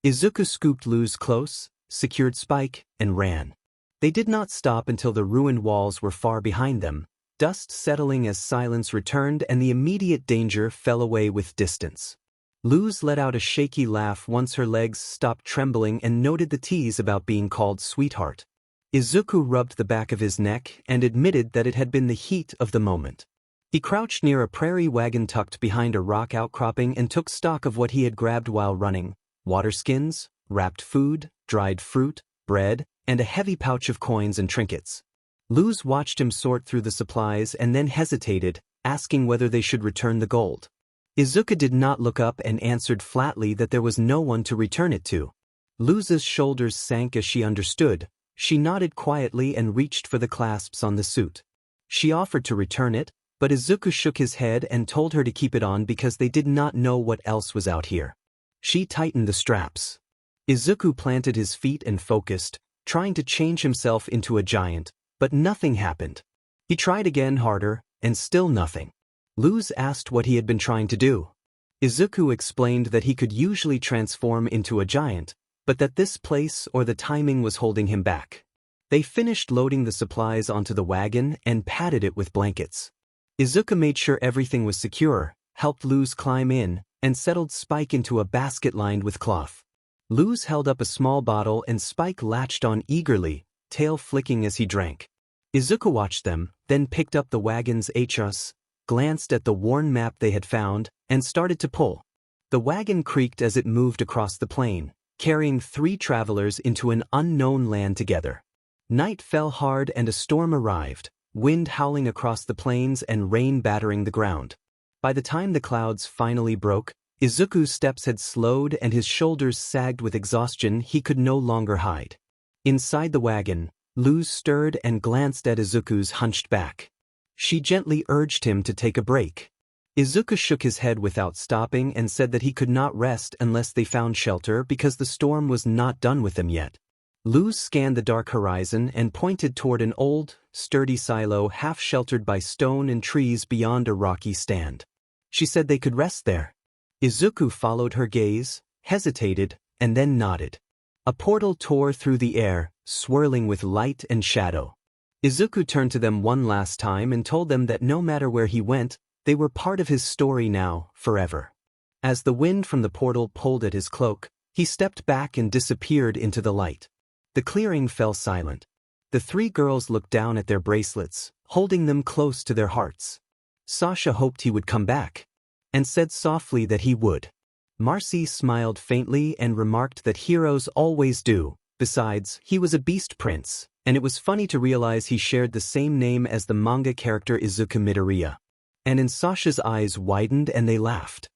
Izuku scooped Luz close, secured Spike, and ran. They did not stop until the ruined walls were far behind them, dust settling as silence returned and the immediate danger fell away with distance. Luz let out a shaky laugh once her legs stopped trembling and noted the tease about being called sweetheart. Izuku rubbed the back of his neck and admitted that it had been the heat of the moment. He crouched near a prairie wagon tucked behind a rock outcropping and took stock of what he had grabbed while running: water skins, wrapped food, dried fruit, bread, and a heavy pouch of coins and trinkets. Luz watched him sort through the supplies and then hesitated, asking whether they should return the gold. Izuku did not look up and answered flatly that there was no one to return it to. Luz's shoulders sank as she understood. She nodded quietly and reached for the clasps on the suit. She offered to return it, but Izuku shook his head and told her to keep it on because they did not know what else was out here. She tightened the straps. Izuku planted his feet and focused, trying to change himself into a giant, but nothing happened. He tried again harder, and still nothing. Luz asked what he had been trying to do. Izuku explained that he could usually transform into a giant, but that this place or the timing was holding him back. They finished loading the supplies onto the wagon and padded it with blankets. Izuku made sure everything was secure, helped Luz climb in, and settled Spike into a basket lined with cloth. Luz held up a small bottle and Spike latched on eagerly, tail flicking as he drank. Izuku watched them, then picked up the wagon's HS, glanced at the worn map they had found, and started to pull. The wagon creaked as it moved across the plain, carrying 3 travelers into an unknown land together. Night fell hard and a storm arrived, wind howling across the plains and rain battering the ground. By the time the clouds finally broke, Izuku's steps had slowed and his shoulders sagged with exhaustion. He could no longer hide. Inside the wagon, Luz stirred and glanced at Izuku's hunched back. She gently urged him to take a break. Izuku shook his head without stopping and said that he could not rest unless they found shelter because the storm was not done with them yet. Luz scanned the dark horizon and pointed toward an old, sturdy silo half-sheltered by stone and trees beyond a rocky stand. She said they could rest there. Izuku followed her gaze, hesitated, and then nodded. A portal tore through the air, swirling with light and shadow. Izuku turned to them one last time and told them that no matter where he went, they were part of his story now, forever. As the wind from the portal pulled at his cloak, he stepped back and disappeared into the light. The clearing fell silent. The three girls looked down at their bracelets, holding them close to their hearts. Sasha hoped he would come back, and said softly that he would. Marcy smiled faintly and remarked that heroes always do. Besides, he was a beast prince, and it was funny to realize he shared the same name as the manga character Izuku Midoriya. And in Sasha's eyes widened and they laughed.